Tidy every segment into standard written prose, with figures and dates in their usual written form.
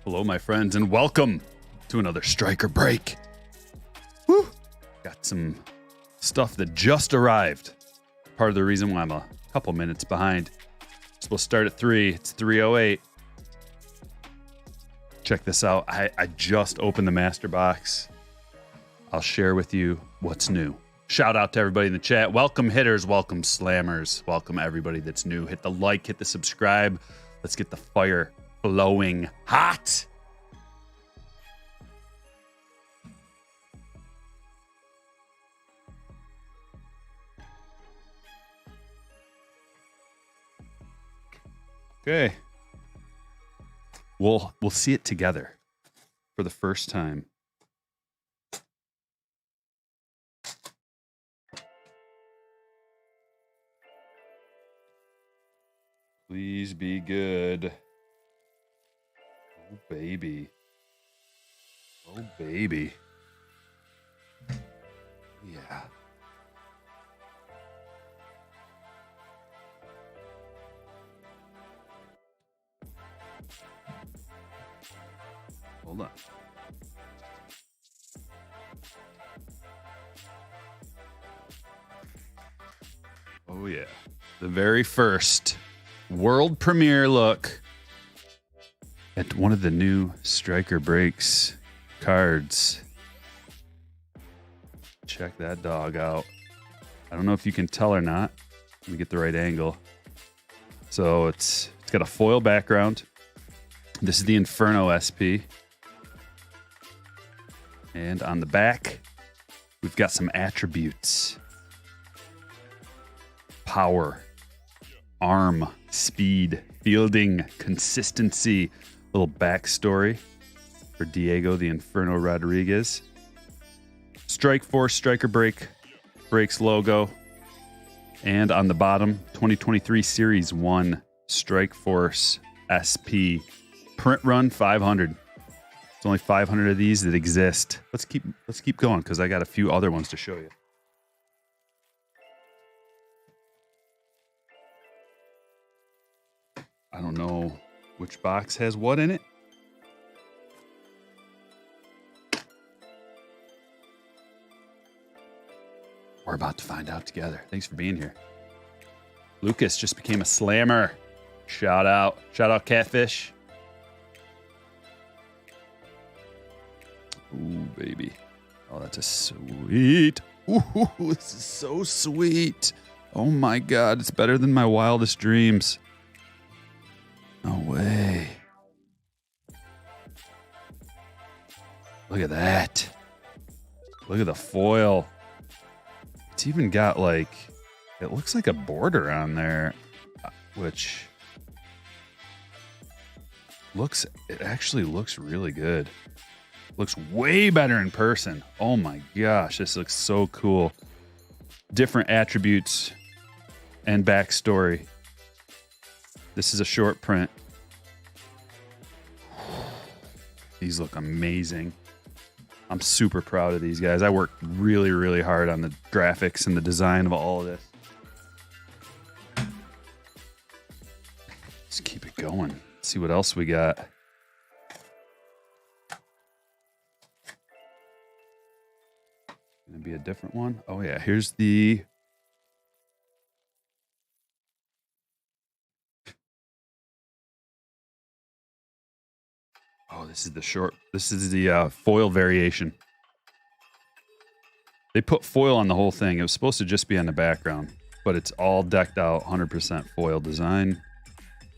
Hello, my friends, and welcome to another Striker Break. Woo! Got some stuff that just arrived. Part of the reason why I'm a couple minutes behind. Supposed to start at 3. It's 3:08. Check this out. I just opened the master box. I'll share with you what's new. Shout out to everybody in the chat. Welcome hitters, welcome slammers, welcome everybody that's new. Hit the like, hit the subscribe. Let's get the fire blowing hot. Okay. We'll see it together for the first time. Please be good. Oh, baby. Oh, baby. Yeah. Hold on. Oh, yeah. The very first world premiere look at one of the new Striker Breaks cards. Check that dog out. I don't know if you can tell or not. Let me get the right angle. So it's got a foil background. This is the Inferno SP. And on the back, we've got some attributes. Power, arm, speed, fielding, consistency. Little backstory for Diego the Inferno Rodriguez. Strike Force Striker Breaks logo. And on the bottom, 2023 Series 1 Strike Force SP. Print run 500. There's only 500 of these that exist. Let's keep going because I got a few other ones to show you. I don't know which box has what in it. We're about to find out together. Thanks for being here. Lucas just became a slammer. Shout out Catfish. Ooh, baby. Oh, that's a sweet. Ooh, this is so sweet. Oh my God, it's better than my wildest dreams. No way. Look at that. Look at the foil. It's even got like, it looks like a border on there, which it actually looks really good. Looks way better in person. Oh my gosh, this looks so cool. Different attributes and backstory. This is a short print. These look amazing. I'm super proud of these guys. I worked really, really hard on the graphics and the design of all of this. Let's keep it going. Let's see what else we got. Gonna be a different one. Oh yeah, here's the this is the foil variation. They put foil on the whole thing. It was supposed to just be on the background, but it's all decked out 100% foil design.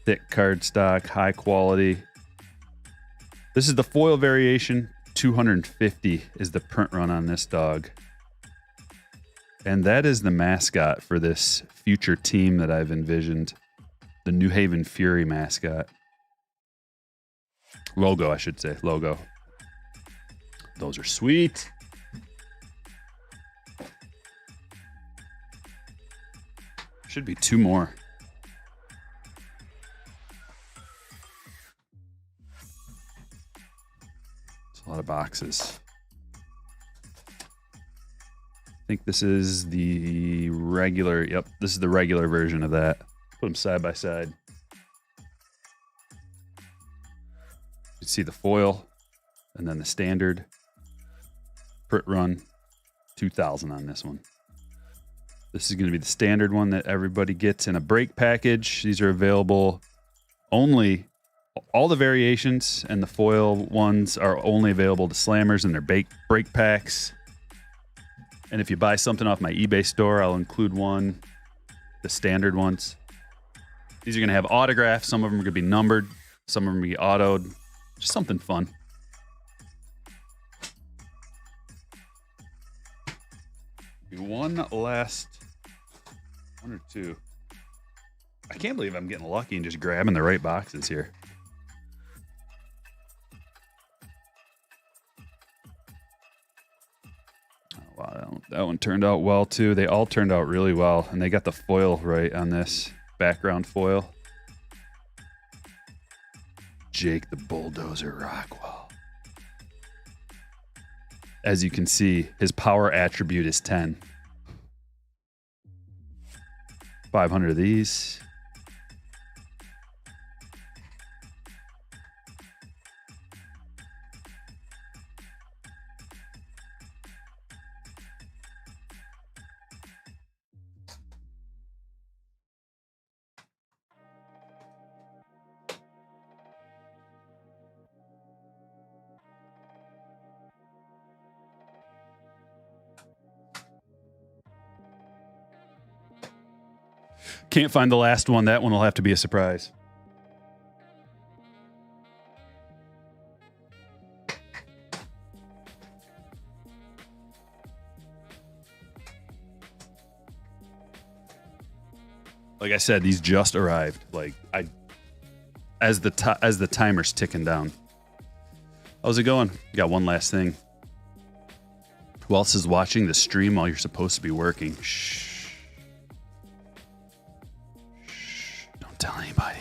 Thick cardstock, high quality. This is the foil variation. 250 is the print run on this dog. And that is the mascot for this future team that I've envisioned. The New Haven Fury mascot. Logo, I should say. Logo. Those are sweet. Should be 2 more. It's a lot of boxes. I think this is the regular. Yep, this is the regular version of that. Put them side by side. You can see the foil and then the standard. Print run 2000 on this one. This is going to be the standard one that everybody gets in a break package. These are available only, all the variations and the foil ones are only available to slammers and their break packs. And if you buy something off my eBay store, I'll include one, the standard ones. These are going to have autographs. Some of them are going to be numbered. Some of them are going to be autoed. Just something fun. One last, 1 or 2. I can't believe I'm getting lucky and just grabbing the right boxes here. Oh, wow, that one turned out well too. They all turned out really well, and they got the foil right on this background foil. Jake the Bulldozer Rockwell. As you can see, his power attribute is 10. 500 of these. Can't find the last one. That one will have to be a surprise. Like I said, these just arrived. Like as the timer's ticking down. How's it going? Got one last thing. Who else is watching the stream while you're supposed to be working? Shh. Don't tell anybody.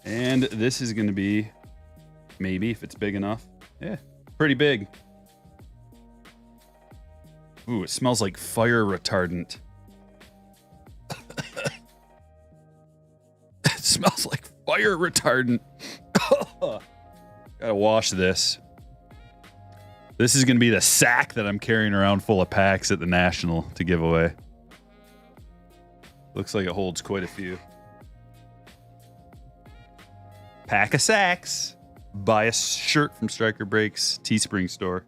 And this is going to be, maybe if it's big enough. Yeah, pretty big. Ooh, it smells like fire retardant. It smells like fire retardant. Gotta wash this. This is going to be the sack that I'm carrying around full of packs at the National to give away. Looks like it holds quite a few. Pack of sacks. Buy a shirt from Striker Breaks Teespring store,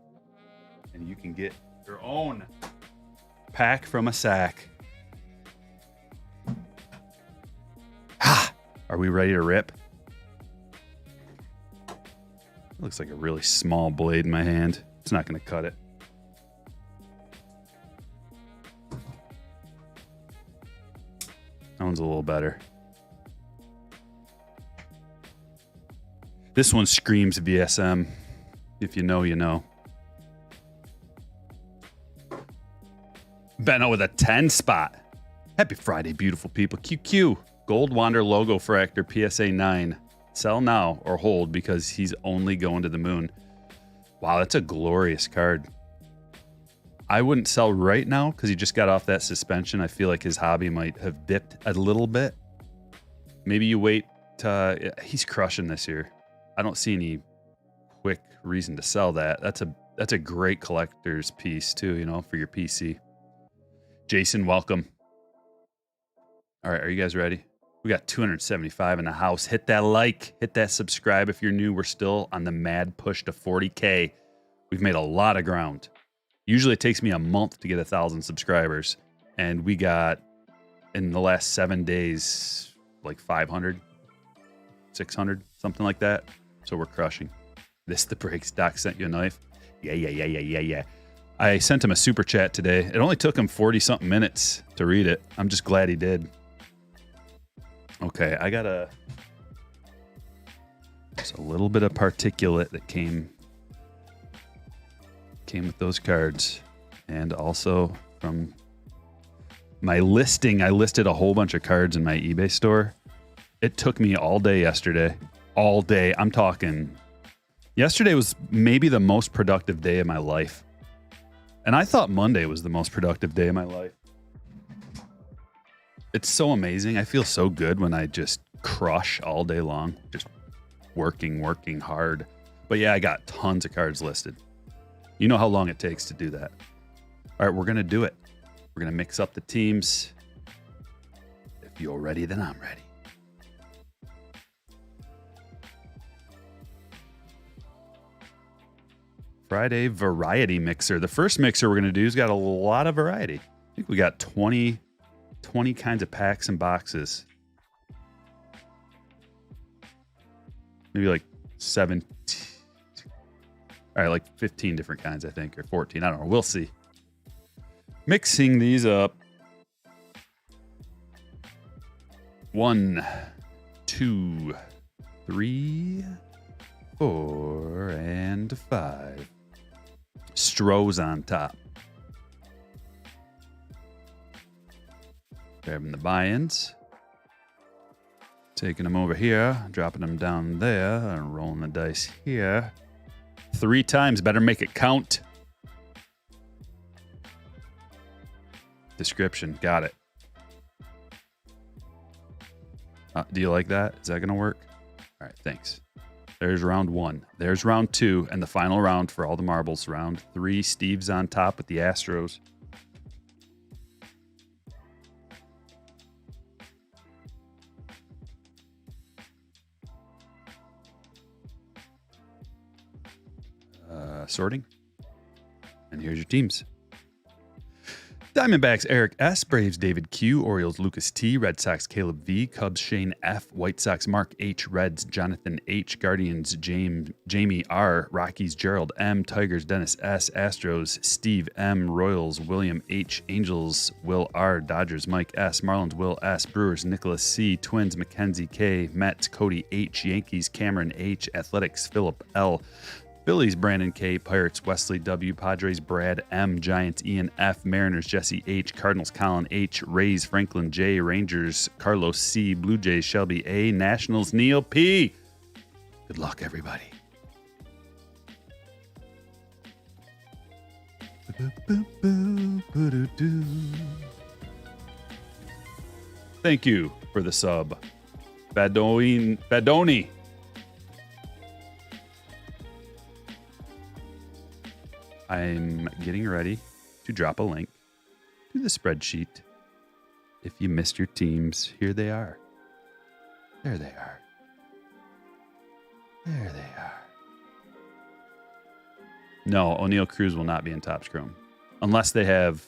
and you can get your own pack from a sack. Ha! Are we ready to rip? Looks like a really small blade in my hand. It's not going to cut it. That one's a little better. This one screams VSM. If you know, you know. Benno with a 10 spot. Happy Friday, beautiful people. QQ. Gold Wander logo for actor PSA 9. Sell now or hold because he's only going to the moon. Wow, that's a glorious card. I wouldn't sell right now because he just got off that suspension. I feel like his hobby might have dipped a little bit. Maybe you wait. He's crushing this year. I don't see any quick reason to sell that. That's a great collector's piece too, you know, for your PC. Jason, welcome. All right, are you guys ready? We got 275 in the house. Hit that like, hit that subscribe if you're new. We're still on the mad push to 40K. We've made a lot of ground. Usually it takes me a month to get 1,000 subscribers, and we got in the last 7 days, like 500, 600, something like that. So we're crushing. This the breaks. Doc sent you a knife. Yeah. I sent him a super chat today. It only took him 40 something minutes to read it. I'm just glad he did. Okay, I got just a little bit of particulate that came with those cards. And also from my listing, I listed a whole bunch of cards in my eBay store. It took me all day yesterday. All day. I'm talking. Yesterday was maybe the most productive day of my life. And I thought Monday was the most productive day of my life. It's so amazing. I feel so good when I just crush all day long. Just working hard. But yeah, I got tons of cards listed. You know how long it takes to do that. All right, we're going to do it. We're going to mix up the teams. If you're ready, then I'm ready. Friday variety mixer. The first mixer we're going to do has got a lot of variety. I think we got 20 kinds of packs and boxes. Maybe like 17. All right, like 15 different kinds, I think, or 14. I don't know. We'll see. Mixing these up. 1, 2, 3, 4, and 5. Strohs on top. Grabbing the buy-ins. Taking them over here. Dropping them down there. And rolling the dice here. 3 times. Better make it count. Description. Got it. Do you like that? Is that going to work? All right. Thanks. There's round 1. There's round 2. And the final round for all the marbles. Round 3. Steve's on top with the Astros. Sorting. And here's your teams. Diamondbacks, Eric S. Braves, David Q. Orioles, Lucas T. Red Sox, Caleb V. Cubs, Shane F. White Sox, Mark H. Reds, Jonathan H. Guardians, Jamie R. Rockies, Gerald M. Tigers, Dennis S. Astros, Steve M. Royals, William H. Angels, Will R. Dodgers, Mike S. Marlins, Will S. Brewers, Nicholas C. Twins, Mackenzie K. Mets, Cody H. Yankees, Cameron H. Athletics, Philip L. Phillies, Brandon K. Pirates, Wesley W. Padres, Brad M. Giants, Ian F. Mariners, Jesse H. Cardinals, Colin H. Rays, Franklin J. Rangers, Carlos C. Blue Jays, Shelby A. Nationals, Neil P. Good luck, everybody. Thank you for the sub. Badoni. I'm getting ready to drop a link to the spreadsheet. If you missed your teams, here they are. There they are. There they are. No, O'Neal Cruz will not be in Topps Chrome. Unless they have...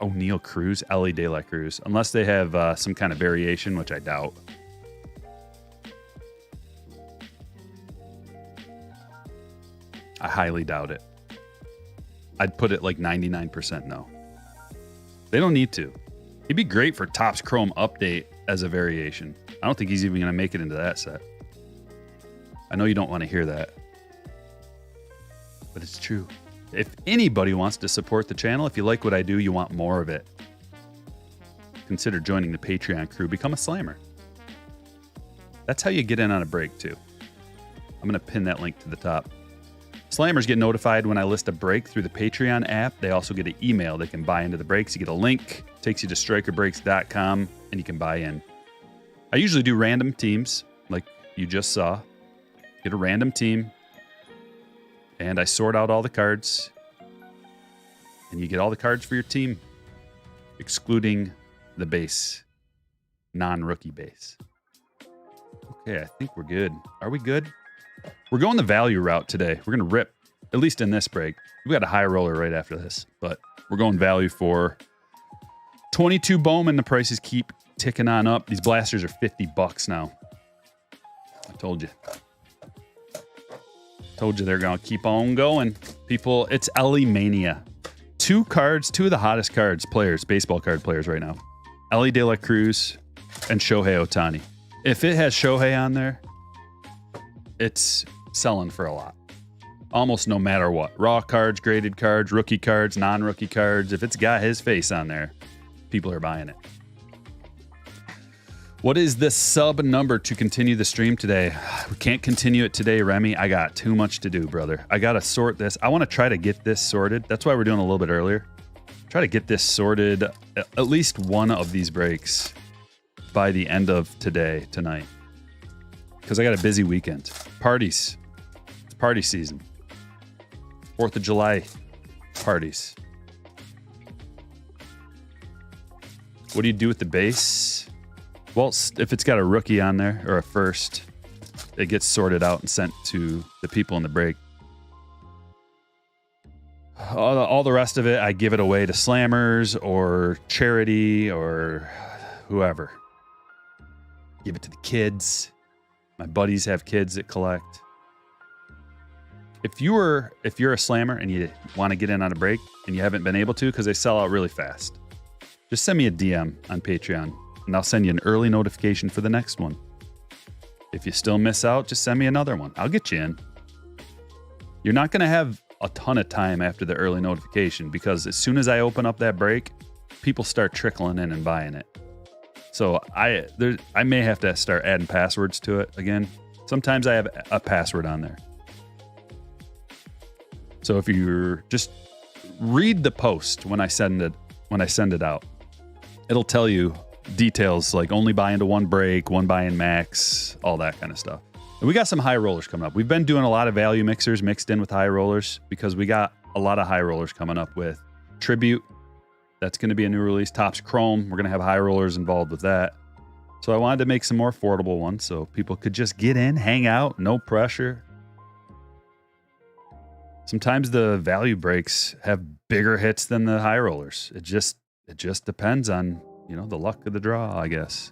O'Neal Cruz? Ellie De La Cruz. Unless they have some kind of variation, which I doubt. I highly doubt it. I'd put it like 99% no. They don't need to. He'd be great for Topps Chrome Update as a variation. I don't think he's even going to make it into that set. I know you don't want to hear that. But it's true. If anybody wants to support the channel, if you like what I do, you want more of it, consider joining the Patreon crew. Become a slammer. That's how you get in on a break, too. I'm going to pin that link to the top. Slammers get notified when I list a break through the Patreon app. They also get an email. They can buy into the breaks. You get a link, takes you to strikerbreaks.com, and you can buy in. I usually do random teams, like you just saw. Get a random team, and I sort out all the cards, and you get all the cards for your team, excluding the base, non-rookie base. Okay, I think we're good. Are we good? We're going the value route today. We're going to rip, at least in this break. We got a high roller right after this, but we're going value for 22 Bowman, the prices keep ticking on up. These blasters are $50 now. I told you. Told you they're going to keep on going. People, it's Ellie Mania. Two of the hottest players, baseball card players right now. Ellie De La Cruz and Shohei Ohtani. If it has Shohei on there, it's selling for a lot. Almost no matter what. Raw cards, graded cards, rookie cards, non-rookie cards. If it's got his face on there, people are buying it. What is the sub number to continue the stream today? We can't continue it today, Remy. I got too much to do, brother. I got to sort this. I want to try to get this sorted. That's why we're doing a little bit earlier. Try to get this sorted, at least one of these breaks by the end of tonight. Because I got a busy weekend. Parties. It's party season. 4th of July parties. What do you do with the base? Well, if it's got a rookie on there or a first, it gets sorted out and sent to the people in the break. All the rest of it, I give it away to slammers or charity or whoever. Give it to the kids. My buddies have kids that collect. If you're a slammer and you want to get in on a break and you haven't been able to because they sell out really fast, just send me a DM on Patreon and I'll send you an early notification for the next one. If you still miss out, just send me another one. I'll get you in. You're not going to have a ton of time after the early notification because as soon as I open up that break, people start trickling in and buying it. So I may have to start adding passwords to it again. Sometimes I have a password on there. So if you're just read the post when I send it out, it'll tell you details like only buy into one break, one buy in max, all that kind of stuff. And we got some high rollers coming up. We've been doing a lot of value mixers mixed in with high rollers because we got a lot of high rollers coming up with Tribute. That's going to be a new release. Topps Chrome. We're going to have high rollers involved with that. So I wanted to make some more affordable ones so people could just get in, hang out, no pressure. Sometimes the value breaks have bigger hits than the high rollers. It just depends on, the luck of the draw, I guess.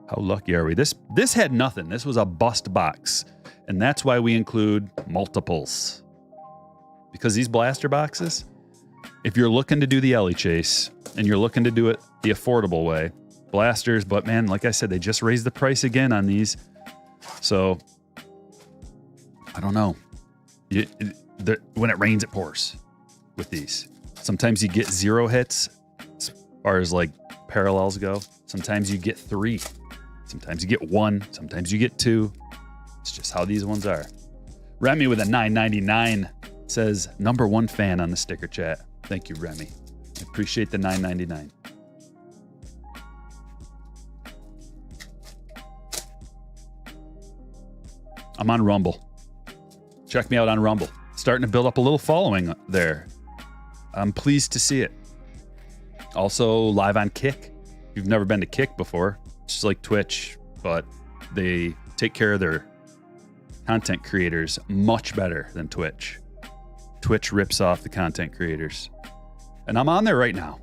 How lucky are we? This had nothing. This was a bust box. And that's why we include multiples. Because these blaster boxes, if you're looking to do the Ellie chase and you're looking to do it the affordable way, blasters, but man, like I said, they just raised the price again on these. So, I don't know. When it rains, it pours with these. Sometimes you get 0 hits as far as like parallels go. Sometimes you get 3. Sometimes you get 1. Sometimes you get 2. It's just how these ones are. Remy with a $9.99 says, #1 fan on the sticker chat. Thank you, Remy. I appreciate the $9.99. I'm on Rumble. Check me out on Rumble. Starting to build up a little following there. I'm pleased to see it. Also live on Kick. If you've never been to Kick before, it's just like Twitch, but they take care of their content creators much better than Twitch. Twitch rips off the content creators. And I'm on there right now.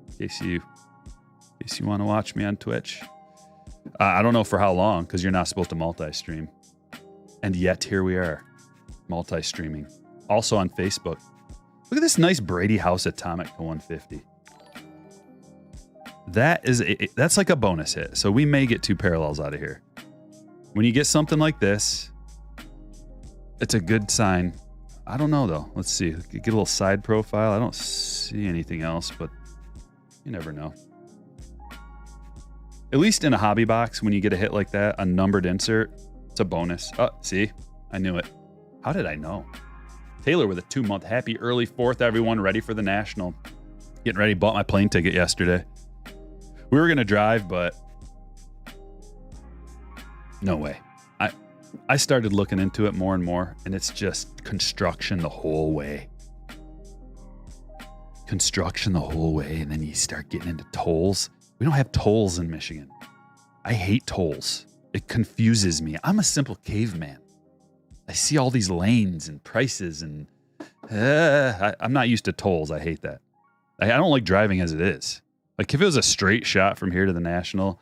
In case you want to watch me on Twitch. I don't know for how long, because you're not supposed to multi-stream. And yet, here we are, multi-streaming. Also on Facebook. Look at this nice Brady House Atomic to 150. That's like a bonus hit. So we may get 2 parallels out of here. When you get something like this, it's a good sign. I don't know, though. Let's see. Get a little side profile. I don't see anything else, but you never know. At least in a hobby box, when you get a hit like that, a numbered insert, it's a bonus. Oh, see? I knew it. How did I know? Taylor with a 2-month happy early 4th, everyone. Ready for the National. Getting ready. Bought my plane ticket yesterday. We were going to drive, but no way. I started looking into it more and more, and it's just construction the whole way. Construction the whole way, and then you start getting into tolls. We don't have tolls in Michigan. I hate tolls. It confuses me. I'm a simple caveman. I see all these lanes and prices, and I'm not used to tolls. I hate that. I don't like driving as it is. Like if it was a straight shot from here to the National,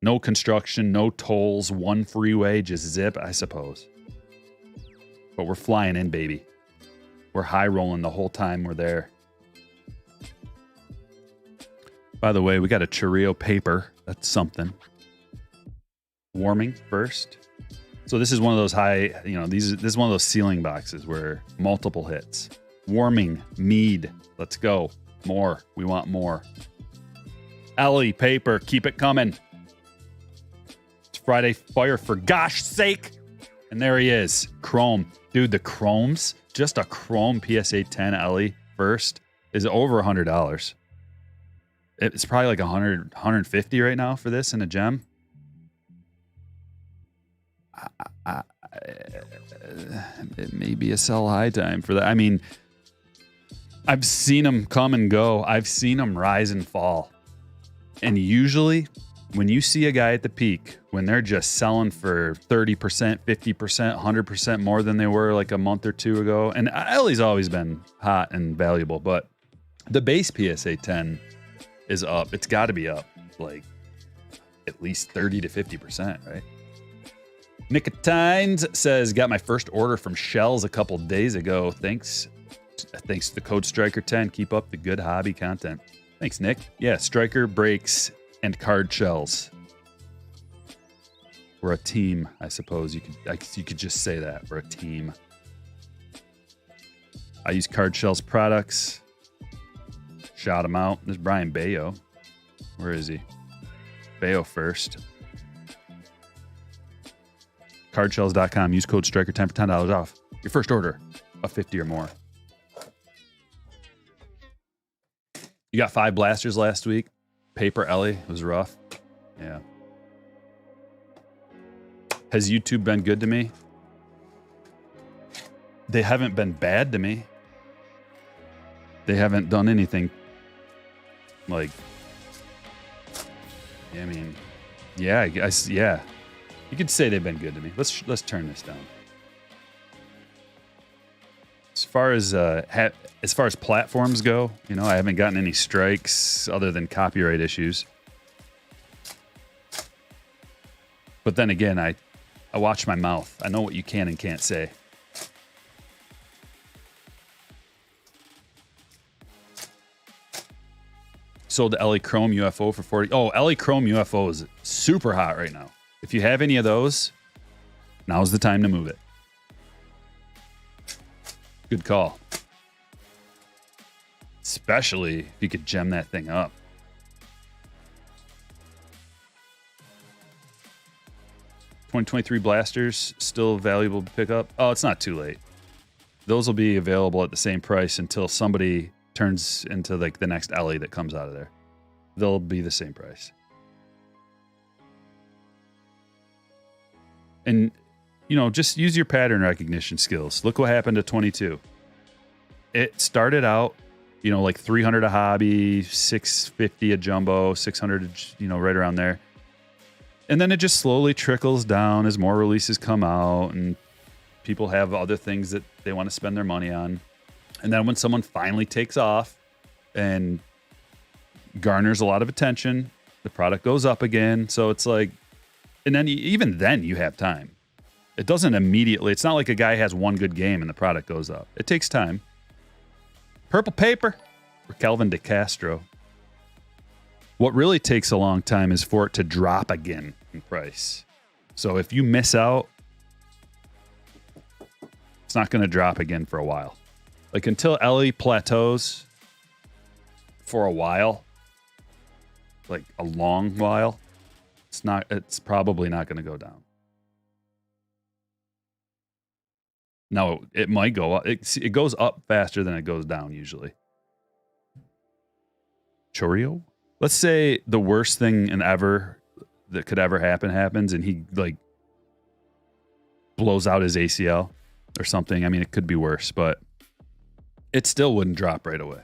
no construction, no tolls, one freeway, just zip, I suppose. But we're flying in, baby. We're high rolling the whole time we're there. By the way, we got a Choreo paper. That's something. Warming first. So this is one of those high, this is one of those ceiling boxes where multiple hits. Warming, mead. Let's go. More. We want more. Ellie, paper, keep it coming. It's Friday Fire for gosh sake. And there he is. Chrome. Dude, the chromes, just a chrome PSA 10 Ellie first is over $100. It's probably like 100, 150 right now for this in a gem. It may be a sell high time for that. I mean, I've seen them come and go. I've seen them rise and fall. And usually when you see a guy at the peak, when they're just selling for 30%, 50%, 100% more than they were like a month or two ago, and Ellie's always been hot and valuable, but the base PSA 10 is up. It's got to be up like at least 30 to 50%, right? Nicotines says, got my first order from Shells a couple days ago. Thanks to the code Striker10. Keep up the good hobby content. Thanks, Nick. Yeah, Striker breaks and card shells. We're a team, I suppose. You could just say that. We're a team. I use card shells products. Shout him out. There's Brian Bayo. Where is he? Bayo first. Cardshells.com. Use code Striker10 for $10 off your first order of 50 or more. You got 5 blasters last week. Paper Ellie was rough. Yeah. Has YouTube been good to me? They haven't been bad to me. They haven't done anything like, I mean, yeah, I guess, yeah. You could say they've been good to me. Let's turn this down. As far as platforms go, I haven't gotten any strikes other than copyright issues. But then again, I watch my mouth. I know what you can and can't say. Sold the LA Chrome UFO for 40. Oh, LA Chrome UFO is super hot right now. If you have any of those, now's the time to move it. Good call. Especially if you could gem that thing up. $2023 blasters, still valuable to pick up. Oh, it's not too late. Those will be available at the same price until somebody turns into like the next Ellie that comes out of there. They'll be the same price. And, just use your pattern recognition skills. Look what happened to 22. It started out, like 300 a hobby, 650 a jumbo, 600, right around there. And then it just slowly trickles down as more releases come out and people have other things that they want to spend their money on. And then when someone finally takes off and garners a lot of attention, the product goes up again. So it's like, and then even then you have time. It doesn't immediately, it's not like a guy has one good game and the product goes up. It takes time. Purple paper for Kelvin DeCastro. What really takes a long time is for it to drop again in price. So if you miss out, it's not going to drop again for a while. Like until Ellie plateaus for a while, like a long while, it's probably not going to go down. No, it might go up. It goes up faster than it goes down usually. Choreo? Let's say the worst thing that could ever happens and he like blows out his ACL or something. I mean, it could be worse, but it still wouldn't drop right away.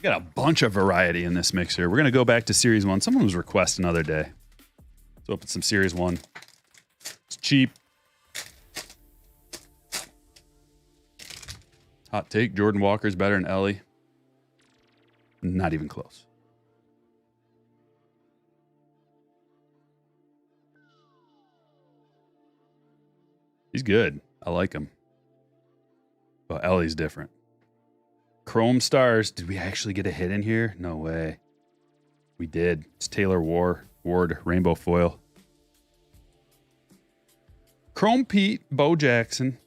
We got a bunch of variety in this mixer. We're going to go back to Series 1. Someone was requesting another day. Let's open some Series 1. It's cheap. Hot take, Jordan Walker's better than Ellie. Not even close. He's good. I like him. But Ellie's different. Chrome Stars. Did we actually get a hit in here? No way. We did. It's Taylor Ward, Rainbow Foil. Chrome Pete, Bo Jackson.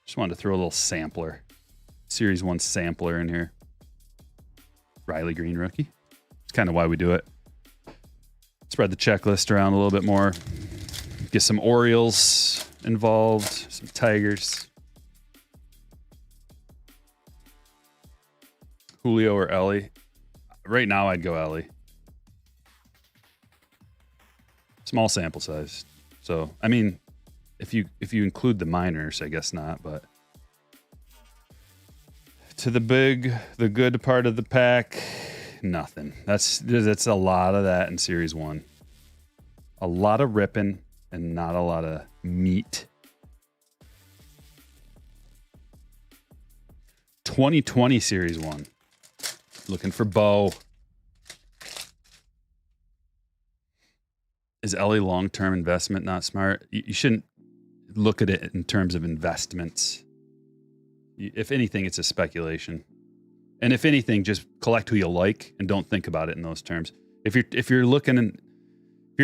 Just wanted to throw a little sampler. Series 1 sampler in here. Riley Green rookie. It's kind of why we do it. Spread the checklist around a little bit more. Get some Orioles involved, some Tigers. Julio or Ellie. Right now I'd go Ellie. Small sample size. So, I mean, if you include the minors, I guess not, but to the good part of the pack, nothing. That's a lot of that in Series 1. A lot of ripping and not a lot of meat. 2020 Series 1. Looking for Bo. Is Ellie long-term investment not smart? You shouldn't look at it in terms of investments. If anything, it's a speculation. And if anything, just collect who you like and don't think about it in those terms. If you're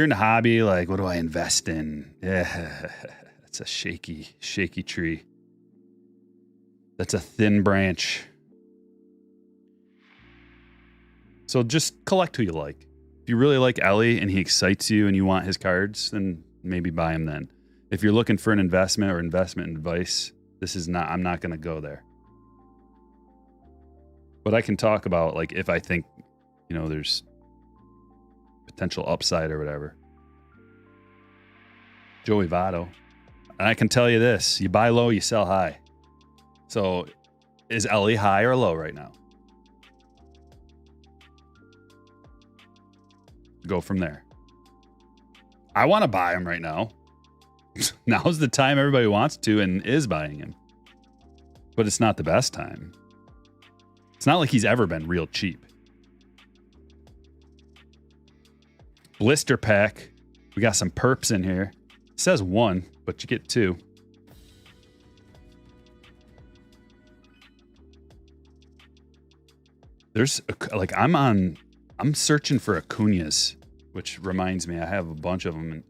in the hobby, like, what do I invest in? Yeah, it's a shaky tree. That's a thin branch. So just collect who you like. If you really like Ellie and he excites you and you want his cards, then maybe buy him then. If you're looking for an investment or investment advice, I'm not going to go there. But I can talk about, like, if I think, there's potential upside or whatever. Joey Votto. And I can tell you this, you buy low, you sell high. So is Ellie high or low right now? Go from there. I want to buy him right now. Now's the time everybody wants to and is buying him. But it's not the best time. It's not like he's ever been real cheap. Blister pack. We got some perps in here. It says 1, but you get 2. There's I'm searching for Acuñas, which reminds me, I have a bunch of them.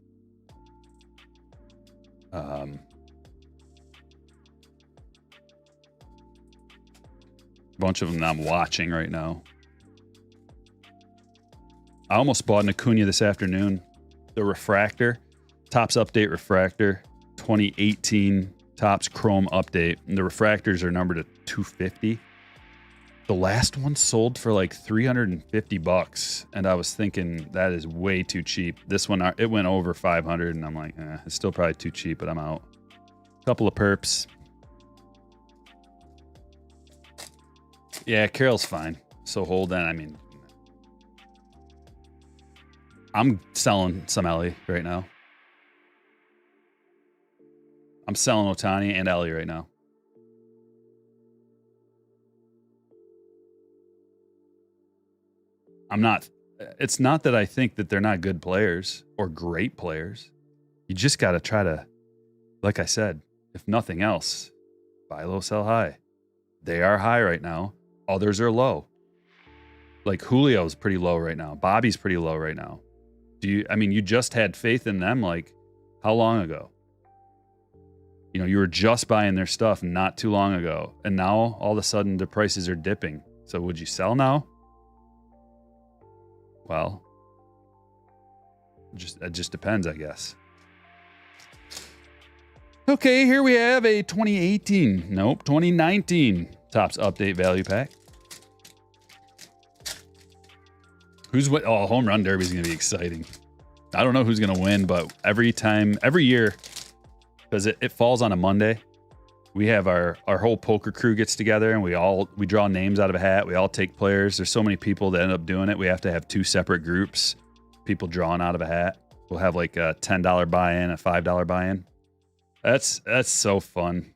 A bunch of them that I'm watching right now. I almost bought an Acuña this afternoon. The refractor, Topps Update refractor, 2018 Topps Chrome Update. And the refractors are numbered at 250. The last one sold for like $350, and I was thinking that is way too cheap. This one, it went over 500, and I'm like, it's still probably too cheap, but I'm out. Couple of perps. Yeah, Carroll's fine. So hold on. I mean, I'm selling some Ellie right now. I'm selling Ohtani and Ellie right now. It's not that I think that they're not good players or great players. You just got to try to, like I said, if nothing else, buy low, sell high. They are high right now. Others are low. Like Julio's pretty low right now. Bobby's pretty low right now. You just had faith in them like how long ago? You were just buying their stuff not too long ago. And now all of a sudden the prices are dipping. So would you sell now? Well, it just depends, I guess. Okay, here we have a 2019 Topps Update Value Pack. Home Run Derby is going to be exciting. I don't know who's going to win, but every year, because it falls on a Monday, We have our whole poker crew gets together and we draw names out of a hat. We all take players. There's so many people that end up doing it. We have to have 2 separate groups, people drawing out of a hat. We'll have like a $10 buy-in, a $5 buy-in. That's so fun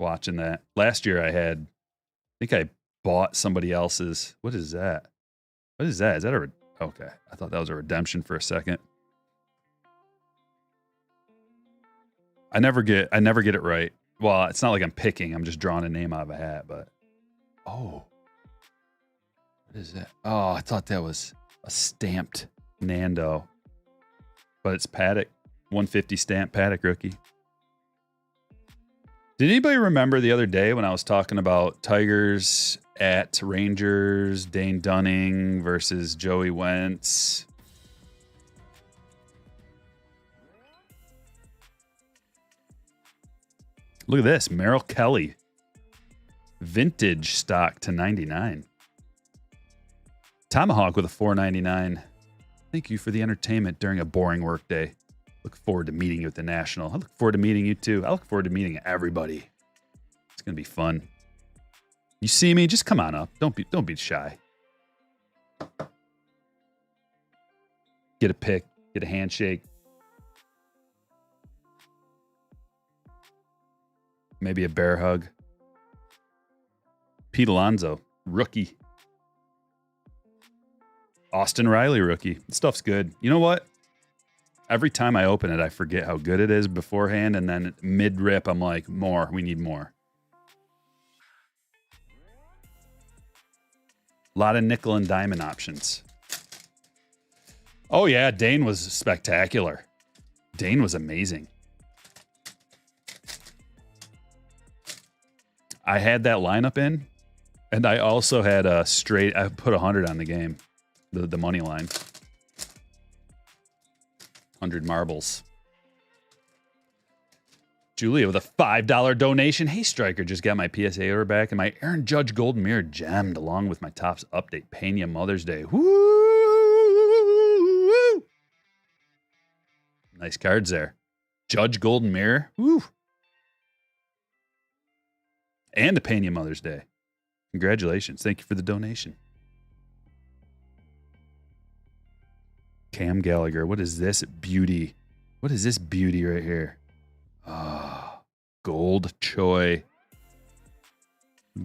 watching that. Last year I think I bought somebody else's. What is that? What is that? Is that okay. I thought that was a redemption for a second. I never get it right. Well, it's not like I'm picking. I'm just drawing a name out of a hat, but oh. What is that? Oh, I thought that was a stamped Nando. But it's Paddock. 150 stamp Paddock rookie. Did anybody remember the other day when I was talking about Tigers at Rangers, Dane Dunning versus Joey Wentz? Look at this. Merrill Kelly. Vintage stock to 99. Tomahawk with a 499. Thank you for the entertainment during a boring work day. Look forward to meeting you at the National. I look forward to meeting you too. I look forward to meeting everybody. It's going to be fun. You see me? Just come on up. Don't be shy. Get a pic. Get a handshake. Maybe a bear hug. Pete Alonso, rookie. Austin Riley, rookie. This stuff's good. You know what? Every time I open it, I forget how good it is beforehand, and then mid-rip, I'm like, more. We need more. A lot of nickel and diamond options. Oh, yeah, Dane was spectacular. Dane was amazing. I had that lineup in, and I also had a straight. I put 100 on the game, the money line. 100 marbles. Julia with a $5 donation. Hey, Striker, just got my PSA order back, and my Aaron Judge Gold Mirror gemmed along with my Topps update. Pena Mother's Day. Woo! Nice cards there. Judge Golden Mirror. Woo! And a Pena Mother's Day. Congratulations. Thank you for the donation. Cam Gallagher. What is this beauty? What is this beauty right here? Ah, Gold Choi.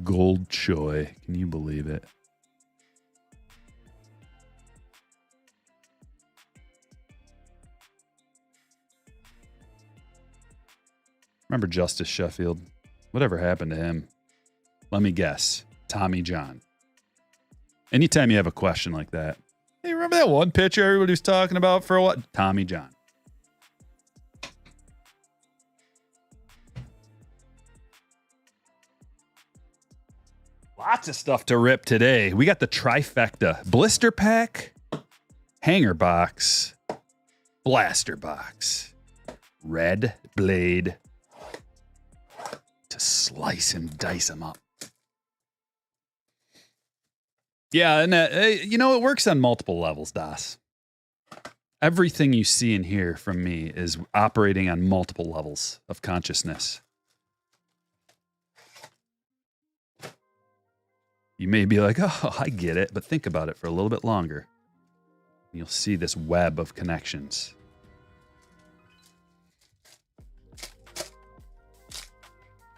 Gold Choi. Can you believe it? Remember Justice Sheffield? Whatever happened to him? Let me guess. Tommy John. Anytime you have a question like that. Hey, remember that one pitcher everybody was talking about for a while? Tommy John. Lots of stuff to rip today. We got the trifecta. Blister pack, hanger box, blaster box, red blade to slice and dice them up. Yeah, and you know, it works on multiple levels, Das. Everything you see and hear from me is operating on multiple levels of consciousness. You may be like, oh, I get it, but think about it for a little bit longer. You'll see this web of connections.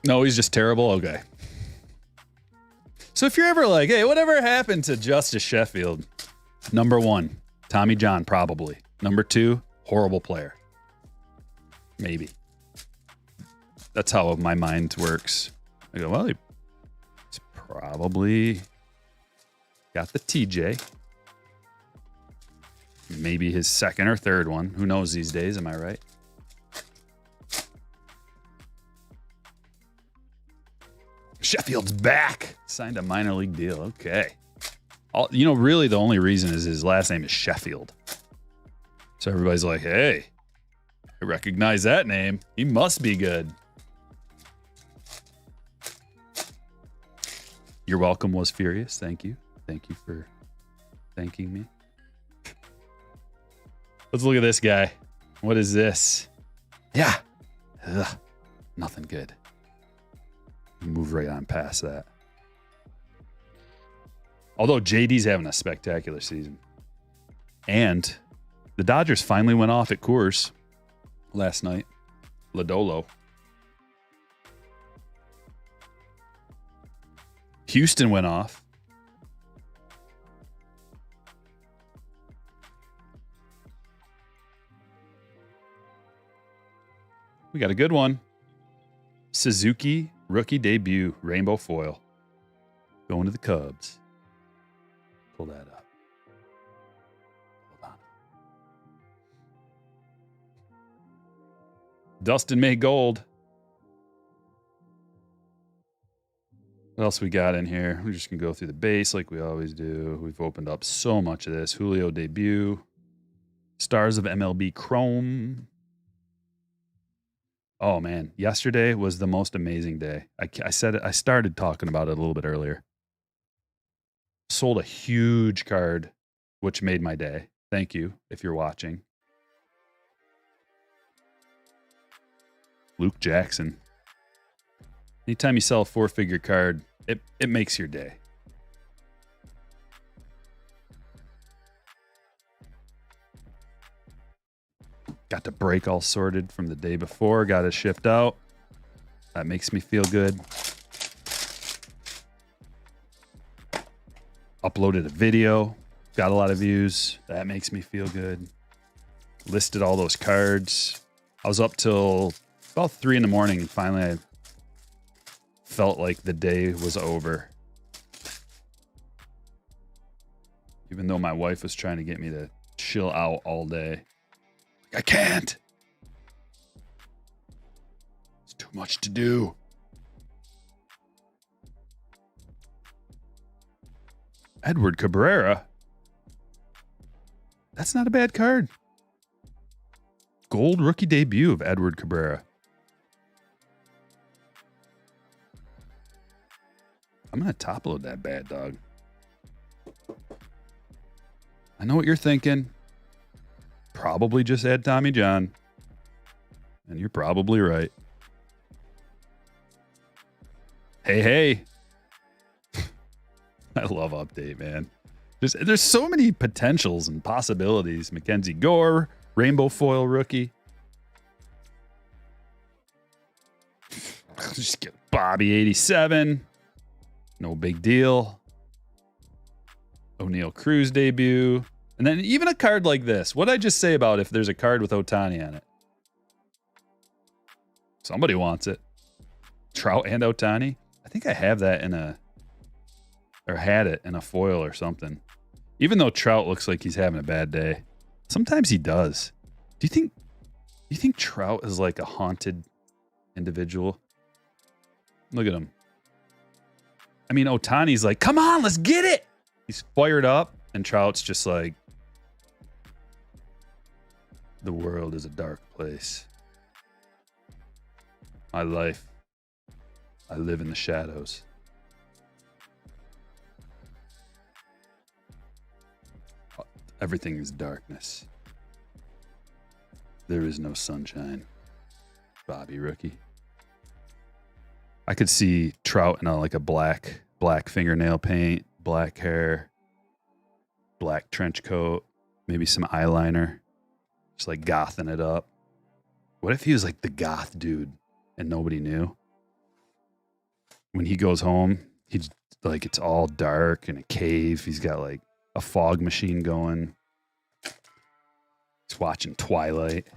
No, he's just terrible? Okay. So if you're ever like, hey, whatever happened to Justice Sheffield? Number 1, Tommy John, probably. Number 2, horrible player. Maybe. That's how my mind works. I go, well, he's probably got the TJ. Maybe his second or third one. Who knows these days, am I right? Sheffield's back. Signed a minor league deal. Okay. You know, really the only reason is his last name is Sheffield. So everybody's like, hey, I recognize that name. He must be good. Your welcome was furious. Thank you. Thank you for thanking me. Let's look at this guy. What is this? Yeah. Ugh, nothing good. Move right on past that. Although JD's having a spectacular season. And the Dodgers finally went off at Coors last night. Lodolo. Houston went off. We got a good one. Suzuki rookie debut, rainbow foil. Going to the Cubs. Pull that up. Hold on. Dustin May Gold. What else we got in here? We're just going to go through the base like we always do. We've opened up so much of this. Julio debut. Stars of MLB Chrome. Oh, man. Yesterday was the most amazing day. I said it. I started talking about it a little bit earlier. Sold a huge card, which made my day. Thank you if you're watching. Luke Jackson. Anytime you sell a 4-figure card, it makes your day. Got the break all sorted from the day before. Got it shipped out. That makes me feel good. Uploaded a video. Got a lot of views. That makes me feel good. Listed all those cards. I was up till about 3 in the morning and finally I felt like the day was over. Even though my wife was trying to get me to chill out all day. I can't. It's too much to do. Edward Cabrera. That's not a bad card. Gold rookie debut of Edward Cabrera. I'm going to top load that bad dog. I know what you're thinking. Probably just add Tommy John. And you're probably right. Hey. I love update, man. There's so many potentials and possibilities. Mackenzie Gore, rainbow foil rookie. Just get Bobby 87. No big deal. O'Neal Cruz debut. And then even a card like this. What did I just say about if there's a card with Ohtani on it? Somebody wants it. Trout and Ohtani. I think I have that in a... Or had it in a foil or something. Even though Trout looks like he's having a bad day. Sometimes he does. Do you think Trout is like a haunted individual? Look at him. I mean, Ohtani's like, come on, let's get it. He's fired up. And Trout's just like, the world is a dark place. My life, I live in the shadows. Everything is darkness. There is no sunshine. Bobby rookie. I could see Trout in a black fingernail paint, black hair, black trench coat, maybe some eyeliner, just like gothing it up. What if he was like the goth dude and nobody knew? When he goes home, he's like, it's all dark in a cave. He's got like a fog machine going. He's watching Twilight.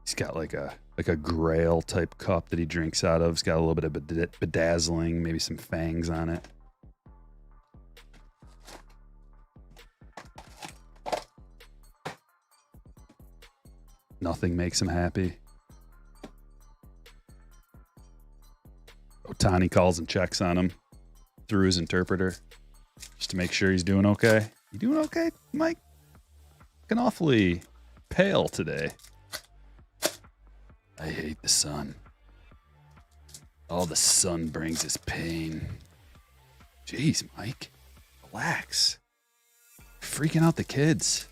He's got like a grail type cup that he drinks out of. It's got a little bit of bedazzling, maybe some fangs on it. Nothing makes him happy. Ohtani calls and checks on him through his interpreter just to make sure he's doing okay. You doing okay, Mike? Looking awfully pale today. I hate the sun. All the sun brings is pain. Jeez, Mike. Relax. Freaking out the kids.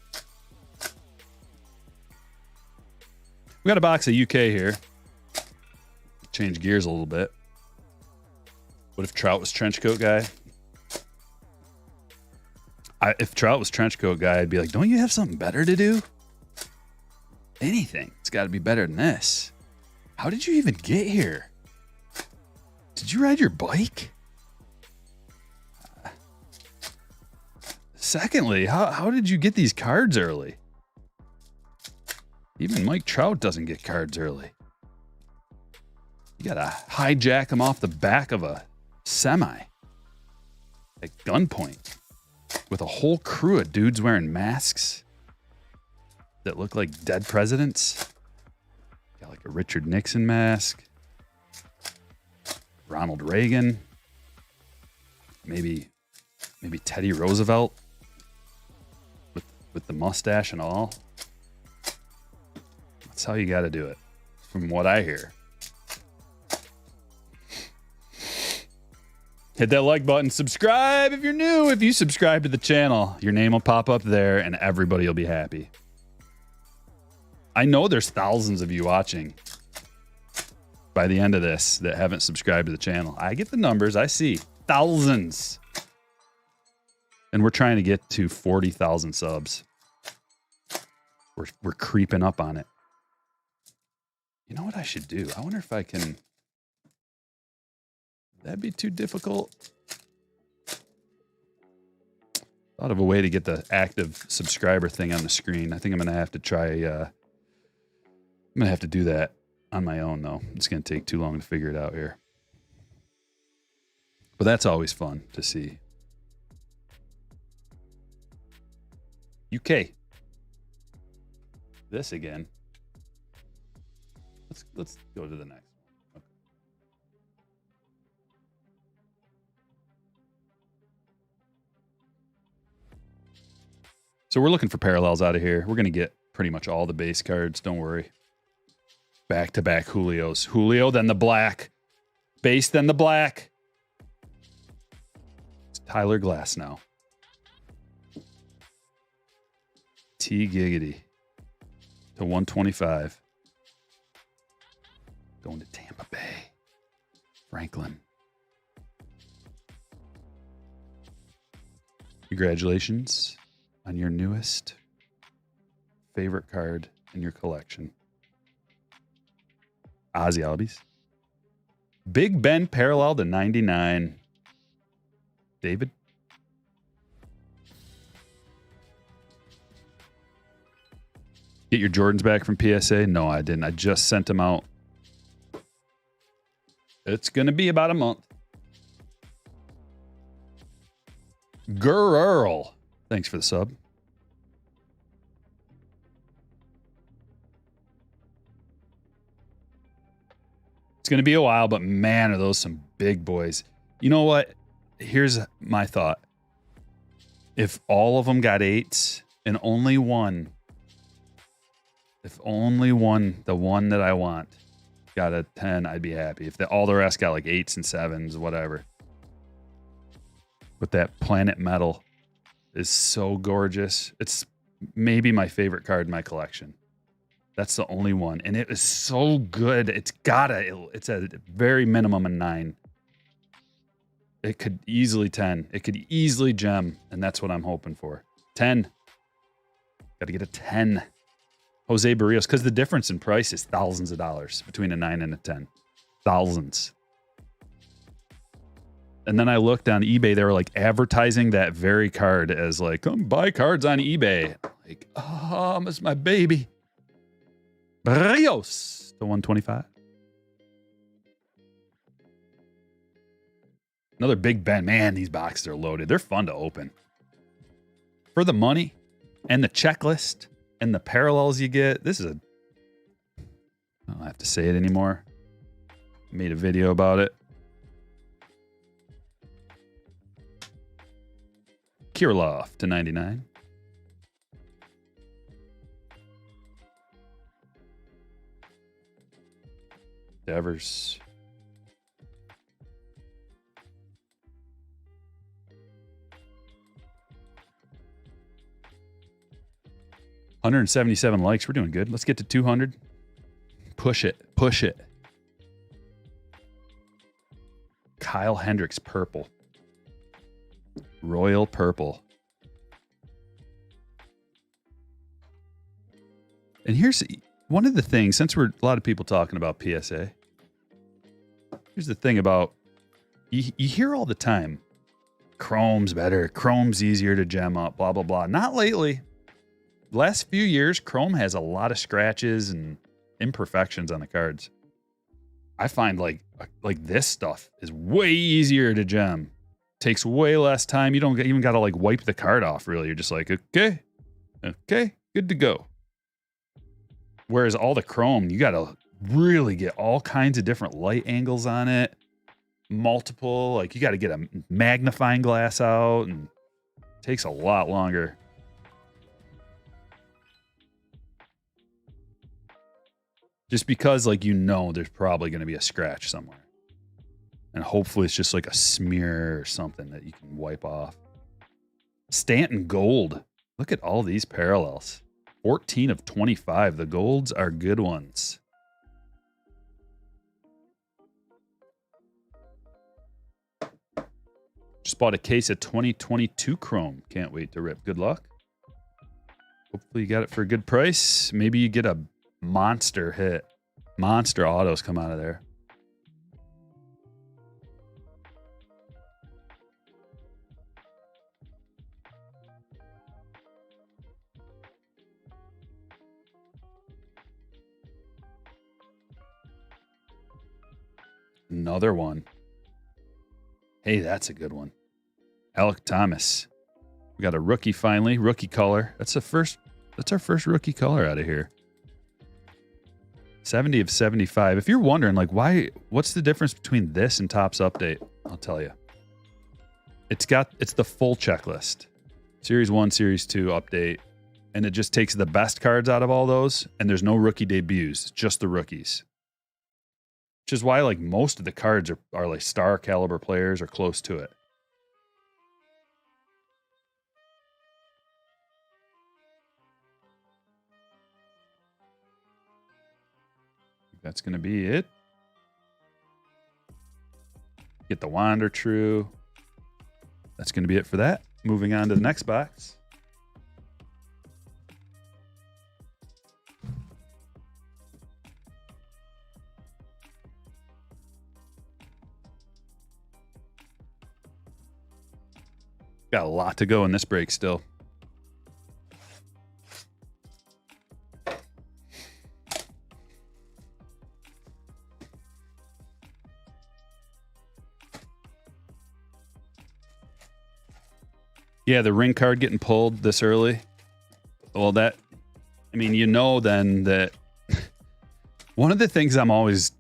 We got a box of UK here. change gears a little bit. What if Trout was trench coat guy? If Trout was trench coat guy, I'd be like, don't you have something better to do? Anything. It's got to be better than this. How did you even get here? Did you ride your bike? Secondly, how did you get these cards early? Even Mike Trout doesn't get cards early. You gotta hijack them off the back of a semi at gunpoint with a whole crew of dudes wearing masks that look like dead presidents. Got like a Richard Nixon mask, Ronald Reagan, maybe Teddy Roosevelt with the mustache and all. That's how you got to do it, from what I hear. Hit that like button. Subscribe if you're new. If you subscribe to the channel, your name will pop up there and everybody will be happy. I know there's thousands of you watching by the end of this that haven't subscribed to the channel. I get the numbers. I see thousands. And we're trying to get to 40,000 subs. We're creeping up on it. You know what I should do? I wonder if I can... That'd be too difficult. Thought of a way to get the active subscriber thing on the screen. I think I'm going to have to try... I'm going to have to do that on my own, though. It's going to take too long to figure it out here. But that's always fun to see. UK. This again. Let's go to the next one. Okay. So we're looking for parallels out of here. We're going to get pretty much all the base cards. Don't worry. Back-to-back Julios. Julio, then the black. Base, then the black. It's Tyler Glass now. T Giggity to 125. Going to Tampa Bay. Franklin. Congratulations on your newest favorite card in your collection. Ozzy Albies. Big Ben parallel to 99. David. Get your Jordans back from PSA? No, I didn't. I just sent them out. It's going to be about a month. Girl. Thanks for the sub. It's going to be a while, but man, are those some big boys. You know what? Here's my thought. If all of them got 8s and only one, if only one, the one that I want, got a 10, I'd be happy. If all the rest got like 8s and 7s, whatever. But that Planet Metal is so gorgeous. It's maybe my favorite card in my collection. That's the only one. And it is so good. It's a very minimum a 9. It could easily 10. It could easily gem. And that's what I'm hoping for. 10. Got to get a 10. Jose Barrios, because the difference in price is thousands of dollars between a 9 and a 10. Thousands. And then I looked on eBay, they were like advertising that very card as like, come buy cards on eBay. Like, oh, it's my baby. Barrios to 125. Another Big Ben. Man, these boxes are loaded. They're fun to open. For the money and the checklist and the parallels you get, this is a... I don't have to say it anymore. I made a video about it. Kirilov to 99. Devers. $177 likes. We're doing good. Let's get to 200. Push it. Push it. Kyle Hendricks purple. Royal purple. And here's one of the things, since we're a lot of people talking about PSA, here's the thing about, you hear all the time, chrome's better, chrome's easier to gem up, blah, blah, blah. Not lately. The last few years, chrome has a lot of scratches and imperfections on the cards. I find like this stuff is way easier to gem. Takes way less time. You don't even got to like wipe the card off, really. You're just like, okay, good to go. Whereas all the chrome, you got to really get all kinds of different light angles on it. Multiple, like you got to get a magnifying glass out, and it takes a lot longer. Just because, like, you know, there's probably going to be a scratch somewhere. And hopefully it's just like a smear or something that you can wipe off. Stanton Gold. Look at all these parallels. 14 of 25. The golds are good ones. Just bought a case of 2022 chrome. Can't wait to rip. Good luck. Hopefully you got it for a good price. Maybe you get a monster hit. Monster autos come out of there. Another one. Hey, that's a good one. Alec Thomas. We got a rookie finally. Rookie color. That's our first rookie color out of here. 70 of 75. If you're wondering, like, what's the difference between this and Topps Update? I'll tell you. It's the full checklist. Series 1, Series 2 update. And it just takes the best cards out of all those. And there's no rookie debuts, just the rookies. Which is why, like, most of the cards are like star caliber players or close to it. That's going to be it. Get the Wander True. That's going to be it for that. Moving on to the next box. Got a lot to go in this break still. Yeah, the ring card getting pulled this early. Well, I mean, you know then that one of the things I'm always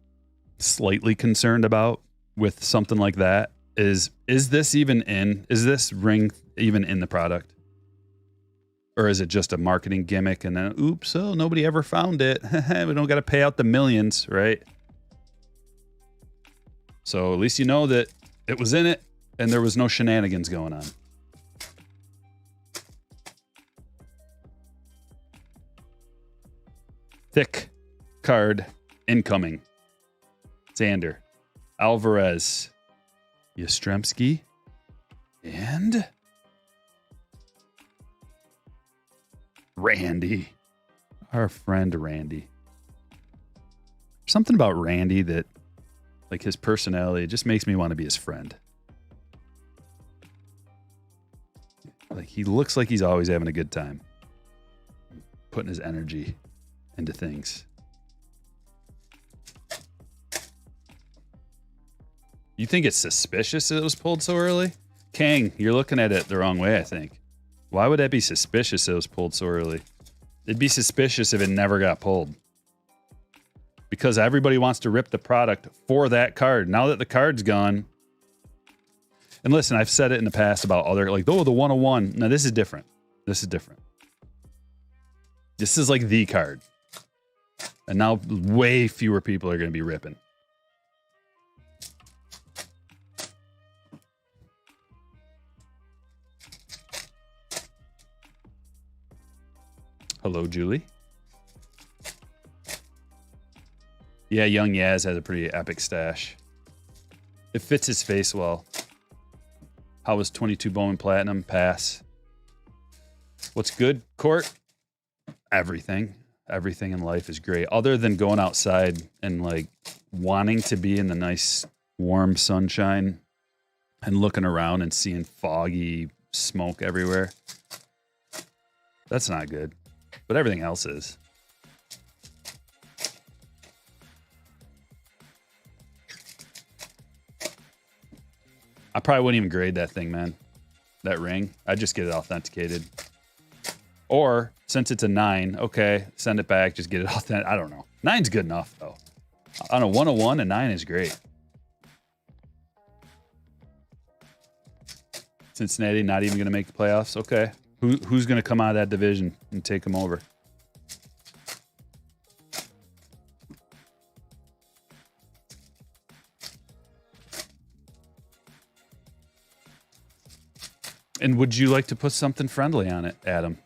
slightly concerned about with something like that is this ring even in the product? Or is it just a marketing gimmick and then, oops, oh, nobody ever found it. We don't got to pay out the millions, right? So at least you know that it was in it and there was no shenanigans going on. Thick card incoming. Xander, Alvarez, Yastrzemski, and Randy. Our friend Randy. Something about Randy that, like, his personality, it just makes me want to be his friend. Like, he looks like he's always having a good time. Putting his energy into things. You think it's suspicious that it was pulled so early? Kang, you're looking at it the wrong way, I think. Why would that be suspicious that it was pulled so early? It'd be suspicious if it never got pulled. Because everybody wants to rip the product for that card. Now that the card's gone. And listen, I've said it in the past about other, like, oh, the 101. Now, this is different. This is different. This is like the card. And now way fewer people are going to be ripping. Hello, Julie. Yeah, Young Yaz has a pretty epic stash. It fits his face well. How was 22 Bowman Platinum? Pass. What's good, Court? Everything. Everything in life is great. Other than going outside and like wanting to be in the nice warm sunshine and looking around and seeing foggy smoke everywhere. That's not good. But everything else is. I probably wouldn't even grade that thing, man. That ring. I'd just get it authenticated. Or, since it's a 9, okay, send it back, just get it authenticated. I don't know. 9's good enough, though. On a 101, a 9 is great. Cincinnati not even going to make the playoffs? Okay. Who's going to come out of that division and take them over? And would you like to put something friendly on it, Adam?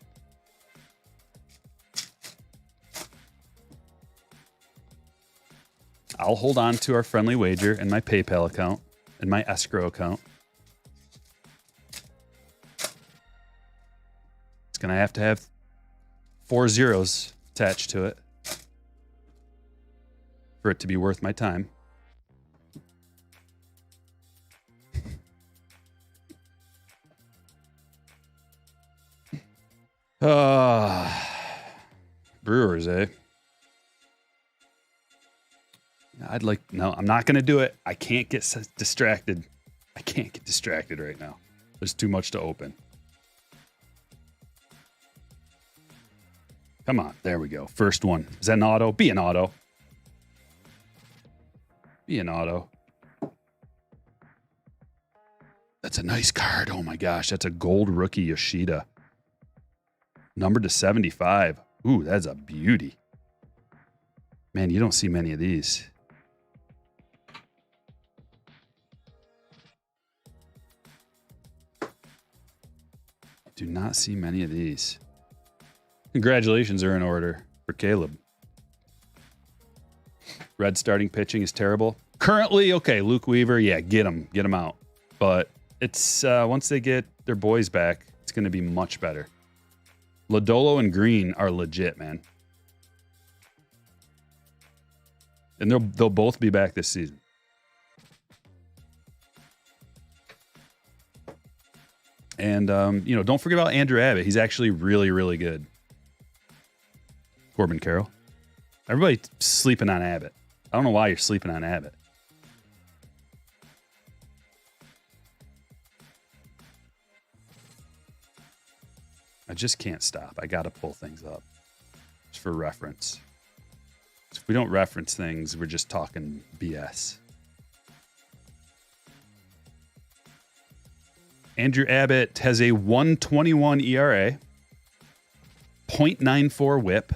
I'll hold on to our friendly wager and my PayPal account and my escrow account. It's going to have 4 zeros attached to it for it to be worth my time. Brewers, eh? No, I'm not going to do it. I can't get distracted. I can't get distracted right now. There's too much to open. Come on. There we go. First one. Is that an auto? Be an auto. Be an auto. That's a nice card. Oh my gosh. That's a gold rookie Yoshida. Numbered to 75. Ooh, that's a beauty. Man, you don't see many of these. Do not see many of these. Congratulations are in order for Caleb. Red starting pitching is terrible. Currently, okay, Luke Weaver, yeah, get him out. But it's once they get their boys back, it's going to be much better. Lodolo and Green are legit, man. And they'll both be back this season. And, don't forget about Andrew Abbott. He's actually really, really good. Corbin Carroll. Everybody's sleeping on Abbott. I don't know why you're sleeping on Abbott. I just can't stop. I got to pull things up just for reference. If we don't reference things, we're just talking BS. Andrew Abbott has a 1.21 ERA, 0.94 whip,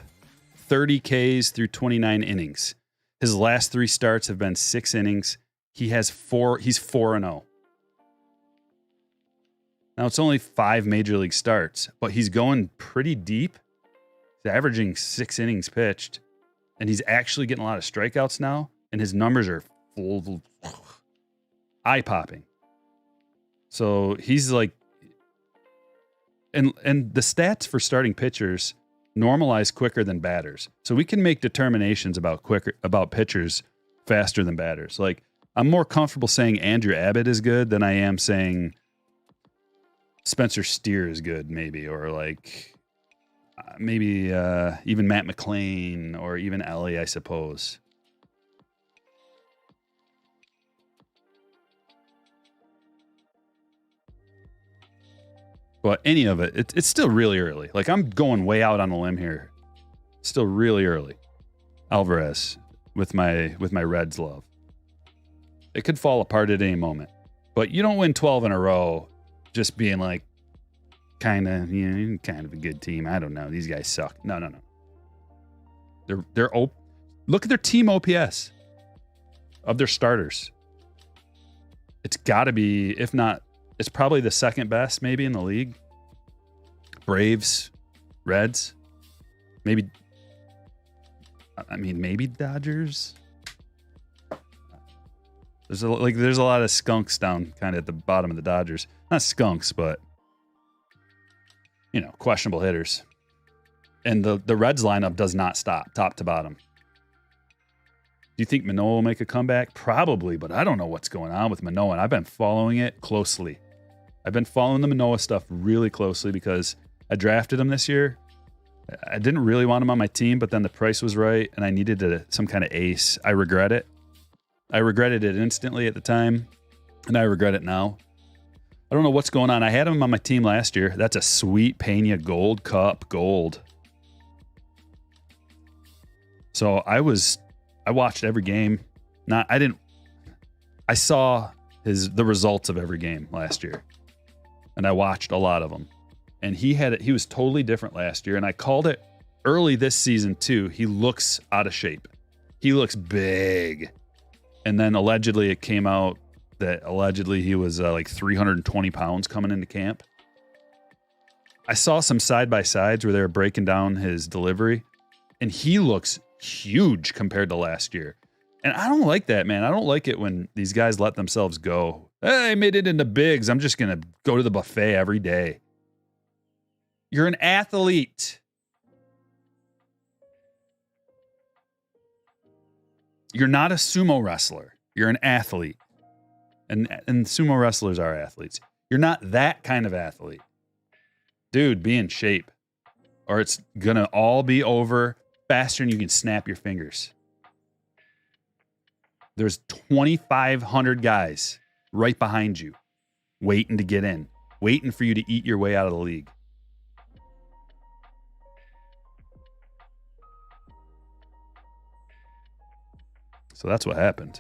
30 Ks through 29 innings. His last 3 starts have been 6 innings. He's 4-0. Now, it's only 5 major league starts, but he's going pretty deep. He's averaging 6 innings pitched, and he's actually getting a lot of strikeouts now, and his numbers are full, eye-popping. So he's like, and the stats for starting pitchers normalize quicker than batters. So we can make determinations about pitchers faster than batters. Like, I'm more comfortable saying Andrew Abbott is good than I am saying Spencer Steer is good, maybe, or like maybe even Matt McClain or even Ellie, I suppose. But any of it, it's still really early. Like, I'm going way out on a limb here. Still really early. Alvarez with my Reds love. It could fall apart at any moment. But you don't win 12 in a row just being like kind of a good team. I don't know. These guys suck. No. Look at their team OPS of their starters. It's got to be, if not, it's probably the second best maybe in the league. Braves, Reds, maybe Dodgers. There's a lot of skunks down kind of at the bottom of the Dodgers. Not skunks, but questionable hitters. And the Reds lineup does not stop top to bottom. Do you think Manoah will make a comeback? Probably, but I don't know what's going on with Manoah. And I've been following it closely. I've been following the Manoah stuff really closely because I drafted him this year. I didn't really want him on my team, but then the price was right, and I needed some kind of ace. I regret it. I regretted it instantly at the time, and I regret it now. I don't know what's going on. I had him on my team last year. That's a sweet Pena Gold Cup gold. So I watched every game. I saw the results of every game last year, and I watched a lot of them. And he was totally different last year, and I called it early this season too. He looks out of shape. He looks big. And then allegedly it came out that allegedly he was like 320 pounds coming into camp. I saw some side-by-sides where they were breaking down his delivery, and he looks huge compared to last year. And I don't like that, man. I don't like it when these guys let themselves go. Hey, I made it into bigs. I'm just going to go to the buffet every day. You're an athlete. You're not a sumo wrestler. You're an athlete. And sumo wrestlers are athletes. You're not that kind of athlete. Dude, be in shape. Or it's going to all be over faster than you can snap your fingers. There's 2,500 guys right behind you waiting to get in, waiting for you to eat your way out of the league. So that's what happened.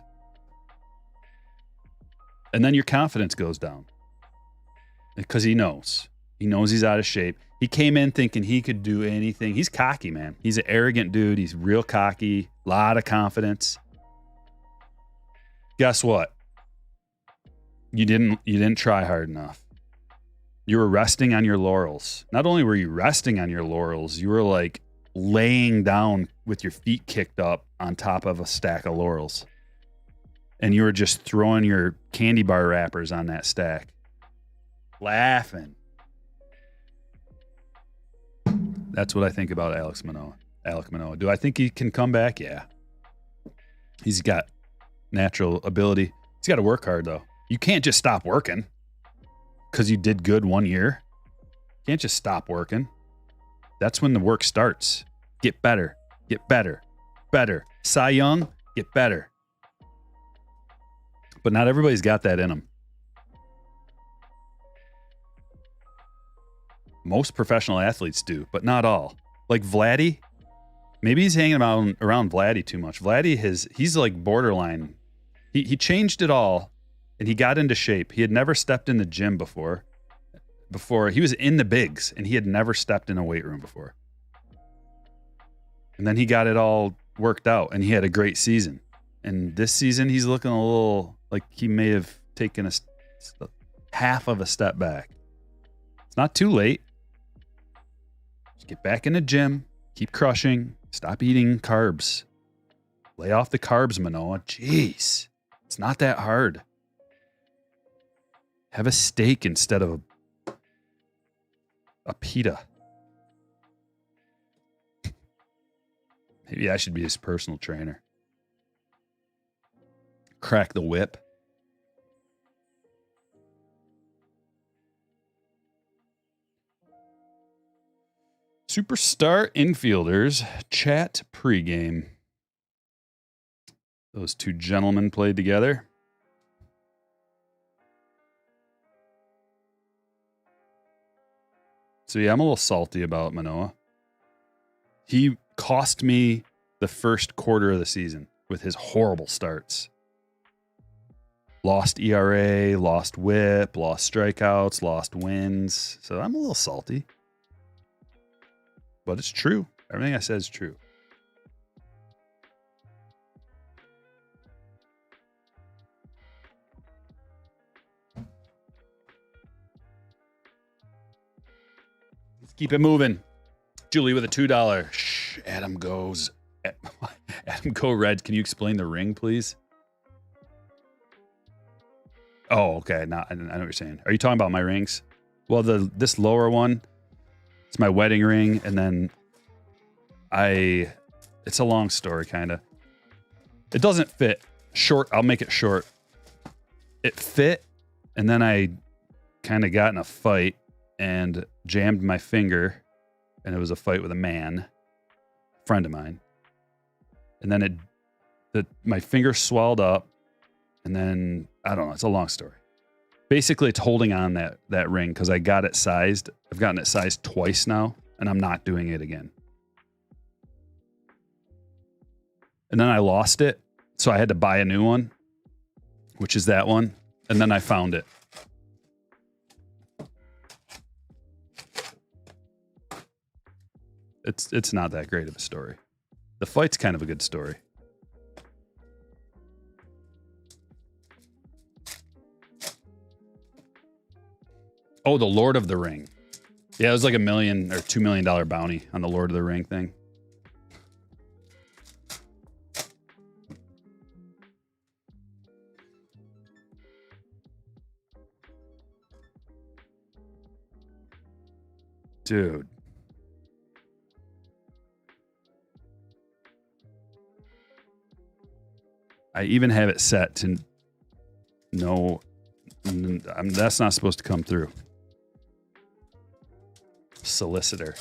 And then your confidence goes down because he knows. He knows he's out of shape. He came in thinking he could do anything. He's cocky, man. He's an arrogant dude. He's real cocky, a lot of confidence. Guess what? You didn't try hard enough. You were resting on your laurels. Not only were you resting on your laurels, you were like laying down with your feet kicked up on top of a stack of laurels. And you were just throwing your candy bar wrappers on that stack. Laughing. That's what I think about Alek Manoah. Do I think he can come back? Yeah. He's got natural ability. He's got to work hard, though. You can't just stop working because you did good one year. You can't just stop working. That's when the work starts. Get better. Get better. Better. Cy Young, get better. But not everybody's got that in them. Most professional athletes do, but not all. Like Vladdy, maybe he's hanging around Vladdy too much. Vladdy, he's like borderline. He changed it all, and he got into shape. He had never stepped in the gym before. He was in the bigs, and he had never stepped in a weight room before. And then he got it all worked out, and he had a great season. And this season, he's looking a little like he may have taken a half of a step back. It's not too late. Just get back in the gym. Keep crushing. Stop eating carbs. Lay off the carbs, Manoah. Jeez. It's not that hard. Have a steak instead of a pita. Maybe I should be his personal trainer. Crack the whip. Superstar infielders chat pregame. Those two gentlemen played together. So yeah, I'm a little salty about Manoah. He cost me the first quarter of the season with his horrible starts. Lost ERA, lost whip, lost strikeouts, lost wins. So I'm a little salty. But it's true. Everything I said is true. Let's keep it moving. Julie with a $2. Shh, Adam goes. Adam Go Red. Can you explain the ring, please? Oh, okay. Now I know what you're saying. Are you talking about my rings? Well, this lower one, it's my wedding ring, and then it's a long story, kind of. It doesn't fit. Short. I'll make it short. It fit, and then I kind of got in a fight and jammed my finger, and it was a fight with a man, friend of mine. And then my finger swelled up, and then I don't know. It's a long story. Basically, it's holding on that ring because I got it sized. I've gotten it sized twice now, and I'm not doing it again. And then I lost it, so I had to buy a new one, which is that one. And then I found it. It's not that great of a story. The fight's kind of a good story. Oh, the Lord of the Ring. Yeah, it was like $1 million or $2 million bounty on the Lord of the Ring thing. Dude. I even have it set to no, that's not supposed to come through. Solicitor.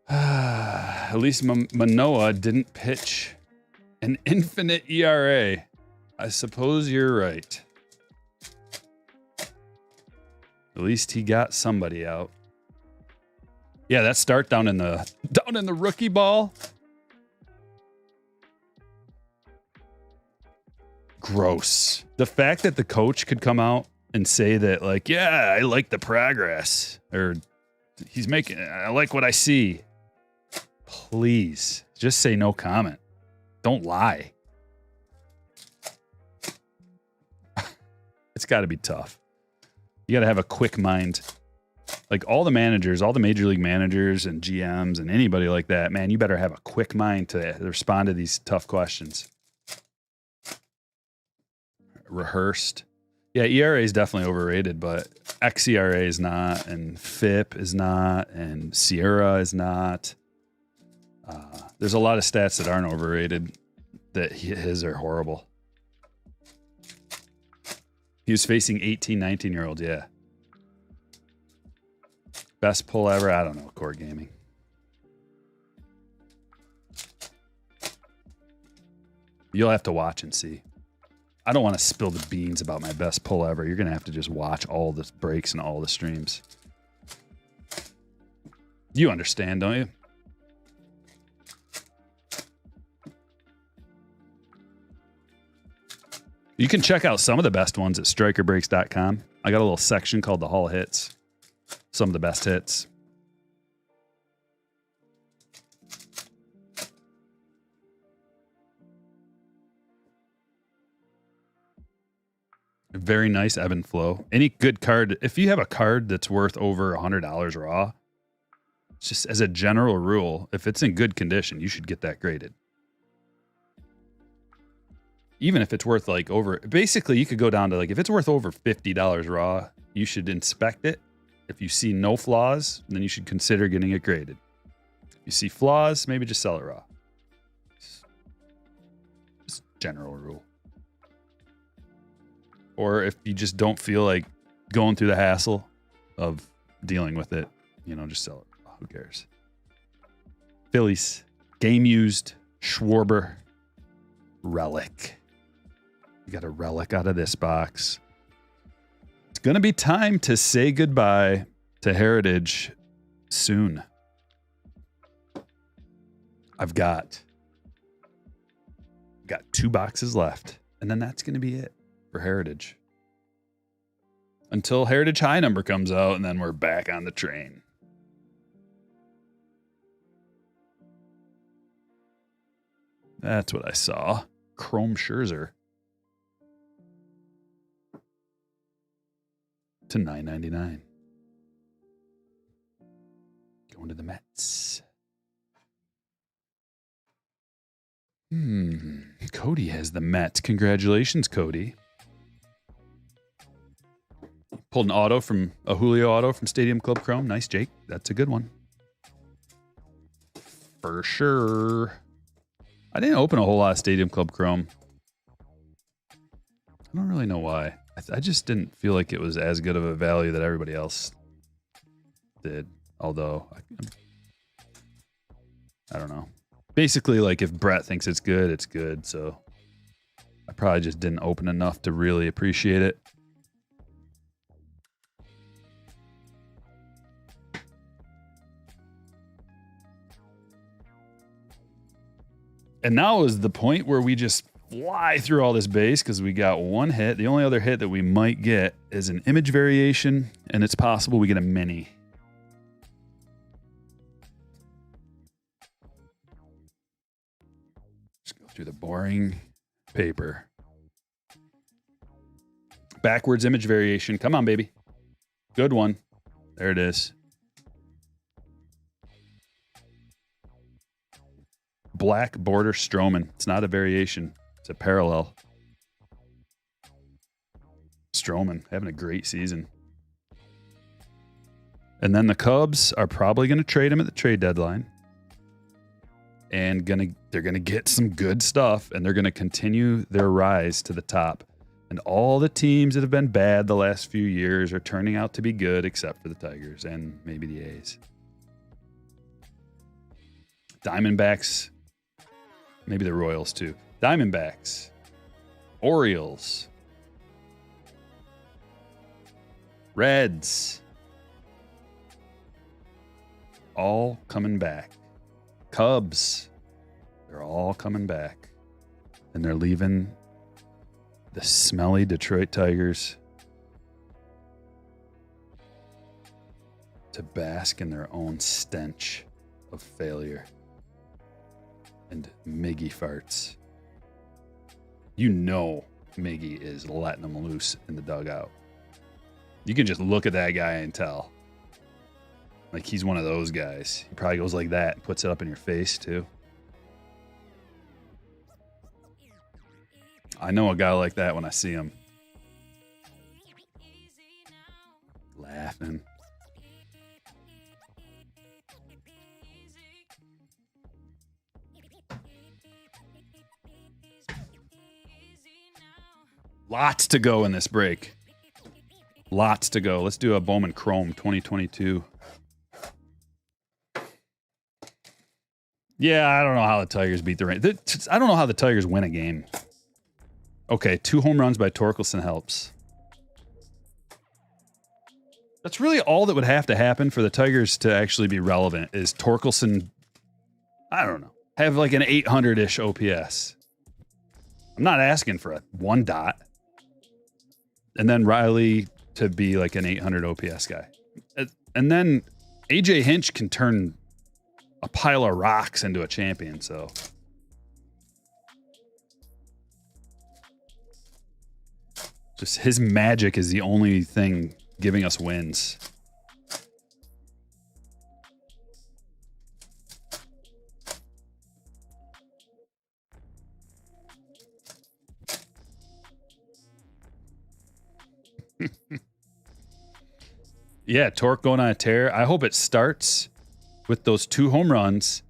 At least Manoa didn't pitch an infinite ERA. I suppose you're right. At least he got somebody out. Yeah, that start down in the rookie ball. Gross. The fact that the coach could come out and say that, like, yeah, I like the progress, or I like what I see. Please, just say no comment. Don't lie. It's got to be tough. You got to have a quick mind. Like all the managers, all the major league managers and GMs and anybody like that, man, you better have a quick mind to respond to these tough questions. Rehearsed. Yeah, ERA is definitely overrated, but xERA is not, and FIP is not, and Sierra is not. There's a lot of stats that aren't overrated that his are horrible. He was facing 18, 19-year-olds, yeah. Best pull ever? I don't know, Core Gaming. You'll have to watch and see. I don't want to spill the beans about my best pull ever. You're going to have to just watch all the breaks and all the streams. You understand, don't you? You can check out some of the best ones at strikerbreaks.com. I got a little section called the Hall of Hits. Some of the best hits. Very nice ebb and flow. Any good card, if you have a card that's worth over $100 raw, just as a general rule, if it's in good condition, you should get that graded. Even if it's worth like over, basically you could go down to like, if it's worth over $50 raw, you should inspect it. If you see no flaws, then you should consider getting it graded. If you see flaws, maybe just sell it raw. Just general rule. Or if you just don't feel like going through the hassle of dealing with it, just sell it. Who cares? Phillies, game used, Schwarber, relic. You got a relic out of this box. It's going to be time to say goodbye to Heritage soon. I've got 2 boxes left, and then that's going to be it for Heritage. Until Heritage High number comes out, and then we're back on the train. That's what I saw. Chrome Scherzer. To $9.99. Going to the Mets. Cody has the Mets. Congratulations, Cody. Pulled an auto from a Julio auto from Stadium Club Chrome. Nice, Jake. That's a good one. For sure. I didn't open a whole lot of Stadium Club Chrome. I don't really know why. I just didn't feel like it was as good of a value that everybody else did. Although, I don't know. Basically, like if Brett thinks it's good, it's good. So I probably just didn't open enough to really appreciate it. And now is the point where we just fly through all this base because we got one hit. The only other hit that we might get is an image variation, and it's possible we get a mini. Just go through the boring paper. Backwards image variation. Come on, baby. Good one. There it is. Black border Stroman. It's not a variation. It's a parallel. Stroman having a great season. And then the Cubs are probably going to trade him at the trade deadline. And they're going to get some good stuff, and they're going to continue their rise to the top. And all the teams that have been bad the last few years are turning out to be good, except for the Tigers and maybe the A's. Diamondbacks, maybe the Royals too. Diamondbacks, Orioles, Reds, all coming back. Cubs, they're all coming back. And they're leaving the smelly Detroit Tigers to bask in their own stench of failure and Miggy farts. You know Miggy is letting them loose in the dugout. You can just look at that guy and tell. Like he's one of those guys. He probably goes like that and puts it up in your face too. I know a guy like that when I see him. Laughing. Lots to go in this break. Lots to go. Let's do a Bowman Chrome 2022. Yeah, I don't know how the Tigers beat the Rangers. I don't know how the Tigers win a game. Okay, 2 home runs by Torkelson helps. That's really all that would have to happen for the Tigers to actually be relevant is Torkelson, I don't know, have like an 800-ish OPS. I'm not asking for a 1 dot. And then Riley to be like an 800 OPS guy. And then AJ Hinch can turn a pile of rocks into a champion, so. Just his magic is the only thing giving us wins. Yeah, Torque going on a tear. I hope it starts with those 2 home runs.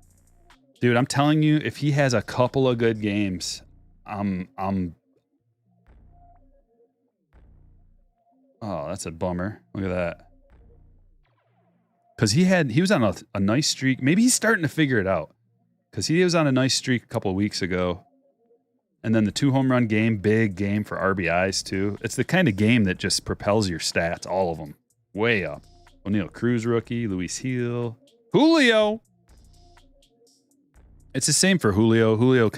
Dude, I'm telling you, if he has a couple of good games, Oh, that's a bummer. Look at that. Because he was on a nice streak. Maybe he's starting to figure it out. Because he was on a nice streak a couple of weeks ago. And then the 2 home run game, big game for RBIs too. It's the kind of game that just propels your stats, all of them, way up. O'Neal Cruz rookie, Luis Gil, Julio. It's the same for Julio. Julio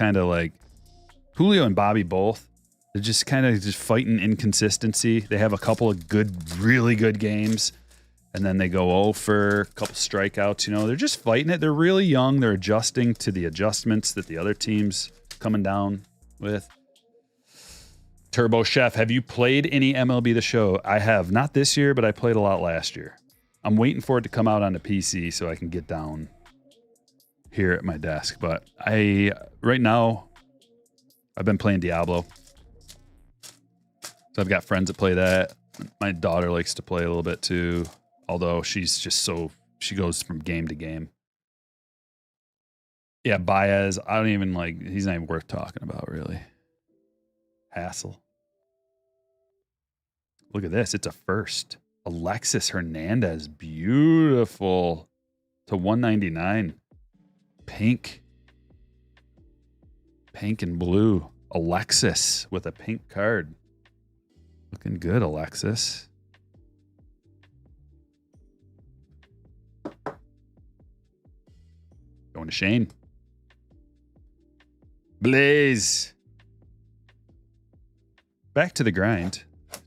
and Bobby both. They're just kind of just fighting inconsistency. They have a couple of really good games, and then they go 0 for a couple strikeouts. You know, they're just fighting it. They're really young. They're adjusting to the adjustments that the other team's coming down with. Turbo Chef, have you played any MLB The Show? I have. Not this year, but I played a lot last year. I'm waiting for it to come out on the PC so I can get down here at my desk. But right now, I've been playing Diablo. So I've got friends that play that. My daughter likes to play a little bit too, although she's just she goes from game to game. Yeah, Baez, I don't even he's not even worth talking about, really. Hassel. Look at this. It's a first. Alexis Hernandez. Beautiful. To 199. Pink. Pink and blue. Alexis with a pink card. Looking good, Alexis. Going to Shane. Blaze. Back to the grind.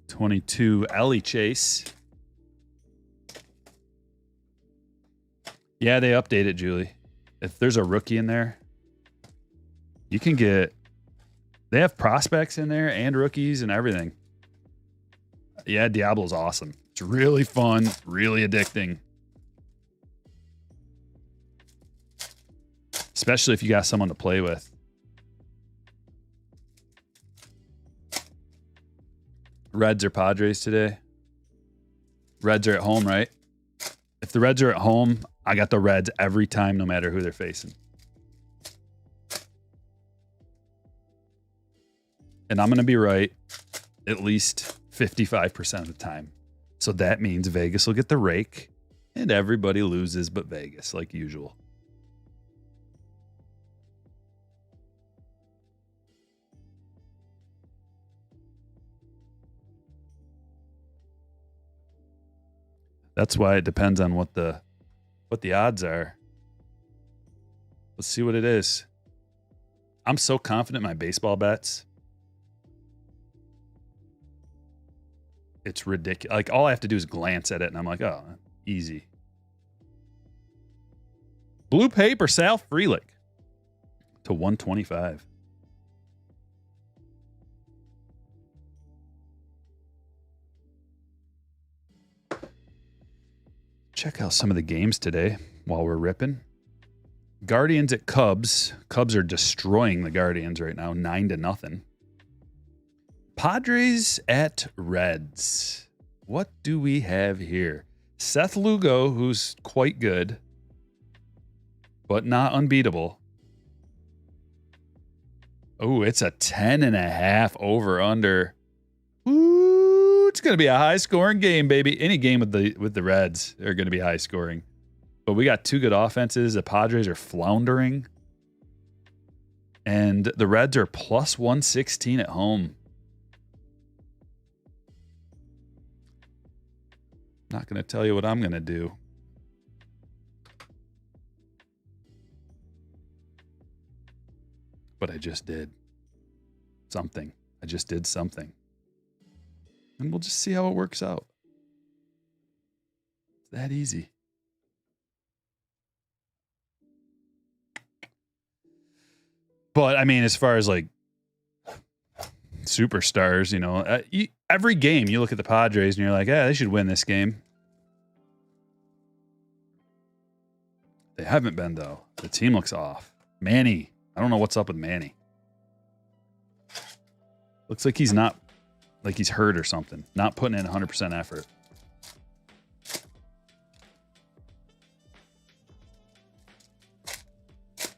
22 Ellie Chase. Yeah, they update it, Julie. If there's a rookie in there, you can get... They have prospects in there and rookies and everything. Yeah, Diablo's awesome. It's really fun, really addicting. Especially if you got someone to play with. Reds or Padres today? Reds are at home, right? If the Reds are at home, I got the Reds every time, no matter who they're facing. And I'm going to be right at least 55% of the time. So that means Vegas will get the rake and everybody loses but Vegas, like usual. That's why it depends on what the odds are. Let's see what it is. I'm so confident in my baseball bets. It's ridiculous. Like, all I have to do is glance at it, and I'm like, oh, easy. Blue paper, Sal Frelick to 125. Check out some of the games today while we're ripping. Guardians at Cubs. Cubs are destroying the Guardians right now, 9-0. Padres at Reds. What do we have here? Seth Lugo, who's quite good, but not unbeatable. Oh, it's a 10.5 over under. Ooh, it's going to be a high scoring game, baby. Any game with the Reds are going to be high scoring. But we got two good offenses. The Padres are floundering. And the Reds are plus 116 at home. Not going to tell you what I'm going to do. But I just did something. I just did something. And we'll just see how it works out. It's that easy. But, I mean, as far as like superstars, you know, every game you look at the Padres and you're like, yeah, they should win this game. They haven't been, though. The team looks off. Manny. I don't know what's up with Manny. Looks like he's not, like he's hurt or something. Not putting in 100% effort.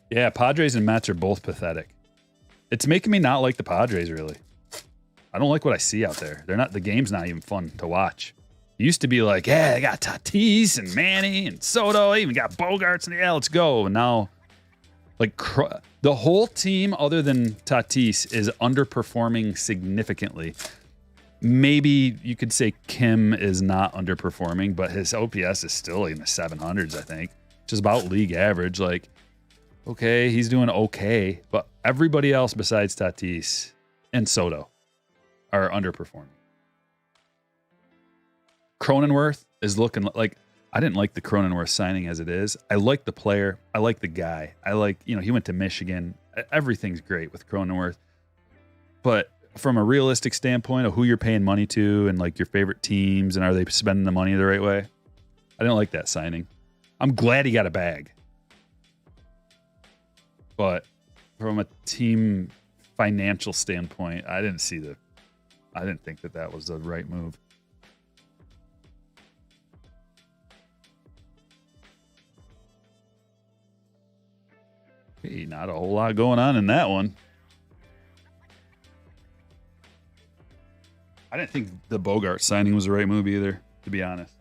Yeah, Padres and Mets are both pathetic. It's making me not like the Padres, really. I don't like what I see out there. The game's not even fun to watch. It used to be like, yeah, they got Tatis and Manny and Soto. They even got Bogarts and yeah, let's go. And now, like, the whole team other than Tatis is underperforming significantly. Maybe you could say Kim is not underperforming, but his OPS is still in the 700s, I think, which is about league average. Like, okay, he's doing okay, but everybody else besides Tatis and Soto are underperforming. Cronenworth is looking like, I didn't like the Cronenworth signing as it is. I like the player. I like the guy. I like, you know, he went to Michigan. Everything's great with Cronenworth. But from a realistic standpoint of who you're paying money to and like your favorite teams and are they spending the money the right way? I didn't like that signing. I'm glad he got a bag. But from a team financial standpoint, I didn't think that was the right move. Hey, not a whole lot going on in that one. I didn't think the Bogart signing was the right move either, to be honest.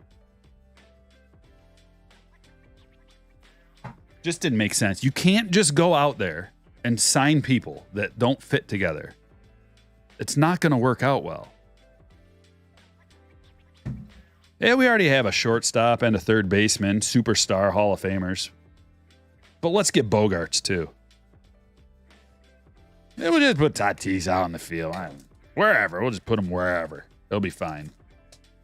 Just didn't make sense. You can't just go out there and sign people that don't fit together. It's not going to work out well. Yeah, we already have a shortstop and a third baseman, superstar Hall of Famers. But let's get Bogarts too. Yeah, we'll just put Tatis out on the field. Wherever. We'll just put him wherever. They'll be fine.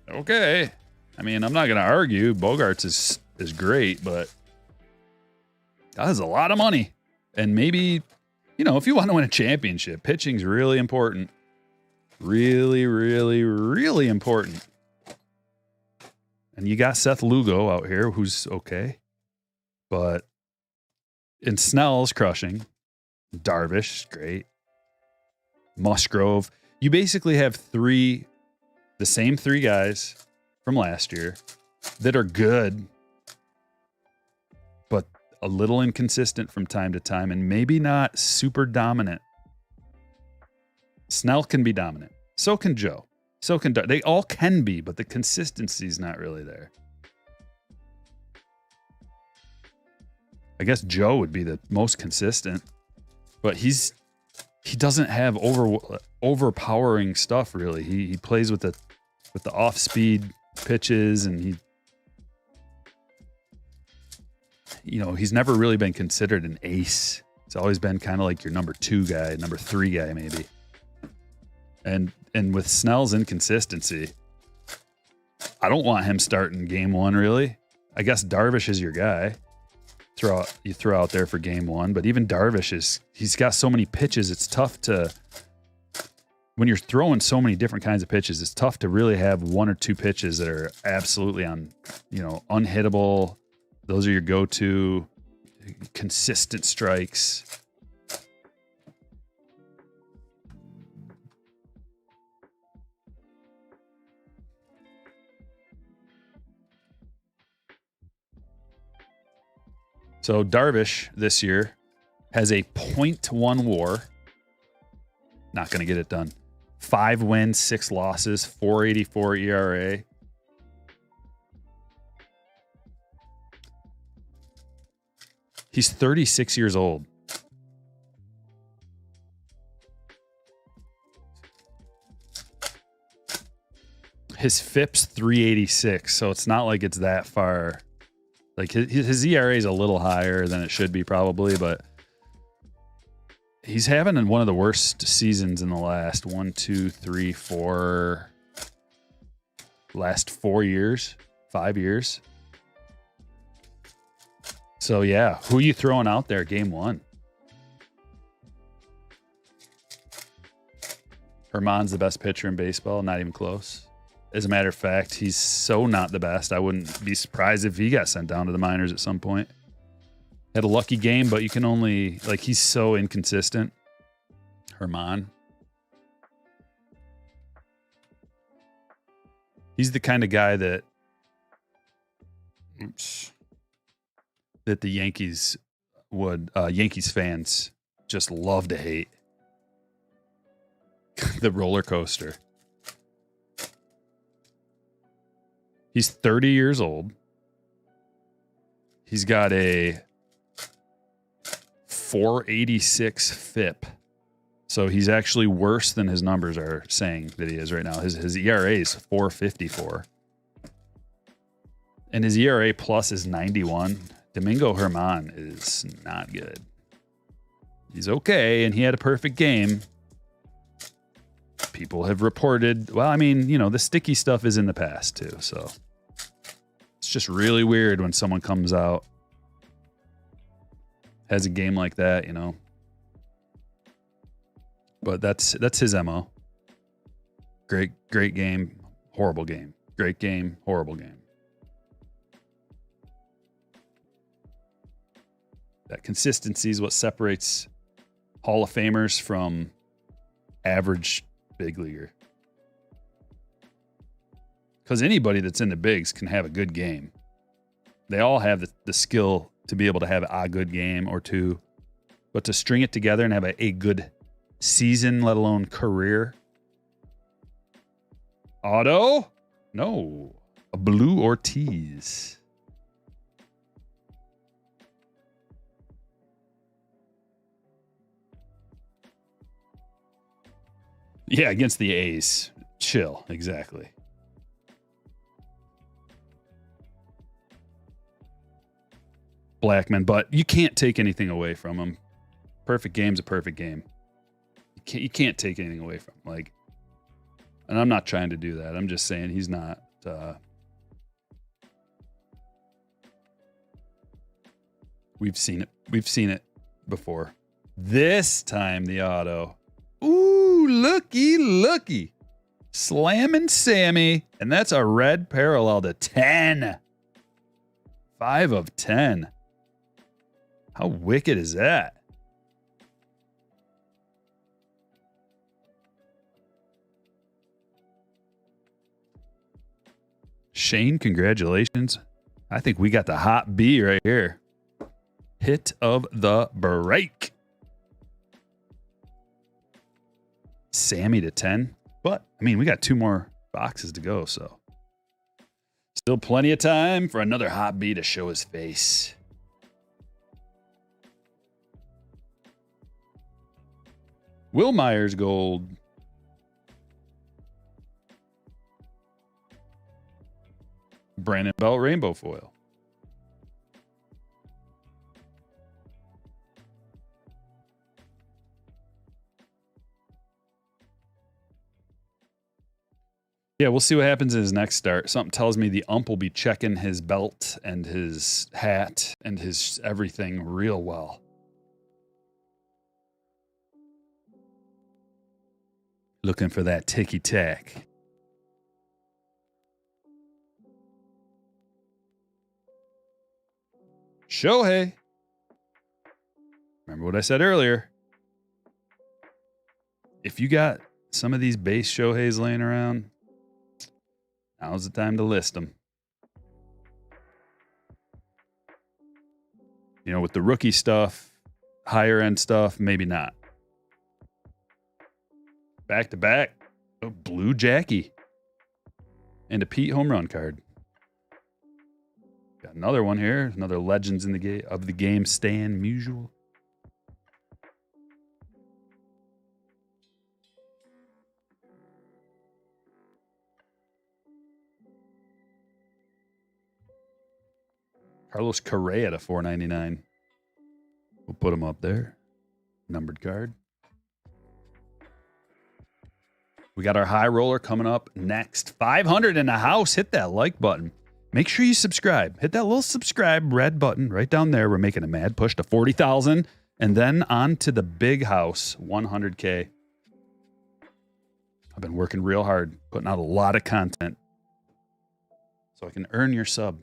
Okay. I mean, I'm not going to argue. Bogarts is great, but that is a lot of money. And maybe, if you want to win a championship, pitching's really important. Really, really, really important. And you got Seth Lugo out here, who's okay. But and Snell's crushing. Darvish, great. Musgrove. You basically have the same three guys from last year that are good, but a little inconsistent from time to time and maybe not super dominant. Snell can be dominant. So can Joe. So can they all can be, but the consistency's not really there. I guess Joe would be the most consistent, but he doesn't have overpowering stuff really. He plays with the off-speed pitches, and he's never really been considered an ace. It's always been kind of like your number 2 guy, number 3 guy maybe. And with Snell's inconsistency, I don't want him starting game 1 really. I guess Darvish is your guy. You throw out there for game 1, but even Darvish he's got so many pitches. It's tough when you're throwing so many different kinds of pitches, it's tough to really have 1 or 2 pitches that are absolutely unhittable. Those are your go-to consistent strikes. So Darvish this year has a .1 WAR. Not going to get it done. 5 wins, 6 losses, 4.84 ERA. He's 36 years old. His FIP's 386, so it's not like it's that far. Like his ERA is a little higher than it should be probably, but he's having one of the worst seasons in the last 4 years, 5 years. So yeah, who are you throwing out there game 1? Herman's the best pitcher in baseball, not even close. As a matter of fact, he's so not the best. I wouldn't be surprised if he got sent down to the minors at some point. Had a lucky game, but you can only, he's so inconsistent. Herman. He's the kind of guy that the Yankees fans just love to hate. The roller coaster. He's 30 years old. He's got a 486 FIP. So he's actually worse than his numbers are saying that he is right now. His ERA is 454. And his ERA plus is 91. Domingo Herman is not good. He's okay, and he had a perfect game. People have reported, the sticky stuff is in the past too, so it's just really weird when someone comes out, has a game like that, But that's his MO. Great game, horrible game. Great game, horrible game. That consistency is what separates Hall of Famers from average big leaguer. Because anybody that's in the bigs can have a good game. They all have the skill to be able to have a good game or two. But to string it together and have a good season, let alone career. Auto? No. A Blue Ortiz. Yeah, against the A's. Chill, exactly. Blackman, but you can't take anything away from him. Perfect game's a perfect game. You can't take anything away from him. Like, and I'm not trying to do that. I'm just saying he's not. We've seen it. We've seen it before. This time the auto. Ooh, looky. Slamming Sammy. And that's a red parallel to 10. 5 of 10. How wicked is that? Shane, congratulations. I think we got the hot B right here. Hit of the break. Sammy to 10. But, I mean, we got 2 more boxes to go, so. Still plenty of time for another hot B to show his face. Will Myers gold. Brandon Belt rainbow foil. Yeah, we'll see what happens in his next start. Something tells me the ump will be checking his belt and his hat and his everything real well. Looking for that ticky-tack. Shohei. Remember what I said earlier. If you got some of these base Shoheis laying around, now's the time to list them. You know, with the rookie stuff, higher end stuff, maybe not. Back to back, a blue Jackie and a Pete home run card. Got another one here, another Legends in the game of the game, Stan Musial. Carlos Correa to $4.99. We'll put him up there. Numbered card. We got our high roller coming up next. 500 in the house. Hit that like button. Make sure you subscribe. Hit that little subscribe red button right down there. We're making a mad push to 40,000 and then on to the big house, 100K. I've been working real hard, putting out a lot of content so I can earn your sub.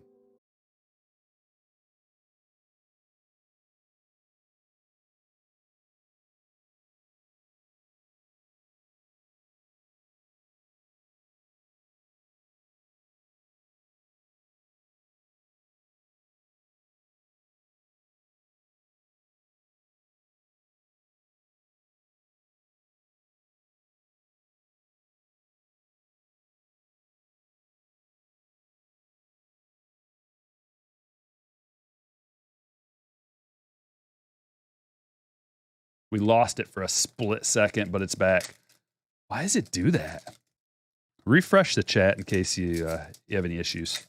We lost it for a split second, but it's back. Why does it do that? Refresh the chat in case you have any issues.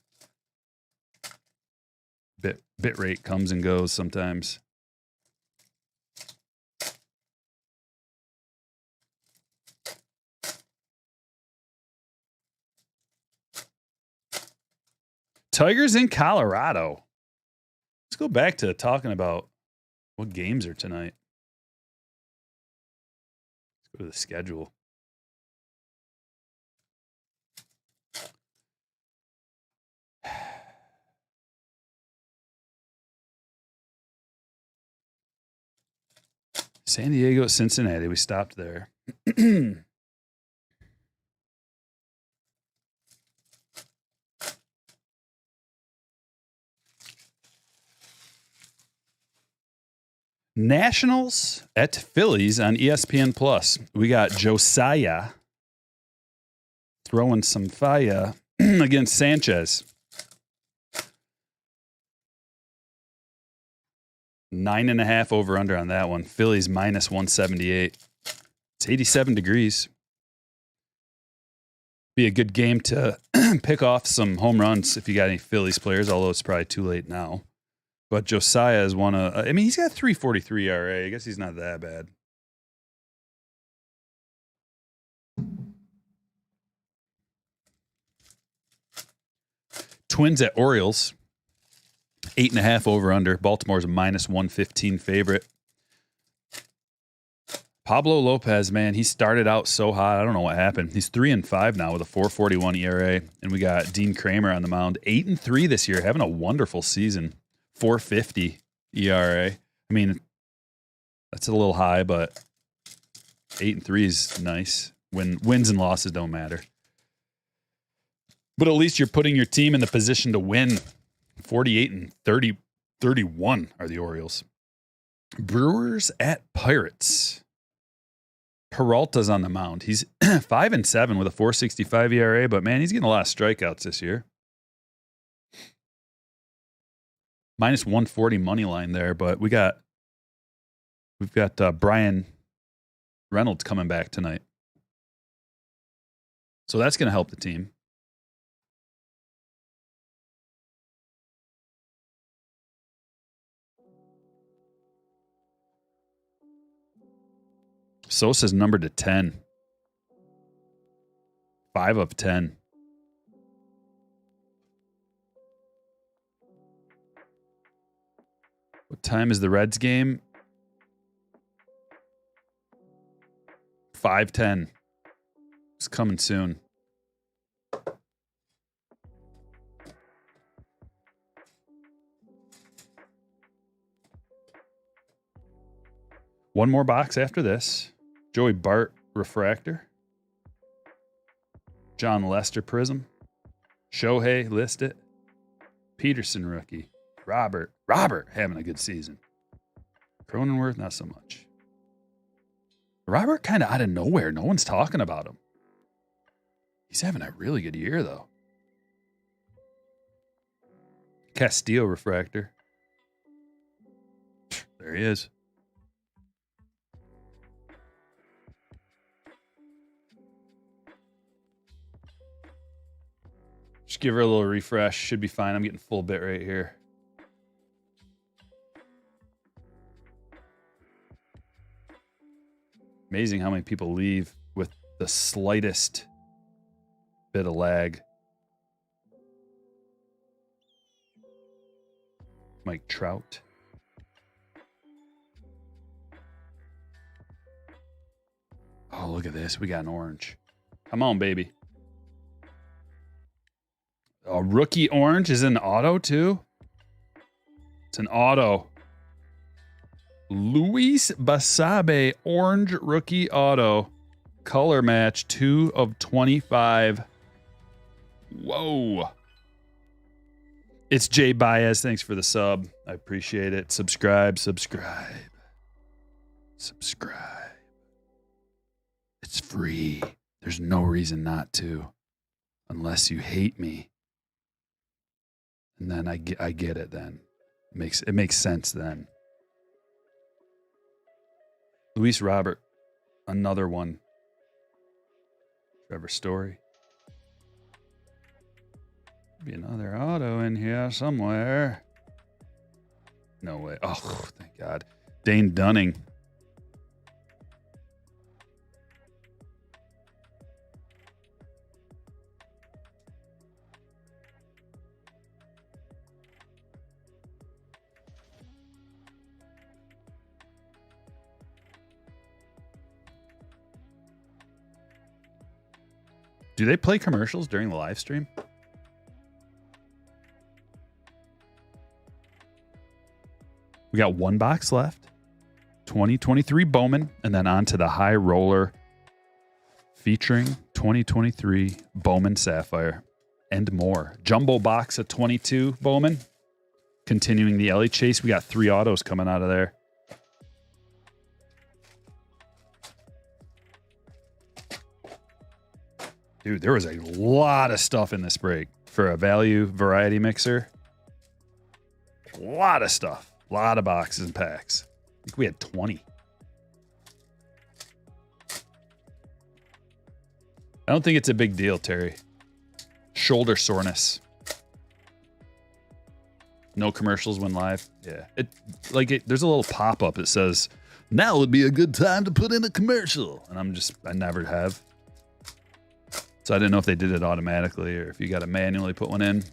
Bit rate comes and goes sometimes. Tigers in Colorado. Let's go back to talking about what games are tonight. Let's go to the schedule. San Diego, Cincinnati. We stopped there. Nationals at Phillies on ESPN Plus. We got Josiah throwing some fire against Sanchez. 9.5 over under on that one. Phillies minus 178. It's 87 degrees. Be a good game to pick off some home runs if you got any Phillies players, although it's probably too late now. But Josiah is one of, I mean, he's got 3.43 ERA. I guess he's not that bad. Twins at Orioles. 8.5 over under. Baltimore's a minus 115 favorite. Pablo Lopez, man, he started out so hot. I don't know what happened. He's 3-5 now with a 4.41 ERA. And we got Dean Kramer on the mound. 8-3 this year, having a wonderful season. 4.50 ERA. I mean, that's a little high, but 8-3 is nice. When wins and losses don't matter. But at least you're putting your team in the position to win. 48-31 are the Orioles. Brewers at Pirates. Peralta's on the mound. He's 5-7 with a 4.65 ERA, but man, he's getting a lot of strikeouts this year. Minus 140 money line there, but we've got Brian Reynolds coming back tonight. So that's going to help the team. Sosa's numbered to 10. 5 of 10. What time is the Reds game? 5:10. It's coming soon. One more box after this. Joey Bart refractor. John Lester prism. Shohei listed. Peterson rookie. Robert having a good season. Cronenworth, not so much. Robert kind of out of nowhere. No one's talking about him. He's having a really good year, though. Castillo refractor. There he is. Just give her a little refresh. Should be fine. I'm getting full bit right here. Amazing how many people leave with the slightest bit of lag. Mike Trout. Oh, look at this. We got an orange. Come on, baby. A rookie orange is an auto, too? It's an auto. Luis Basabe orange rookie auto. Color match 2 of 25. Whoa. It's Jay Baez. Thanks for the sub. I appreciate it. Subscribe. It's free. There's no reason not to. Unless you hate me. And then I get it then. It makes sense then. Luis Robert, another one. Trevor Story. Be another auto in here somewhere. No way. Oh, thank God. Dane Dunning. Do they play commercials during the live stream? We got one box left. 2023 Bowman, and then on to the high roller featuring 2023 Bowman Sapphire and more. Jumbo box of 22 Bowman. Continuing the Ellie chase. We got 3 autos coming out of there. Dude, there was a lot of stuff in this break for a value variety mixer. A lot of stuff. A lot of boxes and packs. I think we had 20. I don't think it's a big deal, Terry. Shoulder soreness. No commercials when live. Yeah. There's a little pop-up that says, now would be a good time to put in a commercial. And I never have. So I didn't know if they did it automatically or if you got to manually put one in.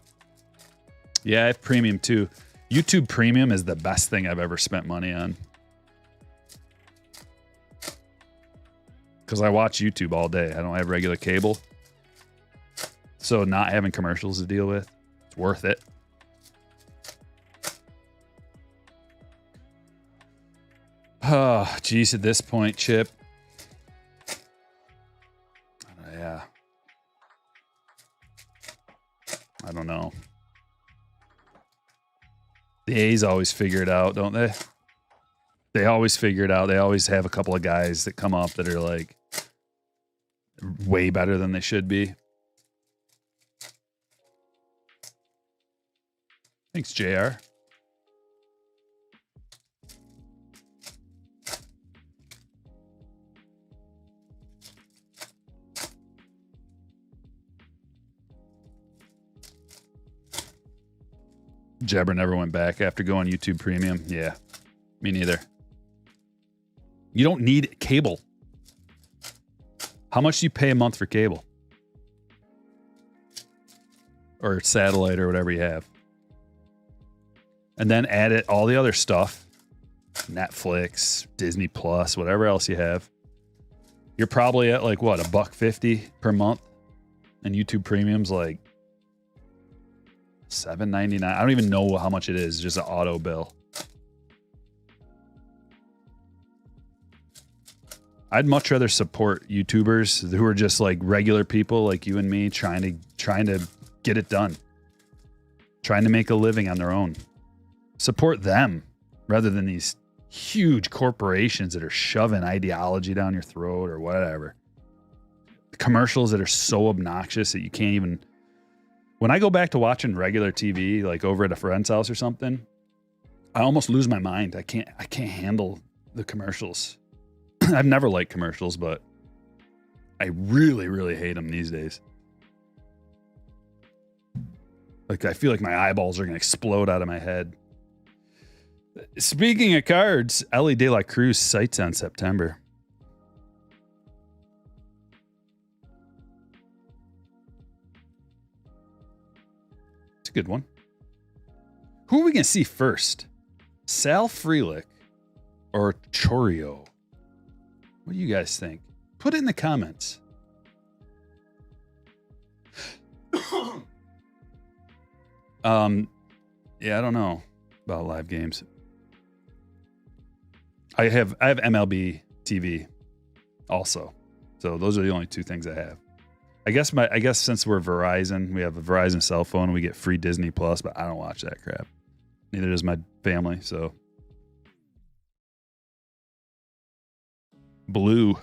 Yeah, I have premium too. YouTube Premium is the best thing I've ever spent money on. Because I watch YouTube all day. I don't have regular cable. So not having commercials to deal with, it's worth it. Oh, geez, at this point, Chip. Yeah. I don't know. The A's always figure it out, don't they? They always figure it out. They always have a couple of guys that come up that are like way better than they should be. Thanks, JR. Jabber never went back after going YouTube Premium. Yeah, me neither. You don't need cable. How much do you pay a month for cable? Or satellite or whatever you have. And then add it all the other stuff. Netflix, Disney Plus, whatever else you have. You're probably at like what, $1.50 per month? And YouTube Premium's like $7.99. I don't even know how much it is, just an auto bill. I'd much rather support YouTubers who are just like regular people like you and me trying to get it done. Trying to make a living on their own. Support them rather than these huge corporations that are shoving ideology down your throat or whatever. Commercials that are so obnoxious that you can't even... When I go back to watching regular TV, like over at a friend's house or something, I almost lose my mind. I can't handle the commercials. I've never liked commercials, but I really, really hate them these days. Like, I feel like my eyeballs are going to explode out of my head. Speaking of cards, Ellie De La Cruz sights on September. It's a good one. Who are we going to see first? Sal Frelick or Choreo? What do you guys think? Put it in the comments. Yeah, I don't know about live games. I have MLB TV also. So those are the only two things I have. I guess since we're Verizon, we have a Verizon cell phone and we get free Disney Plus, but I don't watch that crap. Neither does my family, so. Blue.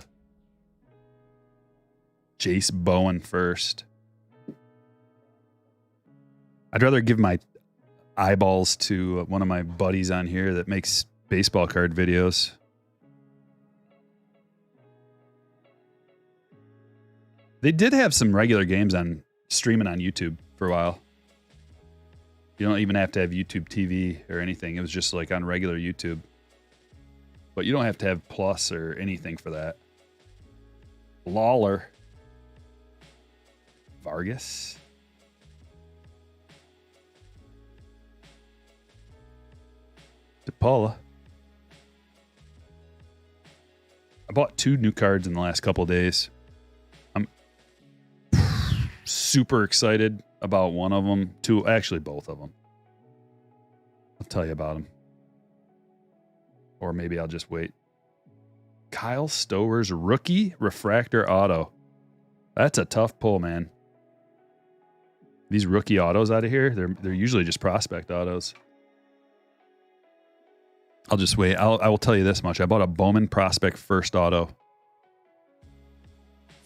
Jace Bowen first. I'd rather give my eyeballs to one of my buddies on here that makes baseball card videos. They did have some regular games on streaming on YouTube for a while. You don't even have to have YouTube TV or anything. It was just like on regular YouTube. But you don't have to have Plus or anything for that. Lawler. Vargas. DePaula. I bought 2 new cards in the last couple of days. I'm super excited about one of them. 2, actually both of them. I'll tell you about them. Or maybe I'll just wait Kyle Stowers rookie refractor auto. That's a tough pull, man. These rookie autos out of here, they're usually just prospect autos. I'll just wait. I will tell you this much. I bought a Bowman Prospect first auto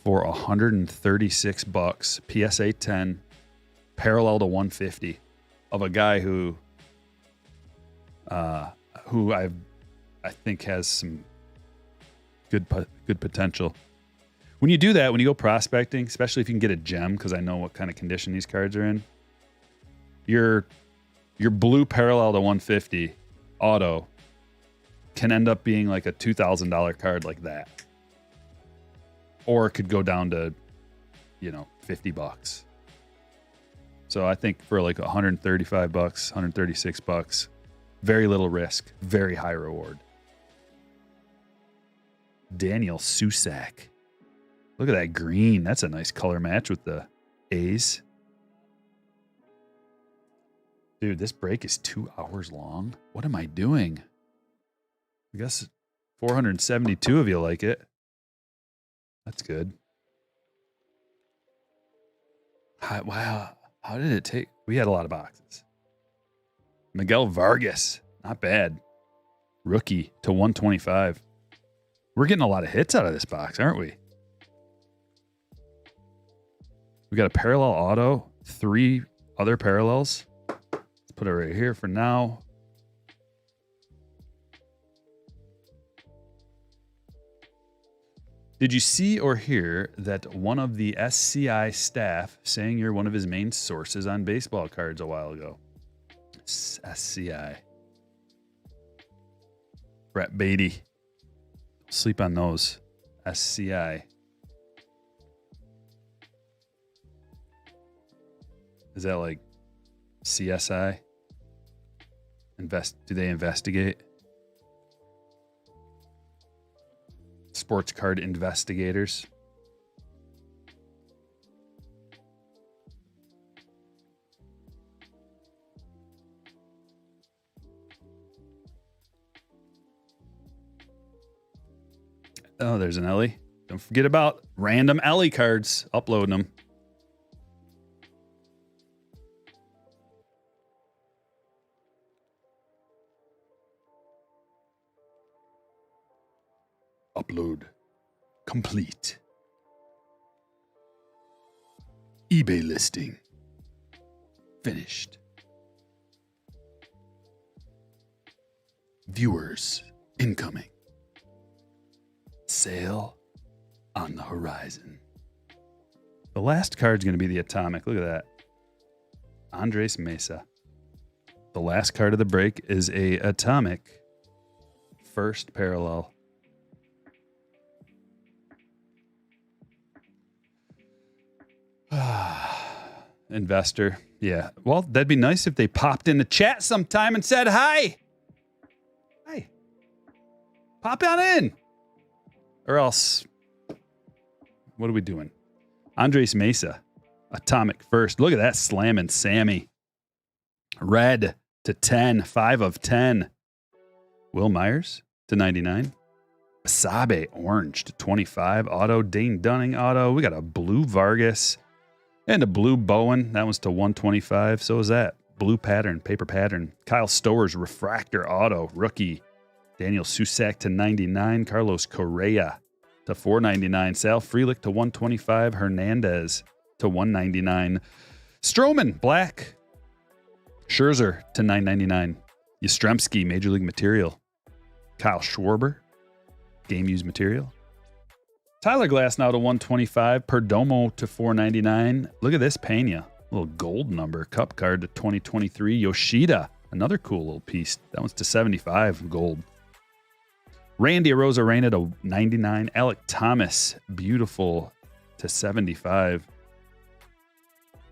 for $136, PSA 10, parallel to 150, of a guy who I think has some good potential. When you do that, when you go prospecting, especially if you can get a gem, because I know what kind of condition these cards are in, your blue parallel to 150 auto can end up being like a $2,000 card like that. Or it could go down to, $50. So I think for like $135, $136, very little risk, very high reward. Daniel Susak. Look at that green. That's a nice color match with the A's. Dude, this break is 2 hours long. What am I doing? I guess 472 of you like it. That's good. Wow. How did it take? We had a lot of boxes. Miguel Vargas. Not bad. Rookie to 125. We're getting a lot of hits out of this box, aren't we? We got a parallel auto, 3 other parallels. Let's put it right here for now. Did you see or hear that one of the SCI staff saying you're one of his main sources on baseball cards a while ago? SCI. Brett Beatty. Sleep on those. SCI. Is that like CSI? Do they investigate? Sports card investigators. Oh, there's an Ellie. Don't forget about random Ellie cards. Uploading them. Upload complete. eBay listing finished. Viewers incoming. Sale on the horizon. The last card's going to be the Atomic. Look at that. Andres Mesa. The last card of the break is a Atomic first parallel. Investor. Yeah. Well, that'd be nice if they popped in the chat sometime and said hi. Hi. Pop on in. Or else, what are we doing? Andres Mesa. Atomic first. Look at that slamming Sammy. Red to 10. 5 of 10. Will Myers to 99. Basabe orange to 25. Auto. Dane Dunning auto. We got a blue Vargas. And a blue Bowen. That one's to 125. So is that. Blue pattern, paper pattern. Kyle Stowers refractor auto. Rookie. Daniel Susak to 99. Carlos Correa to 499. Sal Frelick to 125. Hernandez to 199. Stroman, black. Scherzer to 999. Yastrzemski, Major League Material. Kyle Schwarber, game used material. Tyler Glass now to 125. Perdomo to 499. Look at this Pena. Little gold number. Cup card to 2023. Yoshida. Another cool little piece. That one's to 75. Gold. Randy Arozarena to 99. Alec Thomas. Beautiful to 75.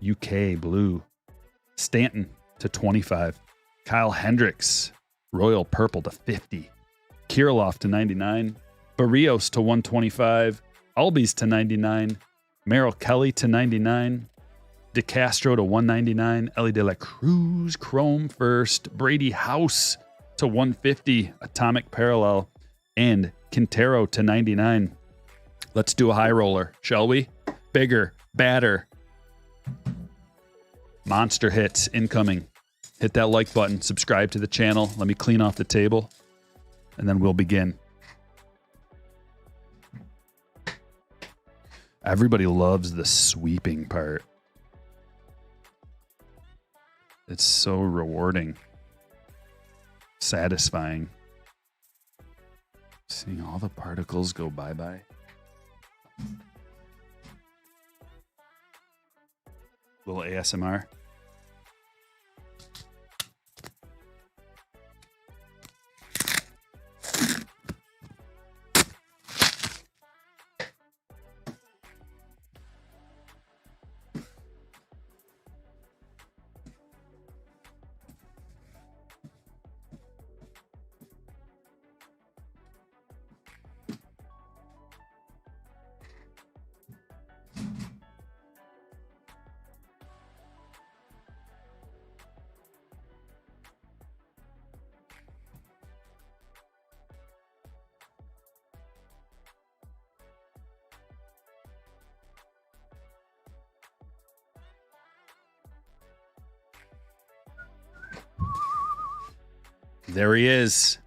UK blue. Stanton to 25. Kyle Hendricks. Royal purple to 50. Kirilloff to 99. Barrios to 125. Albies to 99. Merrill Kelly to 99. DeCastro to 199. Ellie De La Cruz, chrome first. Brady House to 150. Atomic parallel. and Quintero to 99. Let's do a high roller, shall we? Bigger, badder. Monster hits incoming. Hit that like button, subscribe to the channel. Let me clean off the table, and then we'll begin. Everybody loves the sweeping part. It's so rewarding, satisfying. Seeing all the particles go bye-bye. Little ASMR. There he is.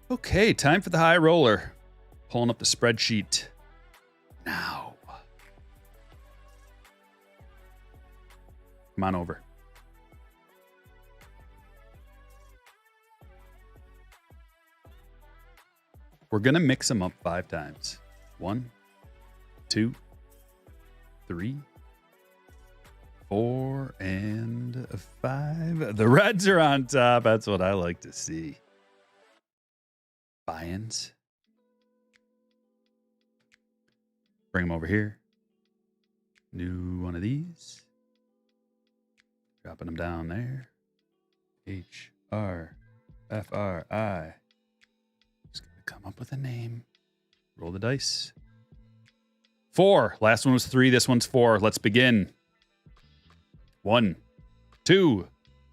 Okay, time for the high roller. Pulling up the spreadsheet now. Come on over. We're going to mix them up 5 times. 1, 2, 3, 4, and 5. The Reds are on top. That's what I like to see. Buy-ins. Bring them over here. New one of these. Dropping them down there. HRFRI. Just gonna come up with a name. Roll the dice. 4. Last one was 3. This one's 4. Let's begin. 1, 2,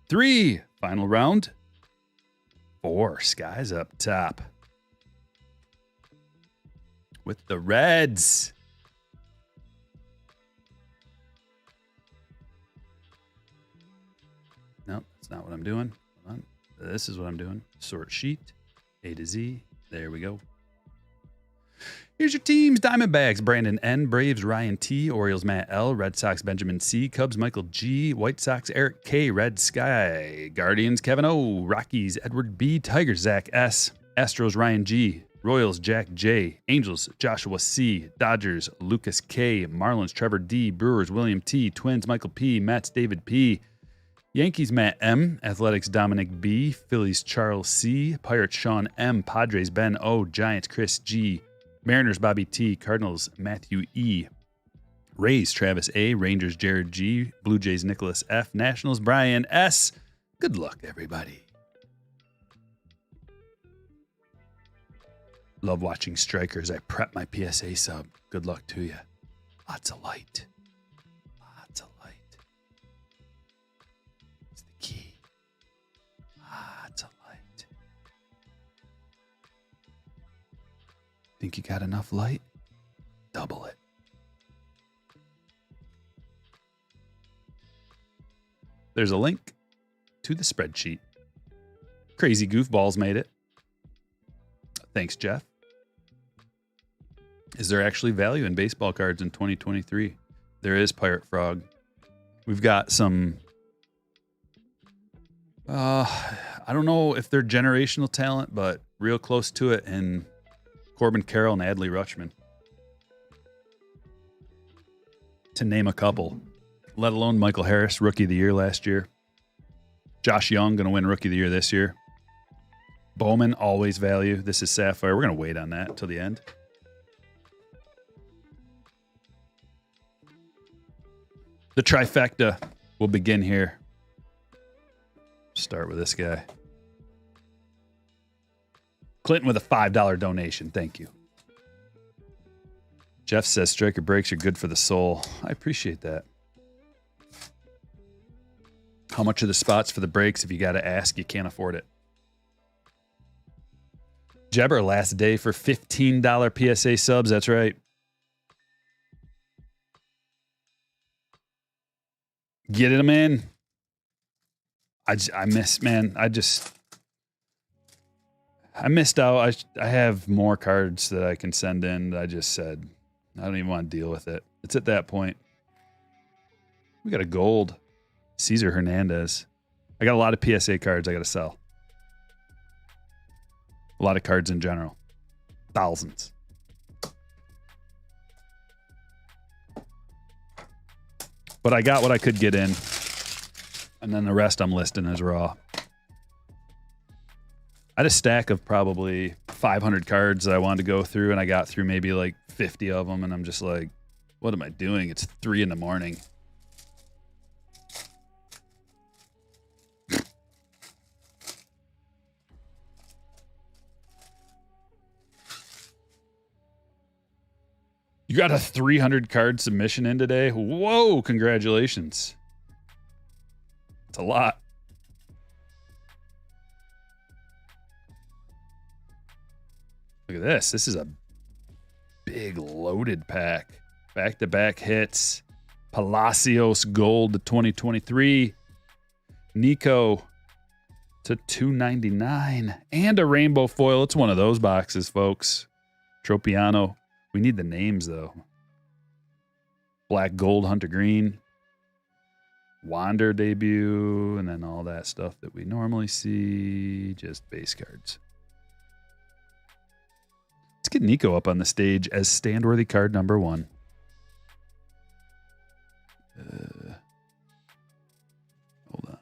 3. Final round. 4. Skies up top. With the Reds. Nope, that's not what I'm doing. Hold on. This is what I'm doing. Sort sheet. A to Z. There we go. Here's your teams. Diamondbacks, Brandon N. Braves, Ryan T. Orioles, Matt L. Red Sox, Benjamin C. Cubs, Michael G. White Sox, Eric K. Red Sky. Guardians, Kevin O. Rockies, Edward B. Tigers, Zach S. Astros, Ryan G. Royals, Jack J. Angels, Joshua C. Dodgers, Lucas K. Marlins, Trevor D. Brewers, William T. Twins, Michael P. Mets, David P. Yankees, Matt M. Athletics, Dominic B. Phillies, Charles C. Pirates, Sean M. Padres, Ben O. Giants, Chris G. Mariners, Bobby T. Cardinals, Matthew E. Rays, Travis A. Rangers, Jared G. Blue Jays, Nicholas F. Nationals, Brian S. Good luck, everybody. Love watching strikers. I prep my PSA sub. Good luck to you. Lots of light. Lots of light. It's the key. Lots of light. Think you got enough light? Double it. There's a link to the spreadsheet. Crazy Goofballs made it. Thanks, Jeff. Is there actually value in baseball cards in 2023? There is, Pirate Frog. We've got some... I don't know if they're generational talent, but real close to it in Corbin Carroll and Adley Rutschman. To name a couple. Let alone Michael Harris, Rookie of the Year last year. Josh Young, going to win Rookie of the Year this year. Bowman, always value. This is Sapphire. We're going to wait on that until the end. The trifecta will begin here. Start with this guy. Clinton with a $5 donation. Thank you. Jeff says striker breaks are good for the soul. I appreciate that. How much are the spots for the breaks? If you got to ask, you can't afford it. Jebber, last day for $15 PSA subs. That's right. Get them in. I missed out. I have more cards that I can send in. I just said, I don't even want to deal with it. It's at that point. We got a gold. Cesar Hernandez. I got a lot of PSA cards I got to sell. A lot of cards in general. Thousands. But I got what I could get in. And then the rest I'm listing as raw. I had a stack of probably 500 cards that I wanted to go through, and I got through maybe like 50 of them, and I'm just like, what am I doing? It's 3 a.m. You got a 300 card submission in today? Whoa, congratulations. It's a lot. Look at this. This is a big loaded pack. Back-to-back hits. Palacios Gold to 2023. Nico to 299. And a rainbow foil. It's one of those boxes, folks. Tropiano. We need the names, though. Black Gold Hunter Green. Wander debut. And then all that stuff that we normally see. Just base cards. Let's get Nico up on the stage as stand-worthy card number 1. Hold on.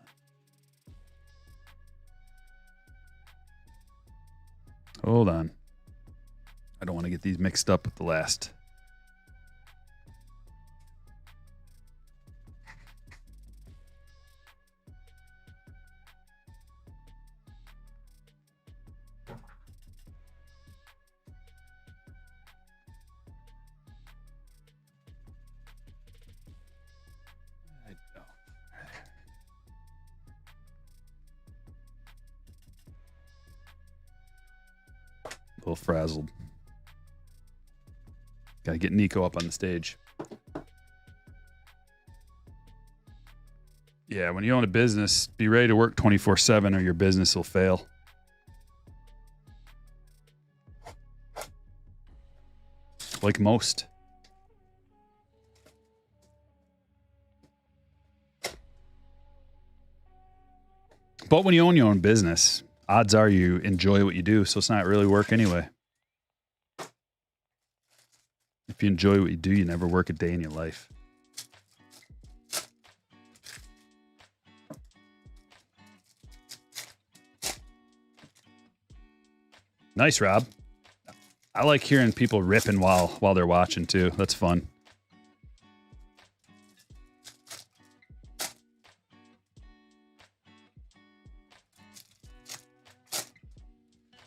Hold on. I don't want to get these mixed up with the last. A little frazzled. Got to get Nico up on the stage. Yeah, when you own a business, be ready to work 24/7 or your business will fail. Like most. But when you own your own business, odds are you enjoy what you do, so it's not really work anyway. If you enjoy what you do, you never work a day in your life. Nice, Rob. I like hearing people ripping while they're watching too. That's fun.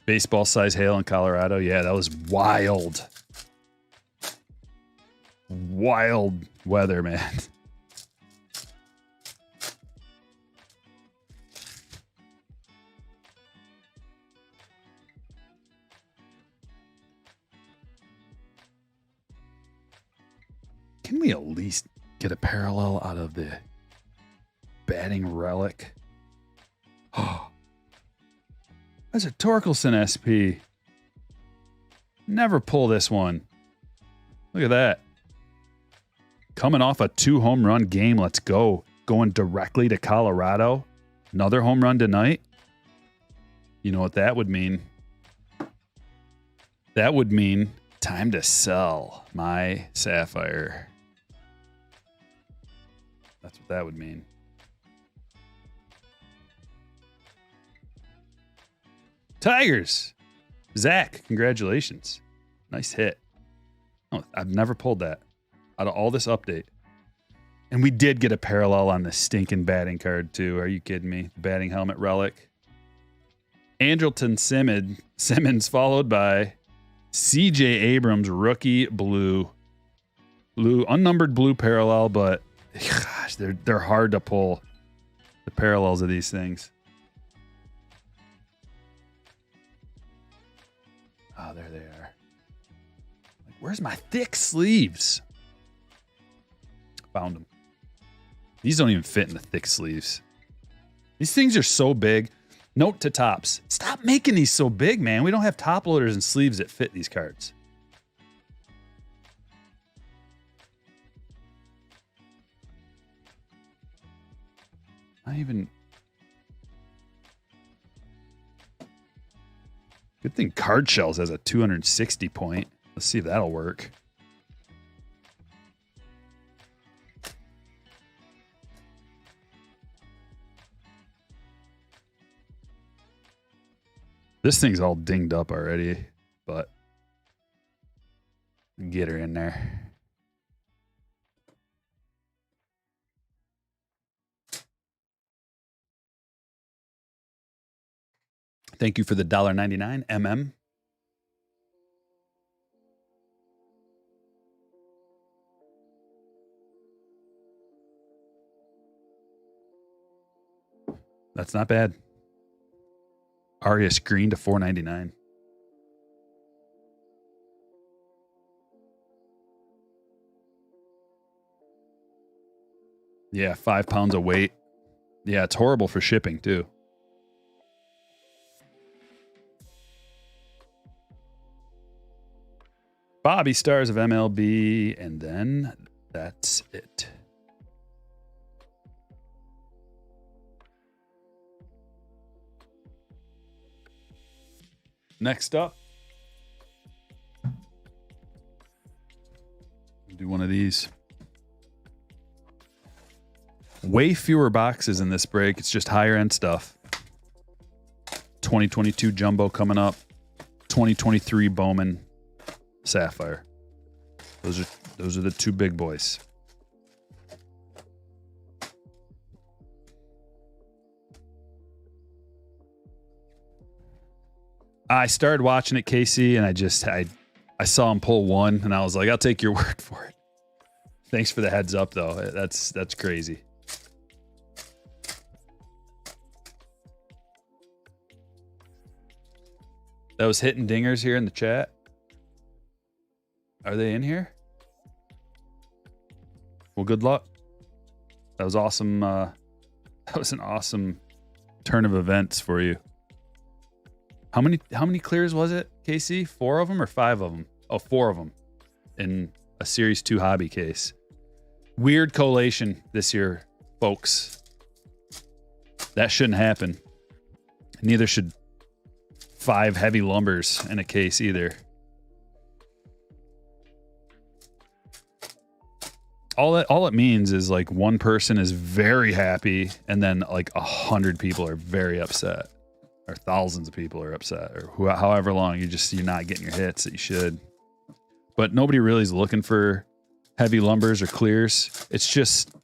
Baseball size hail in Colorado. Yeah, that was wild. Wild weather, man. Can we at least get a parallel out of the batting relic? Oh, that's a Torkelson SP. Never pull this one. Look at that. Coming off a 2 home run game. Let's go. Going directly to Colorado. Another home run tonight. You know what that would mean? That would mean time to sell my Sapphire. That's what that would mean. Tigers. Zach, congratulations. Nice hit. Oh, I've never pulled that out of all this update. And we did get a parallel on the stinking batting card, too. Are you kidding me? Batting helmet relic. Andrelton Simmons followed by CJ Abrams, rookie blue. Unnumbered blue parallel, but gosh, they're hard to pull. The parallels of these things. Where's my thick sleeves? Found them. These don't even fit in the thick sleeves. These things are so big. Note to tops. Stop making these so big, man. We don't have top loaders and sleeves that fit these cards. Not even... Good thing Card Shells has a 260 point. Let's see if that'll work. This thing's all dinged up already, but get her in there. Thank you for the $1.99 MM. That's not bad. Arias Green to $4.99. Yeah, 5 pounds of weight. Yeah, it's horrible for shipping too. Bobby Stars of MLB, and then that's it. Next up, do one of these. Way fewer boxes in this break. It's just higher end stuff. 2022 Jumbo coming up. 2023 Bowman Sapphire. Those are the two big boys. I started watching it, Casey, and I saw him pull one, and I was like, I'll take your word for it. Thanks for the heads up, though. That's crazy. That was hitting dingers here in the chat. Are they in here? Well, good luck. That was awesome. That was an awesome turn of events for you. How many clears was it, KC? 4 of them or 5 of them? Oh, 4 of them in a Series 2 hobby case. Weird collation this year, folks. That shouldn't happen. Neither should 5 heavy lumbers in a case either. All it means is like one person is very happy and then like 100 people are very upset, or thousands of people are upset, or however long you're not getting your hits that you should. But nobody really is looking for heavy lumbers or clears. It's just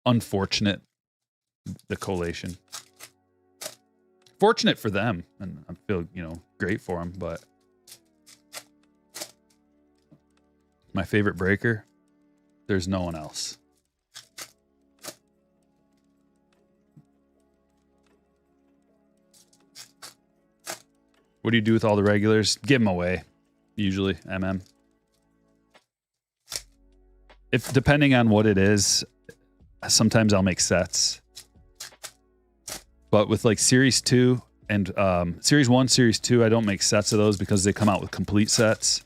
unfortunate, the collation. Fortunate for them, and I feel great for them. But my favorite breaker. There's no one else. What do you do with all the regulars? Give them away, usually, MM. If depending on what it is, sometimes I'll make sets. But with like Series 2 and Series 1, Series 2, I don't make sets of those because they come out with complete sets.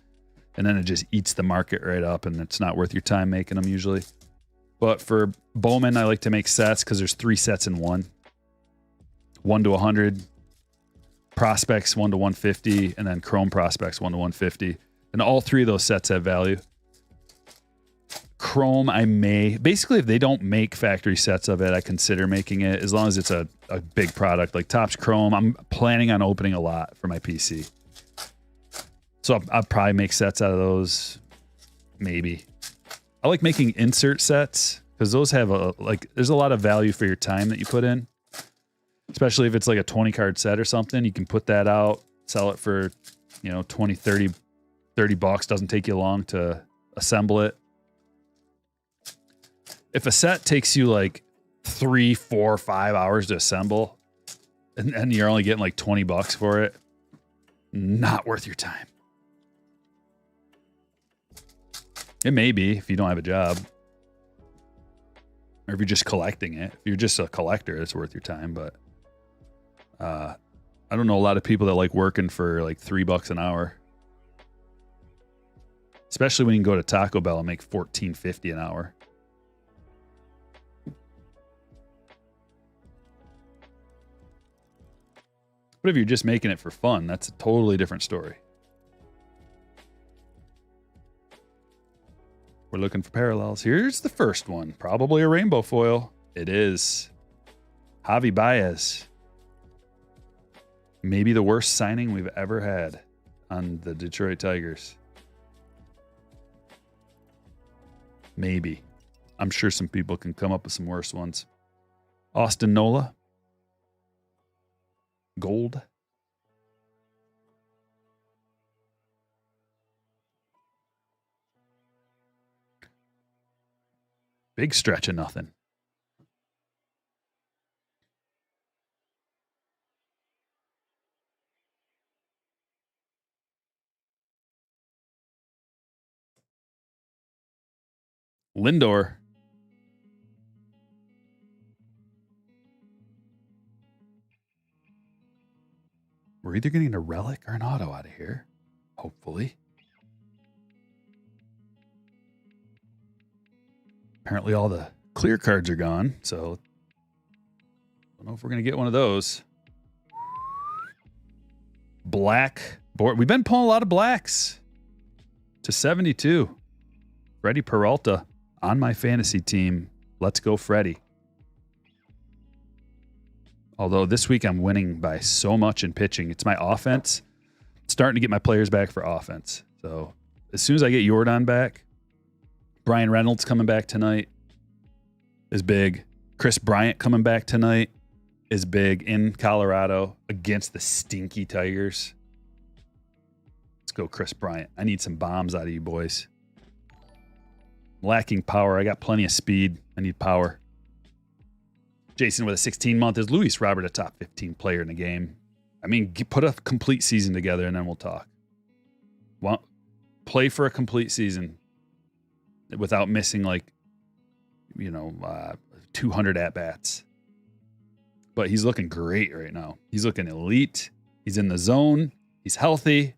And then it just eats the market right up, and it's not worth your time making them usually. But for Bowman, I like to make sets because there's 3 sets in one. 1 to 100, Prospects 1 to 150, and then Chrome Prospects 1 to 150. And all 3 of those sets have value. Chrome, basically if they don't make factory sets of it, I consider making it, as long as it's a big product. Like Topps Chrome, I'm planning on opening a lot for my PC. So I'll probably make sets out of those, maybe. I like making insert sets because those have there's a lot of value for your time that you put in. Especially if it's like a 20 card set or something, you can put that out, sell it for, 20, 30 bucks. Doesn't take you long to assemble it. If a set takes you like 3, 4, 5 hours to assemble and you're only getting like 20 bucks for it, not worth your time. It may be if you don't have a job. Or if you're just collecting it. If you're just a collector, it's worth your time. But I don't know a lot of people that like working for like $3 an hour. Especially when you can go to Taco Bell and make $14.50 an hour. But if you're just making it for fun, that's a totally different story. We're looking for parallels. Here's the first one. Probably a rainbow foil. It is. Javi Baez. Maybe the worst signing we've ever had on the Detroit Tigers. Maybe. I'm sure some people can come up with some worse ones. Austin Nola. Gold. Big stretch of nothing. Lindor. We're either getting a relic or an auto out of here. Hopefully. Apparently all the clear cards are gone, so I don't know if we're going to get one of those. Black board. We've been pulling a lot of blacks to 72. Freddie Peralta on my fantasy team. Let's go, Freddie. Although this week I'm winning by so much in pitching. It's my offense. Starting to get my players back for offense. So as soon as I get Yordan back, Brian Reynolds coming back tonight is big. Chris Bryant coming back tonight is big in Colorado against the stinky Tigers. Let's go, Chris Bryant. I need some bombs out of you boys. Lacking power. I got plenty of speed. I need power. Jason with a 16-month. Is Luis Robert a top 15 player in the game? I mean, put a complete season together and then we'll talk. Well, play for a complete season without missing 200 at-bats. But he's looking great right now. He's looking elite. He's in the zone. He's healthy.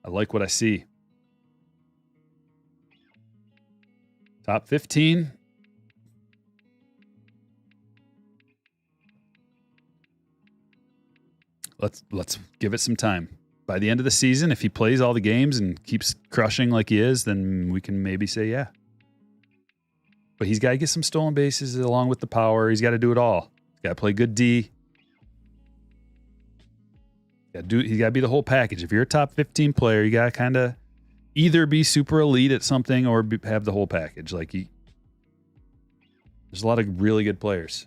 I like what I see. Top 15. Let's give it some time. By the end of the season, if he plays all the games and keeps crushing like he is, then we can maybe say yeah. But he's got to get some stolen bases along with the power. He's got to do it all. He's got to play good D. He's got to be the whole package. If you're a top 15 player, you got to kind of either be super elite at something or have the whole package. There's a lot of really good players.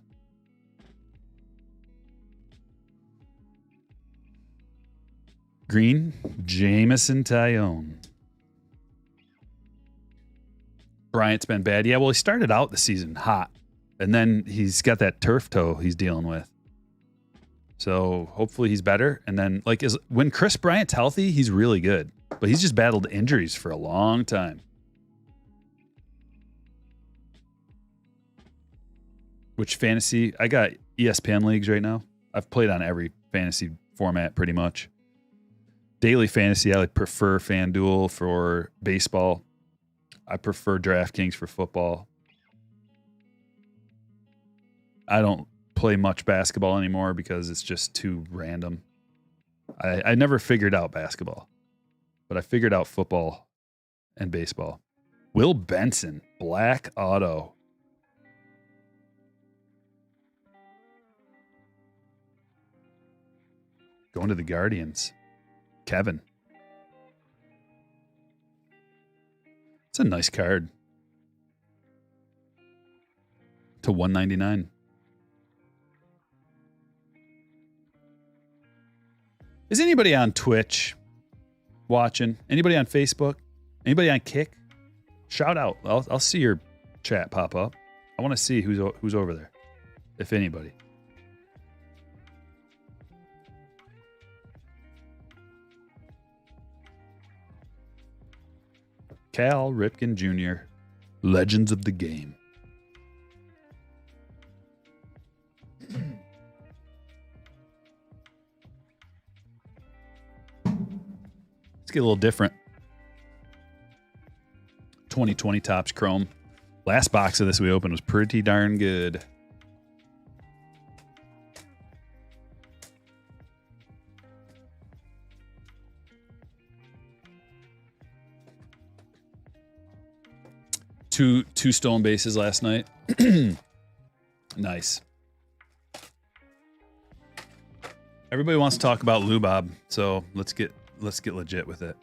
Green, Jameson Taillon. Bryant's been bad. Yeah, well, he started out the season hot, and then he's got that turf toe he's dealing with. So hopefully he's better. And then, when Chris Bryant's healthy, he's really good. But he's just battled injuries for a long time. Which fantasy? I got ESPN leagues right now. I've played on every fantasy format pretty much. Daily fantasy, I prefer FanDuel for baseball. I prefer DraftKings for football. I don't play much basketball anymore because it's just too random. I never figured out basketball, but I figured out football and baseball. Will Benson, black auto. Going to the Guardians. Kevin. It's a nice card. To 199. Is anybody on Twitch watching? Anybody on Facebook? Anybody on Kick? Shout out. I'll see your chat pop up. I want to see who's over there, if anybody. Cal Ripken Jr., Legends of the Game. Let's get a little different. 2020 Topps Chrome. Last box of this we opened was pretty darn good. Two stolen bases last night. Nice. Everybody wants to talk about Lou Bob, so let's get legit with it.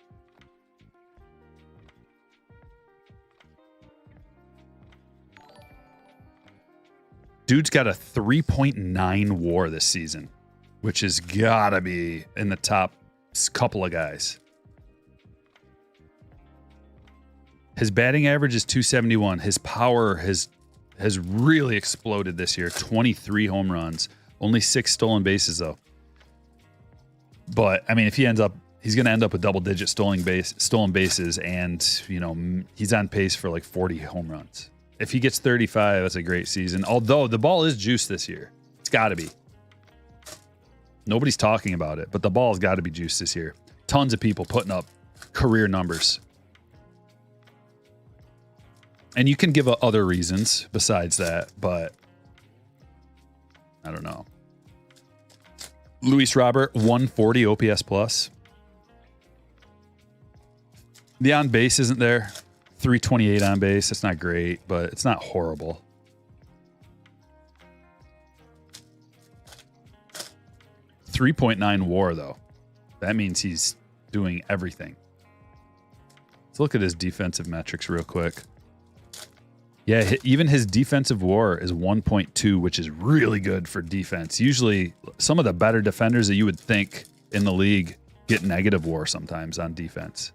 Dude's got a 3.9 WAR this season, which has gotta be in the top couple of guys. His batting average is 271. His power has really exploded this year. 23 home runs, only 6 stolen bases though. But I mean, if he ends up, he's going to end up with double-digit stolen bases, and you know he's on pace for like 40 home runs. If he gets 35, that's a great season. Although the ball is juiced this year, it's got to be. Nobody's talking about it, but the ball's got to be juiced this year. Tons of people putting up career numbers. And you can give other reasons besides that, but I don't know. Luis Robert, 140 OPS plus. The on base isn't there. 328 on base. It's not great, but it's not horrible. .9 WAR though. That means he's doing everything. Let's look at his defensive metrics real quick. Yeah, even his defensive WAR is 1.2, which is really good for defense. Usually, some of the better defenders that you would think in the league get negative WAR sometimes on defense.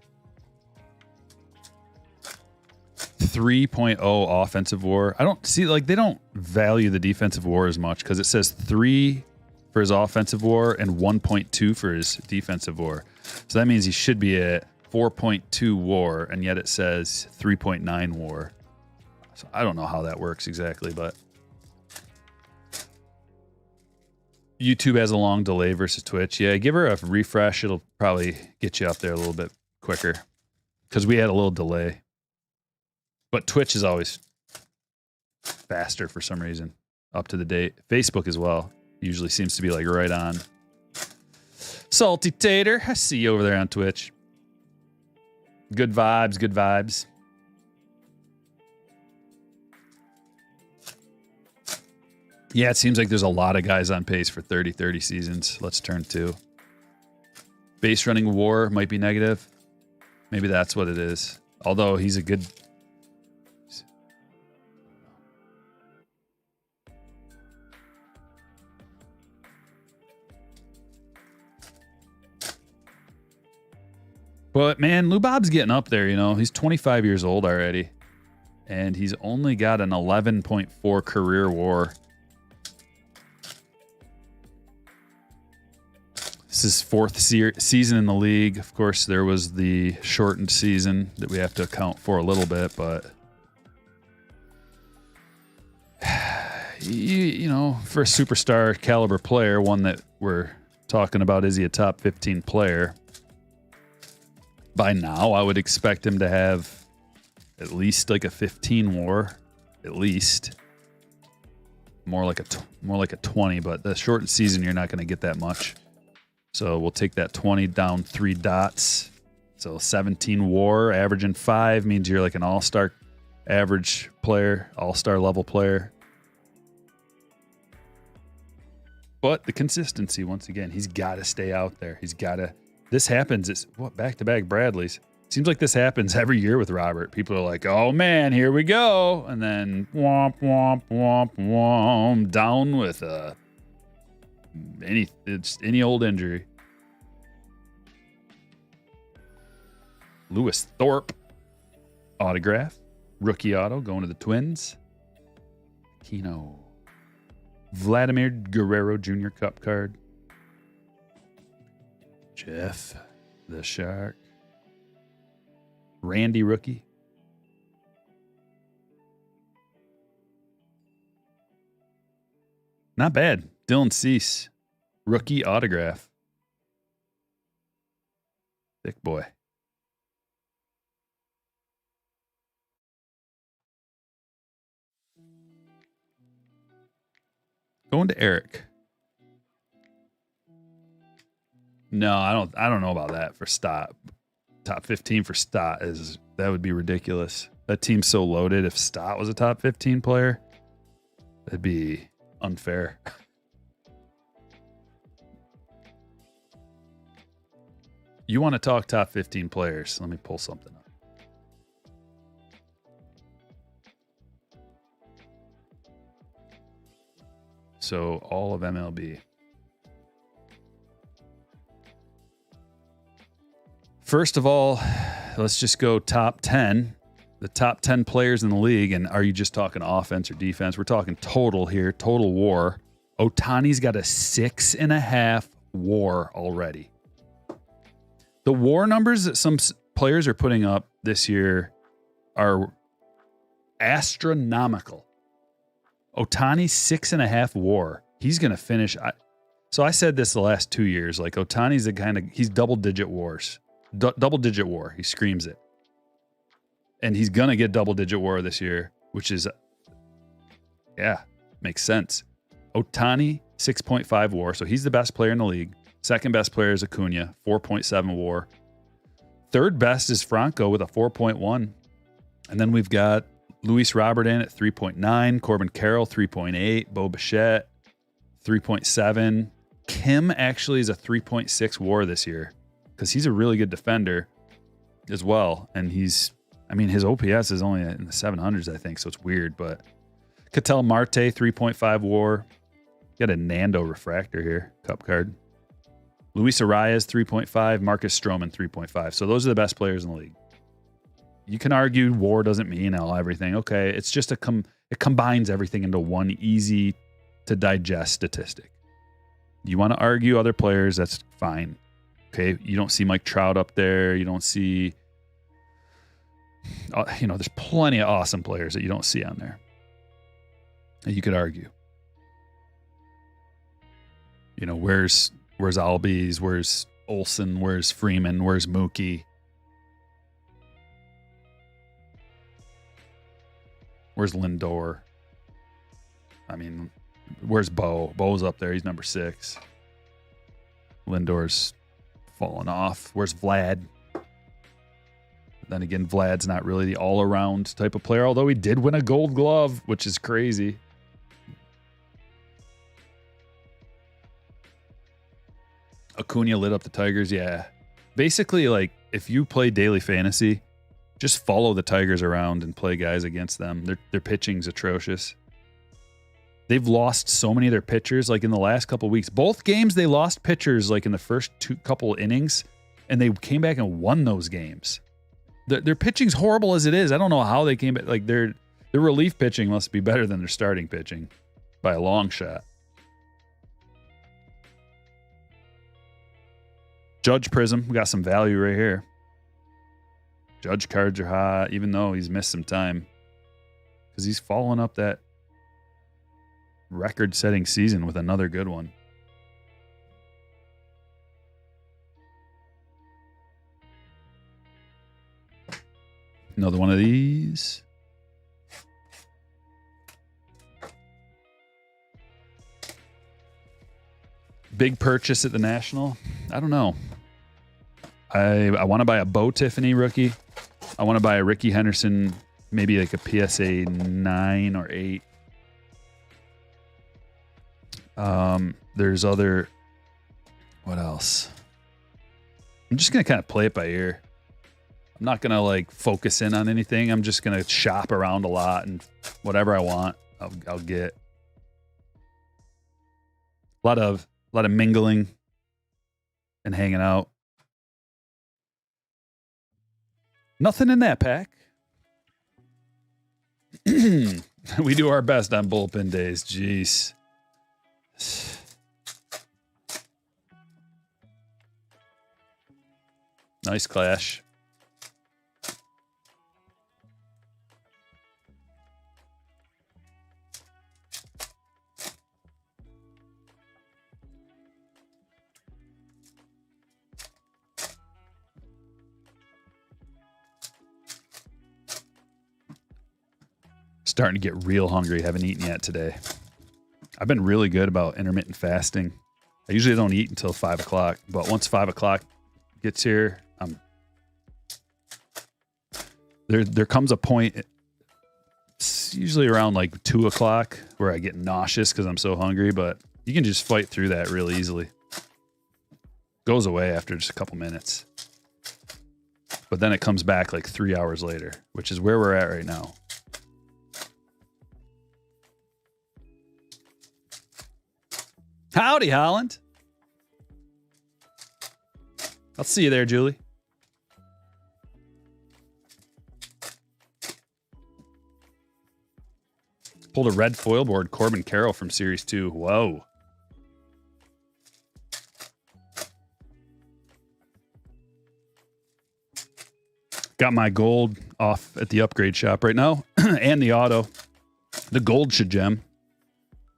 3.0 offensive WAR. I don't see, like, they don't value the defensive WAR as much because it says 3 for his offensive WAR and 1.2 for his defensive WAR. So that means he should be at 4.2 WAR, and yet it says 3.9 WAR. So I don't know how that works exactly, but YouTube has a long delay versus Twitch. Yeah, give her a refresh. It'll probably get you up there a little bit quicker because we had a little delay. But Twitch is always faster for some reason, up to the date. Facebook as well usually seems to be like right on. Salty Tater, I see you over there on Twitch. Good vibes, good vibes. Yeah, it seems like there's a lot of guys on pace for 30 seasons. Let's turn to. Base running WAR might be negative. Maybe that's what it is. Although he's a good... But man, Lou Bob's getting up there, you know. He's 25 years old already. And he's only got an 11.4 career WAR. This is fourth season in the league. Of course, there was the shortened season that we have to account for a little bit, but you know, for a superstar caliber player, one that we're talking about, is he a top 15 player? By now, I would expect him to have at least like a 15 WAR, at least. More like a 20, but the shortened season, you're not going to get that much. So we'll take that 20 down 3 dots. So 17 WAR, averaging 5 means you're like an all-star average player, all-star level player. But the consistency, once again, he's got to stay out there. He's got to. This happens. It's what, back-to-back Bradleys. Seems like this happens every year with Robert. People are like, oh man, here we go. And then womp, womp, womp, womp, down with any old injury. Lewis Thorpe autograph, rookie auto going to the Twins. Kino. Vladimir Guerrero Jr. Cup card. Jeff the Shark. Randy rookie. Not bad. Dylan Cease, rookie autograph. Thick boy. Going to Eric. No, I don't know about that for Stott. Top 15 for Stott that would be ridiculous. That team's so loaded. If Stott was a top 15 player, that'd be unfair. You want to talk top 15 players? Let me pull something up. So all of MLB. First of all, let's just go top 10. The top 10 players in the league. And are you just talking offense or defense? We're talking total here, total WAR. Ohtani's got a 6.5 WAR already. The WAR numbers that some players are putting up this year are astronomical. Ohtani 6.5 WAR. He's going to finish. So I said this the last 2 years. Like Ohtani's the kind of, he's double-digit WARs. Double-digit WAR. He screams it. And he's going to get double-digit WAR this year, which is, yeah, makes sense. Ohtani, 6.5 WAR. So he's the best player in the league. Second best player is Acuna, 4.7 WAR. Third best is Franco with a 4.1. And then we've got Luis Robert in at 3.9, Corbin Carroll, 3.8, Bo Bichette, 3.7. Kim actually is a 3.6 WAR this year because he's a really good defender as well. And his OPS is only in the 700s, I think, so it's weird. But Ketel Marte, 3.5 WAR. Got a Nando refractor here, cup card. Luis Arias, 3.5. Marcus Stroman, 3.5. So those are the best players in the league. You can argue WAR doesn't mean everything. Okay, it's just it combines everything into one easy to digest statistic. You want to argue other players, that's fine. Okay, you don't see Mike Trout up there. You don't see, there's plenty of awesome players that you don't see on there. And you could argue. Where's Albies? Where's Olsen? Where's Freeman? Where's Mookie? Where's Lindor? Where's Bo? Bo's up there. He's number 6. Lindor's fallen off. Where's Vlad? Then again, Vlad's not really the all-around type of player, although he did win a Gold Glove, which is crazy. Acuna lit up the Tigers, yeah. Basically, like, if you play daily fantasy, just follow the Tigers around and play guys against them. Their pitching's atrocious. They've lost so many of their pitchers, like in the last couple of weeks. Both games, they lost pitchers, like in the first couple innings, and they came back and won those games. Their pitching's horrible as it is. I don't know how they came back. Like, their relief pitching must be better than their starting pitching by a long shot. Judge Prism, we got some value right here. Judge cards are hot, even though he's missed some time. Because he's following up that record-setting season with another good one. Another one of these. Big purchase at the National. I don't know. I want to buy a Bo Tiffany rookie. I want to buy a Ricky Henderson, maybe like a PSA 9 or 8. There's other. What else? I'm just going to kind of play it by ear. I'm not going to like focus in on anything. I'm just going to shop around a lot, and whatever I want, I'll get. A lot of mingling and hanging out. Nothing in that pack. We do our best on bullpen days. Jeez. Nice clash. starting to get real hungry. Haven't eaten yet today. I've been really good about intermittent fasting. I usually don't eat until 5 o'clock, but once 5 o'clock gets here, there comes a point, it's usually around like 2 o'clock, where I get nauseous because I'm so hungry, but you can just fight through that real easily. Goes away after just a couple minutes. But then it comes back like 3 hours later, which is where we're at right now. Howdy, Holland. I'll see you there, Julie. Pulled a red foil board, Corbin Carroll from Series 2. Whoa. Got my gold off at the upgrade shop right now and the auto. The gold should gem.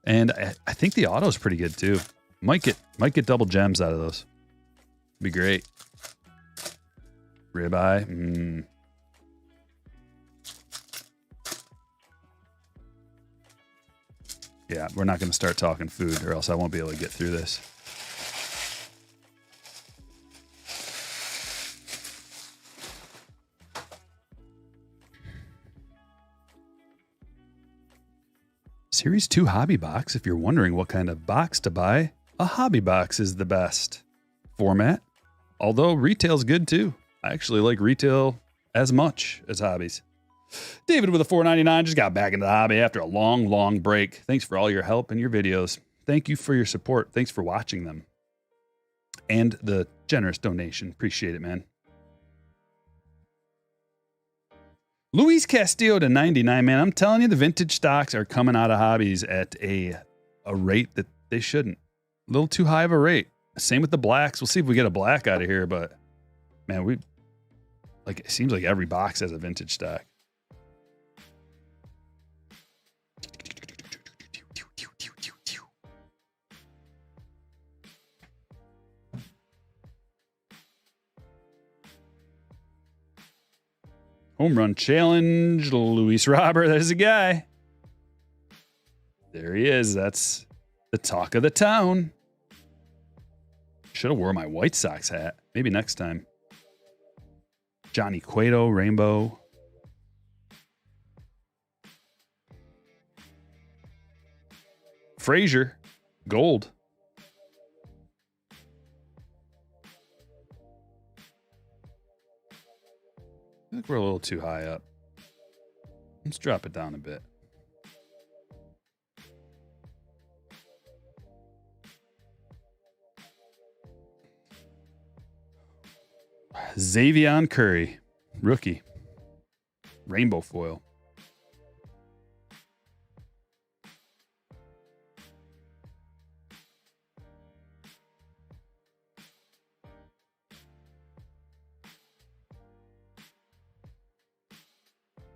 And I think the auto is pretty good too. Might get double gems out of those. Be great. Ribeye. Yeah, we're not going to start talking food or else I won't be able to get through this. Series 2 hobby box. If you're wondering what kind of box to buy, a hobby box is the best format. Although retail's good too. I actually like retail as much as hobbies. David with a $4.99 just got back into the hobby after a long break. Thanks for all your help and your videos. Thank you for your support. Thanks for watching them. And the generous donation. Appreciate it, man. Luis Castillo to 99, man. I'm telling you, the vintage stocks are coming out of hobbies at a rate that they shouldn't. A little too high of a rate. Same with the blacks. We'll see if we get a black out of here, but man, it seems like every box has a vintage stock. Home run challenge, Luis Robert. There's a guy. There he is. That's the talk of the town. Should have wore my White Sox hat. Maybe next time. Johnny Cueto, rainbow. Frazier, gold. I think we're a little too high up. Let's drop it down a bit. Xavion Curry, rookie. Rainbow foil.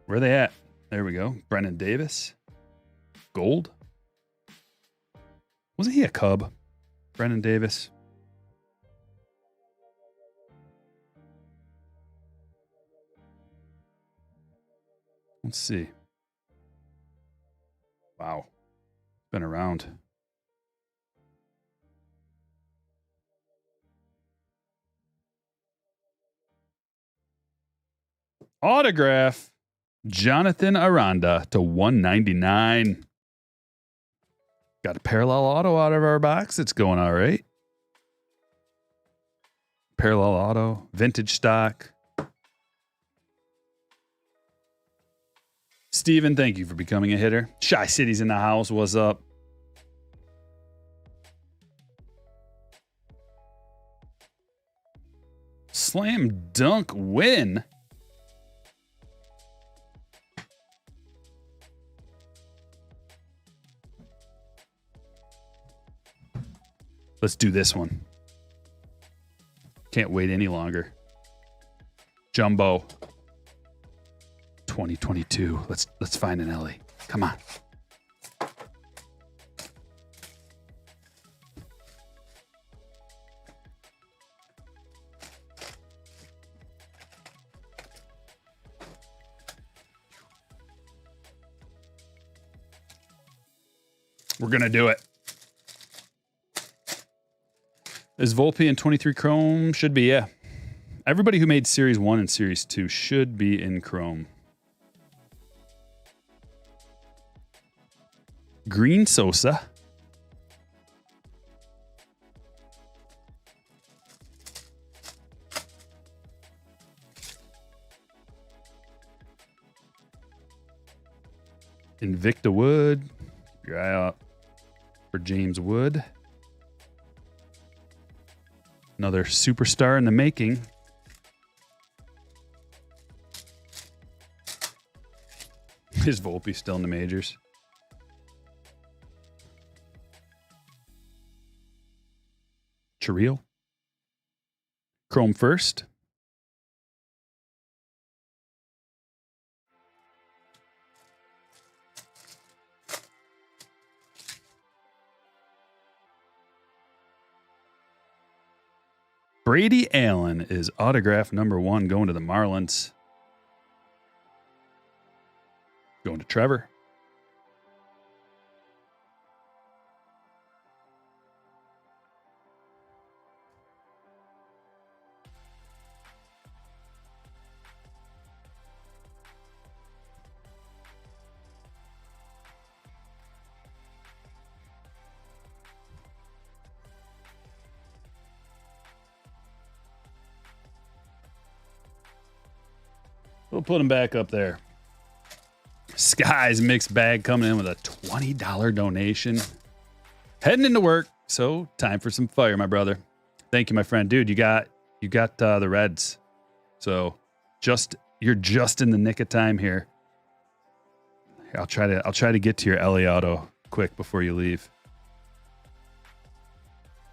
Where are they at? There we go. Brennan Davis. Gold. Wasn't he a Cub? Brennan Davis. Let's see. Wow. Been around. Autograph. Jonathan Aranda to 199. Got a parallel auto out of our box. It's going all right. Parallel auto. Vintage stock. Steven, thank you for becoming a hitter. Shy City's in the house. What's up? Slam dunk win. Let's do this one. Can't wait any longer. Jumbo. 2022. Let's find an Ellie. Come on. We're going to do it. Is Volpe in 23 Chrome? Should be, yeah. Everybody who made Series 1 and Series 2 should be in Chrome. Green Sosa. Invicta Wood. Keep your eye out for James Wood. Another superstar in the making. Is Volpe still in the majors? Chiril. Chrome first. Brady Allen is autograph number 1 going to the Marlins. Going to Trevor. We'll put him back up there. Sky's mixed bag coming in with a $20 donation. Heading into work, so time for some fire, my brother. Thank you, my friend. Dude, you got the Reds. So you're just in the nick of time here. I'll try to get to your LA Auto quick before you leave.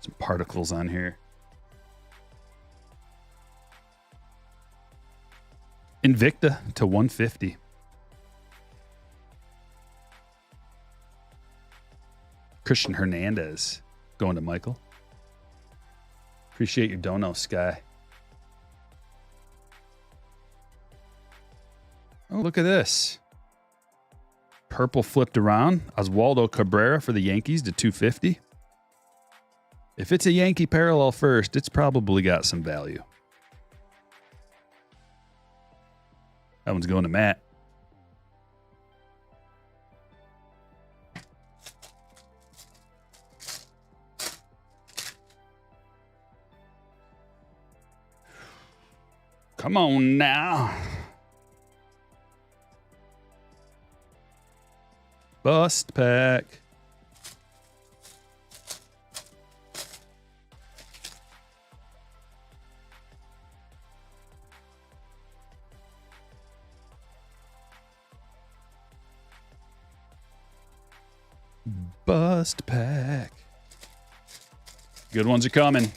Some particles on here. Invicta to 150. Christian Hernandez going to Michael. Appreciate your dono, Sky. Oh, look at this. Purple flipped around. Oswaldo Cabrera for the Yankees to 250. If it's a Yankee parallel first, it's probably got some value. That one's going to Matt. Come on now. Bust pack. Bust pack. Good ones are coming.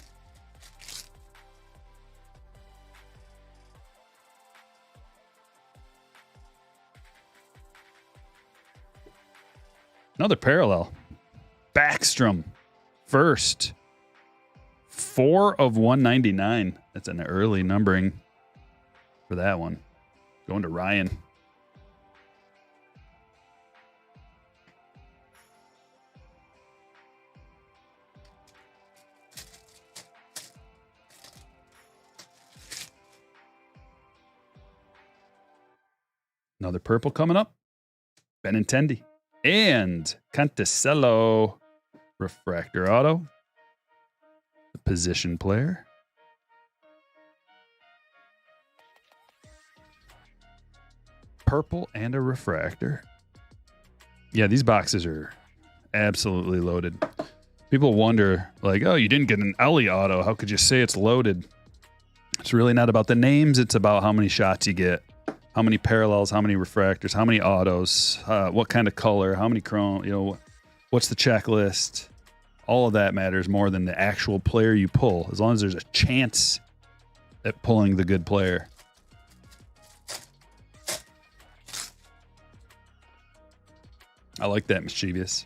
Another parallel. Backstrom. First. 4 of 199. That's an early numbering for that one. Going to Ryan. Another purple coming up. Benintendi. And Canticello. Refractor auto. The position player. Purple and a refractor. Yeah, these boxes are absolutely loaded. People wonder, like, oh, you didn't get an Ellie auto. How could you say it's loaded? It's really not about the names. It's about how many shots you get. How many parallels, how many refractors, how many autos, what kind of color, how many chrome, what's the checklist. All of that matters more than the actual player you pull, as long as there's a chance at pulling the good player. I like that, mischievous.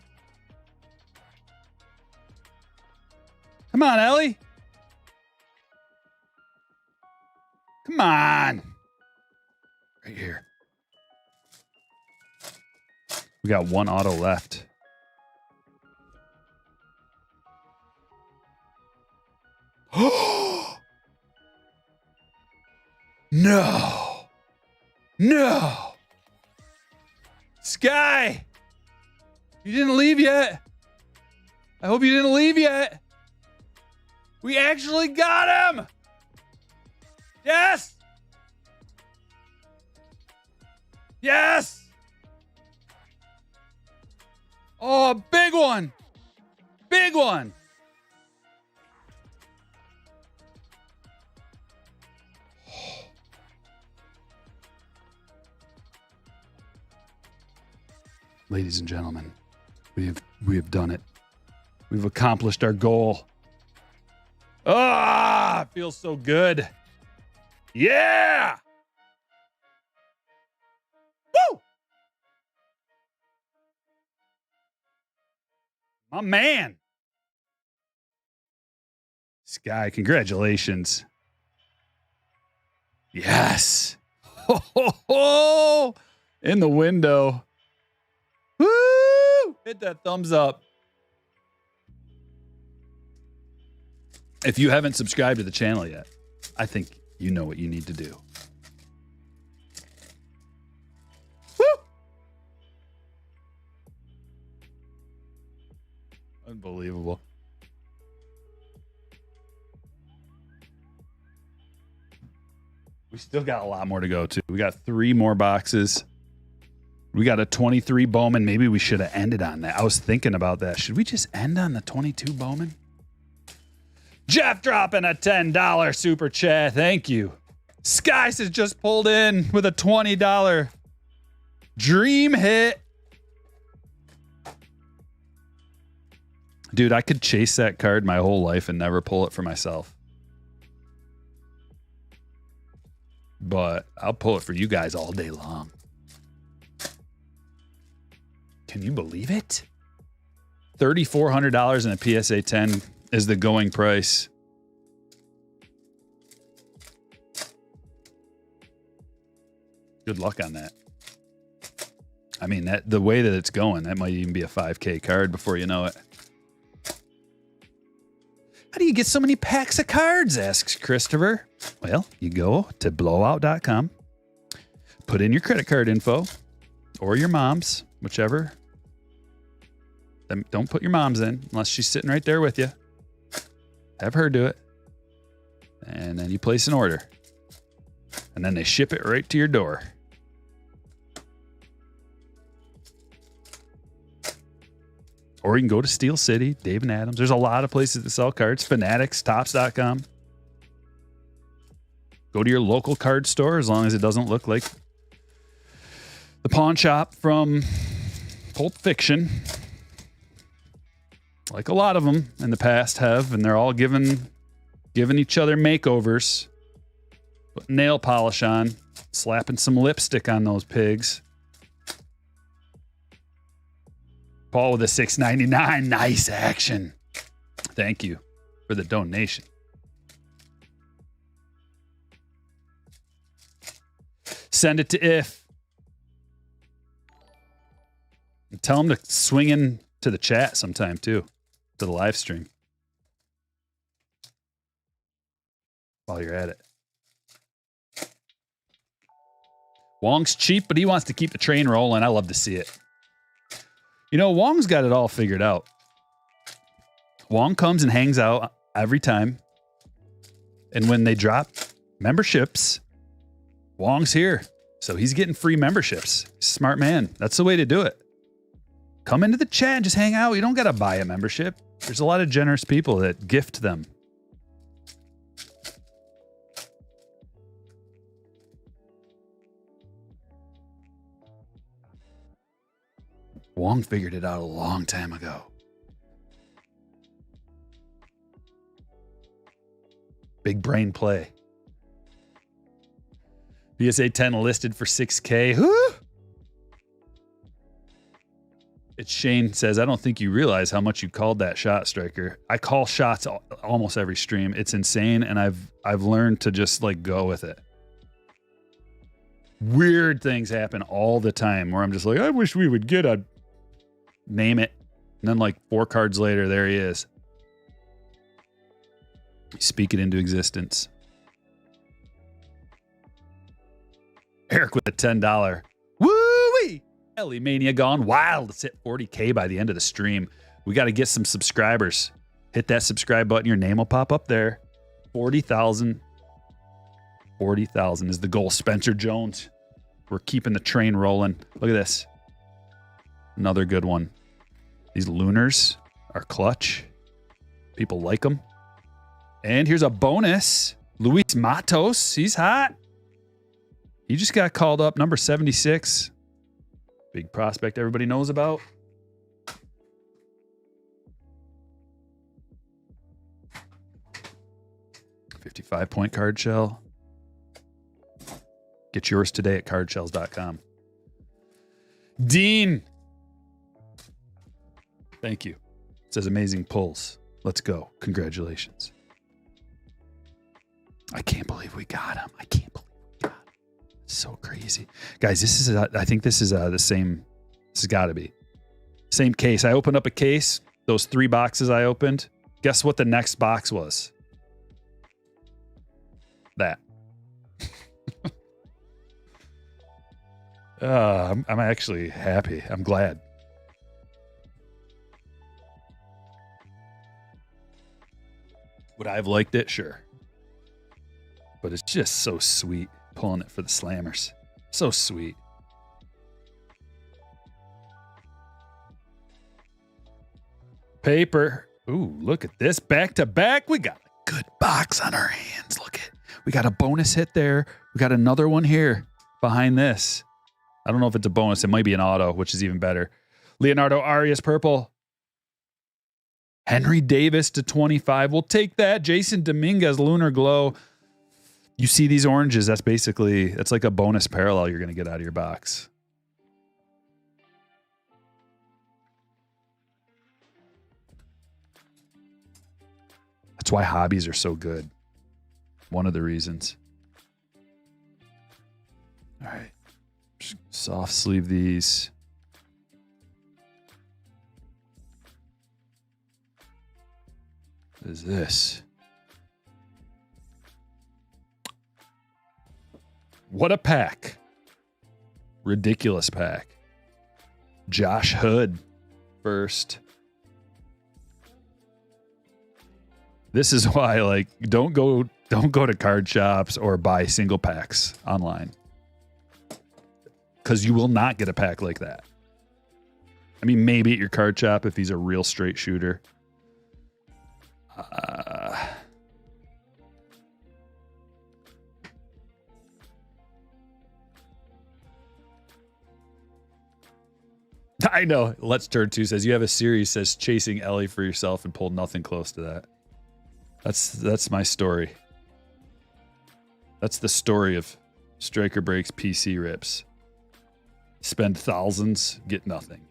Come on, Ellie. Come on. Right here. We got one auto left. No. No. Sky. You didn't leave yet. I hope you didn't leave yet. We actually got him. Yes. Yes. Oh, big one. Big one. Ladies and gentlemen, we have done it. We've accomplished our goal. Ah, it feels so good. Yeah. Woo! My man. Sky, congratulations. Yes. Ho, ho, ho. In the window. Woo! Hit that thumbs up. If you haven't subscribed to the channel yet, I think you know what you need to do. Woo! Unbelievable. We still got a lot more to go, too. We got 3 more boxes. We got a 23 Bowman. Maybe we should have ended on that. I was thinking about that. Should we just end on the 22 Bowman? Jeff dropping a $10 super chat. Thank you. Skies has just pulled in with a $20 dream hit. Dude, I could chase that card my whole life and never pull it for myself. But I'll pull it for you guys all day long. Can you believe it? $3,400 in a PSA 10 is the going price. Good luck on that. I mean, that the way that it's going, that might even be a 5K card before you know it. How do you get so many packs of cards? Asks Christopher. Well, you go to blowout.com, put in your credit card info or your mom's, whichever. Don't put your mom's in unless she's sitting right there with you. Have her do it. And then you place an order. And then they ship it right to your door. Or you can go to Steel City, Dave and Adams. There's a lot of places that sell cards. Fanatics, Tops.com. Go to your local card store as long as it doesn't look like the pawn shop from Pulp Fiction. Like a lot of them in the past have, and they're all giving each other makeovers. Put nail polish on, slapping some lipstick on those pigs. Paul with a $6.99. Nice action. Thank you for the donation. Send it to If. And tell him to swing in to the chat sometime too, to the live stream. While you're at it. Wong's cheap, but he wants to keep the train rolling. I love to see it. You know, Wong's got it all figured out. Wong comes and hangs out every time. And when they drop memberships, Wong's here. So he's getting free memberships. Smart man. That's the way to do it. Come into the chat and just hang out. You don't got to buy a membership. There's a lot of generous people that gift them. Wong figured it out a long time ago. Big brain play. PSA 10 listed for $6K. Whoo! It's Shane says, I don't think you realize how much you called that shot, Striker. I call shots almost every stream. It's insane, and I've learned to just like go with it. Weird things happen all the time where I'm just like, I wish we would get a name it. And then like 4 cards later, there he is. Speak it into existence. Eric with a $10. Woo-wee! Ellie Mania gone wild. Let's hit 40K by the end of the stream. We got to get some subscribers. Hit that subscribe button. Your name will pop up there. 40,000. 40,000 is the goal. Spencer Jones. We're keeping the train rolling. Look at this. Another good one. These lunars are clutch. People like them. And here's a bonus. Luis Matos. He's hot. He just got called up. Number 76. Big prospect everybody knows about. $55 card shell. Get yours today at cardshells.com. Dean. Thank you. It says amazing pulls. Let's go. Congratulations. I can't believe we got him. I can't believe we got him. It's so crazy. Guys, this is, I think this is the same. This has got to be. Same case. I opened up a case. Those 3 boxes I opened. Guess what the next box was? That. I'm actually happy. I'm glad. Would I have liked it? Sure. But it's just so sweet pulling it for the slammers. So sweet. Paper. Ooh, look at this. Back to back. We got a good box on our hands. Look at. We got a bonus hit there. We got another one here behind this. I don't know if it's a bonus. It might be an auto, which is even better. Leonardo Arias purple. Henry Davis to 25. We'll take that. Jason Dominguez, Lunar Glow. You see these oranges. That's like a bonus parallel you're going to get out of your box. That's why hobbies are so good. One of the reasons. All right. Just soft sleeve these. What is this? What a pack. Ridiculous pack. Josh Hood first. This is why, like, don't go to card shops or buy single packs online. Because you will not get a pack like that. I mean, maybe at your card shop if he's a real straight shooter. I know. Let's Turn 2 says, you have a series says chasing Ellie for yourself and pulled nothing close to that. That's my story. That's the story of Striker Breaks PC rips. Spend thousands, get nothing.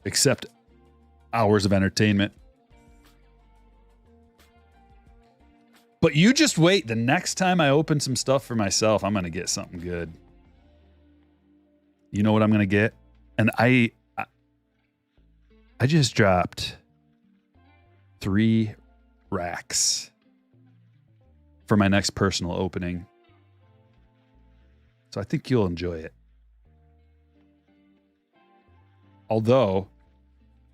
Except hours of entertainment. But you just wait. The next time I open some stuff for myself, I'm going to get something good. You know what I'm going to get? And I just dropped 3 racks for my next personal opening. So I think you'll enjoy it. Although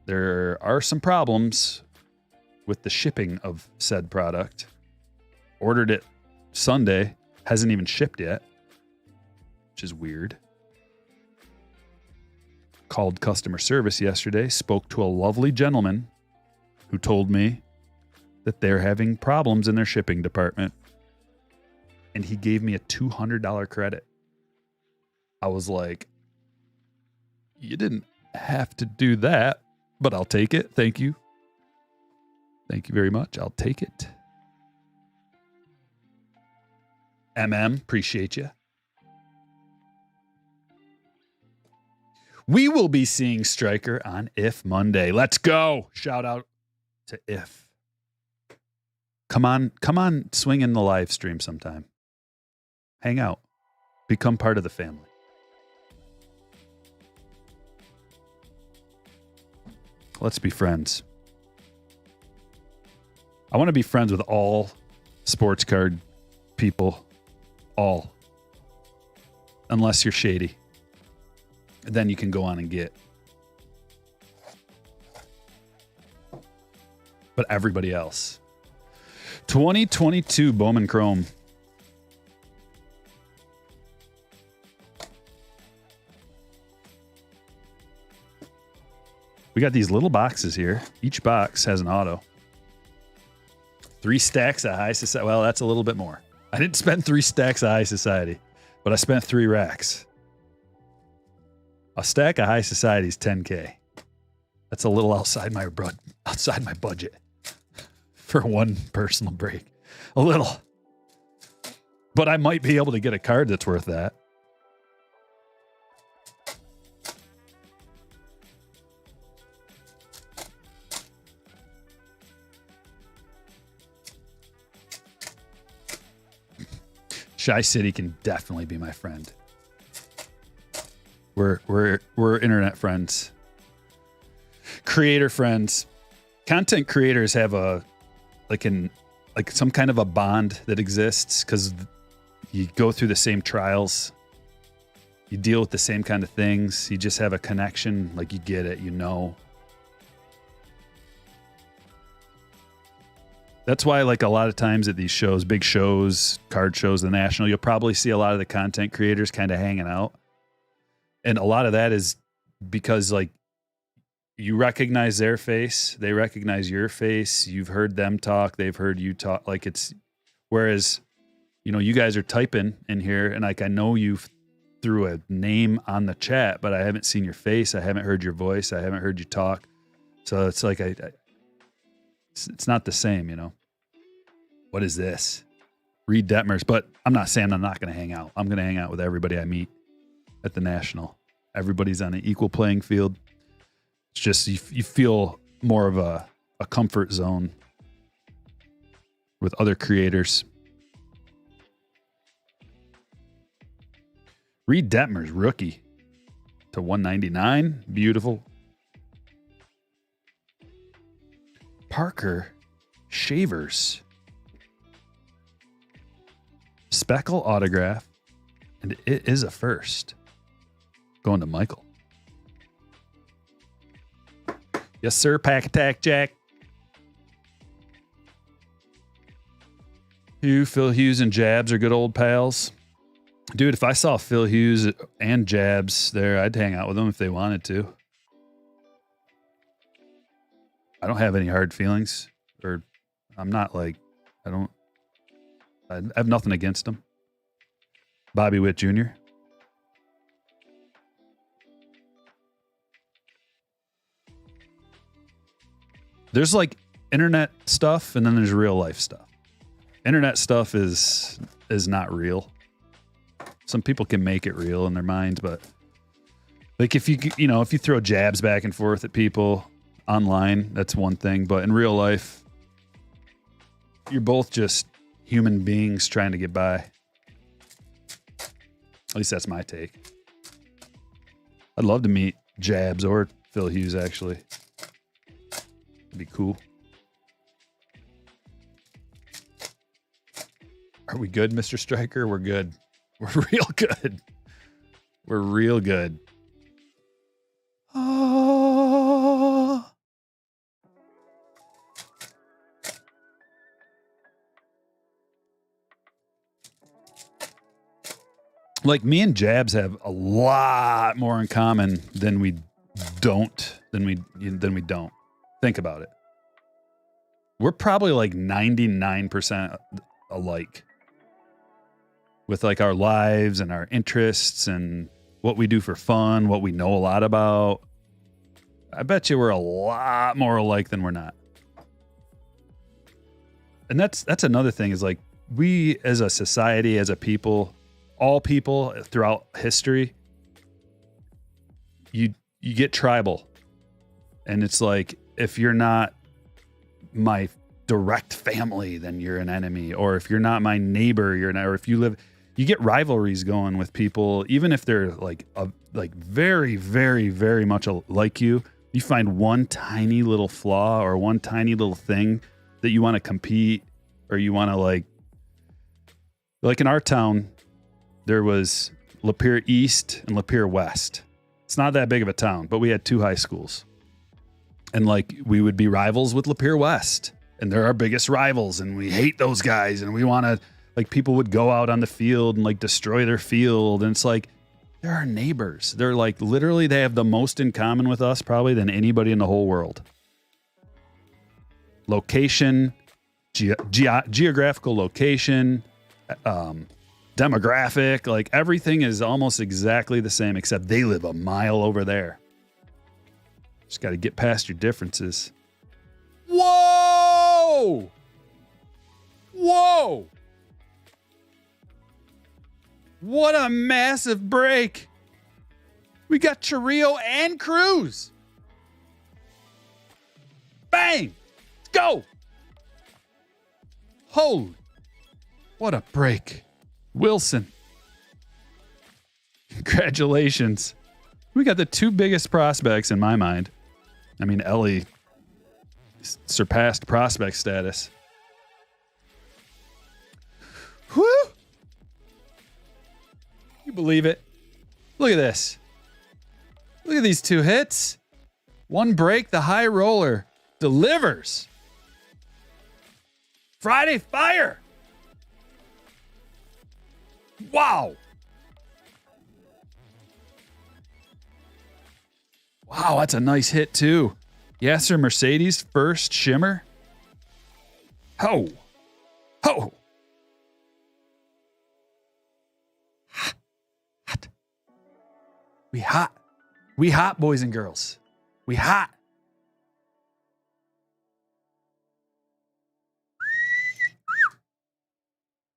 there are some problems with the shipping of said product. Ordered it Sunday, hasn't even shipped yet, which is weird. Called customer service yesterday, spoke to a lovely gentleman who told me that they're having problems in their shipping department. And he gave me a $200 credit. I was like, you didn't have to do that, but I'll take it. Thank you. Thank you very much. I'll take it. Appreciate you. We will be seeing Striker on If Monday. Let's go. Shout out to If. Come on, swing in the live stream sometime. Hang out. Become part of the family. Let's be friends. I want to be friends with all sports card people. All. Unless you're shady. Then you can go on and get. But everybody else. 2022 Bowman Chrome. We got these little boxes here. Each box has an auto. 3 stacks of High Society. Well, that's a little bit more. I didn't spend 3 stacks of High Society, but I spent 3 racks. A stack of High Society is $10K. That's a little outside my budget for one personal break. A little. But I might be able to get a card that's worth that. Shy City can definitely be my friend. We're internet friends. Creator friends. Content creators have some kind of a bond that exists because you go through the same trials. You deal with the same kind of things. You just have a connection, like you get it, you know. That's why, like, a lot of times at these shows, big shows, card shows, the National, you'll probably see a lot of the content creators kind of hanging out. And a lot of that is because, like, you recognize their face, they recognize your face, you've heard them talk, they've heard you talk. Like, it's, whereas, you know, you guys are typing in here, and like, I know you threw a name on the chat, but I haven't seen your face, I haven't heard your voice, I haven't heard you talk. So it's like, it's not the same, you know. What is this? Reed Detmers. But I'm not saying I'm not going to hang out. I'm going to hang out with everybody I meet at the National. Everybody's on an equal playing field. It's just you feel more of a comfort zone with other creators. Reed Detmers, rookie to 199. Beautiful. Parker Shavers. Speckle autograph. And it is a first. Going to Michael. Yes, sir. Pack Attack Jack. Phil Hughes and Jabs are good old pals. Dude, if I saw Phil Hughes and Jabs there, I'd hang out with them if they wanted to. I don't have any hard feelings, or I'm not like, I have nothing against him. Bobby Witt Jr. There's like internet stuff, and then there's real life stuff. Internet stuff is not real. Some people can make it real in their minds, but like if you throw jabs back and forth at people online, that's one thing, but in real life, you're both just human beings trying to get by. At least that's my take. I'd love to meet Jabs or Phil Hughes, actually. It'd be cool. Are we good, Mr. Striker? We're good. We're real good. We're real good. Oh. Like, me and Jabs have a lot more in common than we don't. Think about it. We're probably like 99% alike with like our lives and our interests and what we do for fun, what we know a lot about. I bet you we're a lot more alike than we're not. And that's another thing, is like, we as a society, as a people, all people throughout history, you get tribal. And it's like, if you're not my direct family, then you're an enemy. Or if you're not my neighbor, or if you get rivalries going with people, even if they're like very, very, very much like you. You find one tiny little flaw or one tiny little thing that you want to compete or you want to like in our town, there was Lapeer East and Lapeer West. It's not that big of a town, but we had 2 high schools. And like we would be rivals with Lapeer West, and they're our biggest rivals, and we hate those guys, and we want to, like, people would go out on the field and like destroy their field, and it's like they're our neighbors. They're like literally they have the most in common with us probably than anybody in the whole world. Location, geographical location, demographic, like everything is almost exactly the same, except they live a mile over there. Just got to get past your differences. Whoa! Whoa! What a massive break. We got Chirrillo and Cruz. Bang! Let's go! Holy. What a break. Wilson. Congratulations. We got the 2 biggest prospects in my mind. I mean, Ellie surpassed prospect status. Whew! You believe it? Look at this. Look at these 2 hits. 1 break, the high roller delivers. Friday Fire. Wow. Wow, that's a nice hit too. Yasser Mercedes, first shimmer. Ho. Ho. Hot. We hot. We hot, boys and girls. We hot.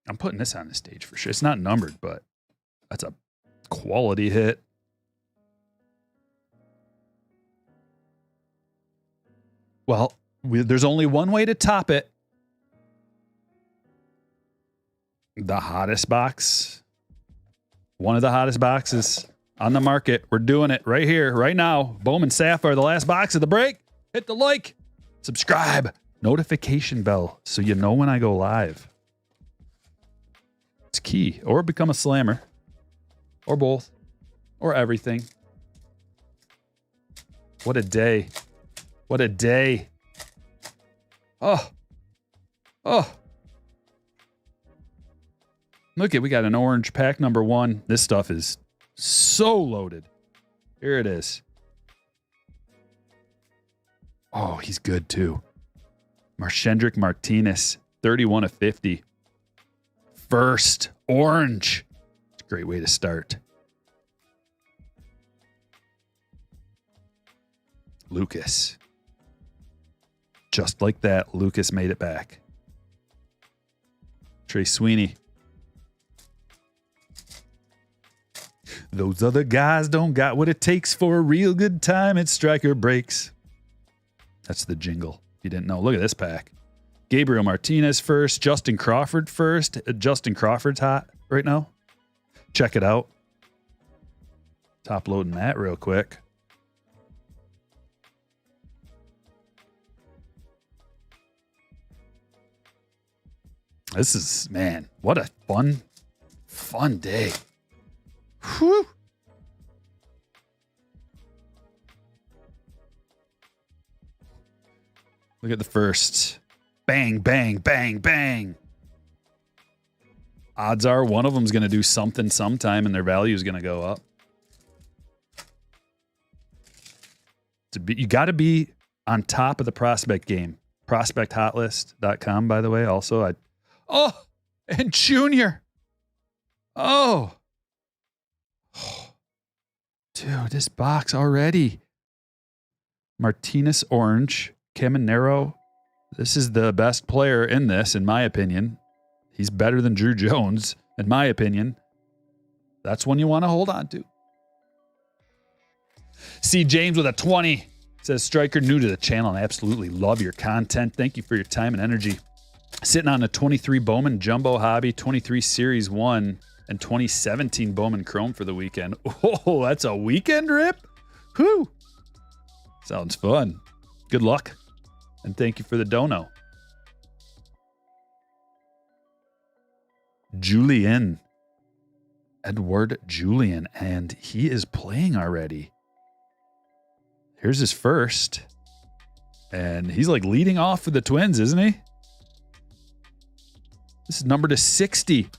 I'm putting this on the stage for sure. It's not numbered, but that's a quality hit. Well, there's only one way to top it. The hottest box. One of the hottest boxes on the market. We're doing it right here, right now. Bowman Sapphire, the last box of the break. Hit the like, subscribe, notification bell so you know when I go live. It's key. Or become a slammer. Or both. Or everything. What a day. What a day. Oh. Oh. Look at, we got an orange pack number 1. This stuff is so loaded. Here it is. Oh, he's good too. Marshendrick Martinez, 31 of 50. First orange. It's a great way to start. Lucas. Just like that, Lucas made it back. Trey Sweeney. Those other guys don't got what it takes for a real good time at Striker Breaks. That's the jingle. If you didn't know, look at this pack. Gabriel Martinez first. Justin Crawford first. Justin Crawford's hot right now. Check it out. Top loading that real quick. This is, man, what a fun day. Whew. Look at the first. Bang, bang, bang, bang. Odds are one of them's going to do something sometime and their value is going to go up. You got to be on top of the prospect game. Prospecthotlist.com, by the way. Also, and Junior. Oh. Dude, this box already. Martinez orange. Caminero. This is the best player in this, in my opinion. He's better than Drew Jones, in my opinion. That's one you want to hold on to. C. James with a 20. Says, Striker, new to the channel and I absolutely love your content. Thank you for your time and energy. Sitting on a 23 Bowman Jumbo Hobby, 23 Series 1, and 2017 Bowman Chrome for the weekend. Oh, that's a weekend rip? Whew. Sounds fun. Good luck. And thank you for the dono. Julian. Edward Julian. And he is playing already. Here's his first. And he's like leading off for the Twins, isn't he? This is number to 60.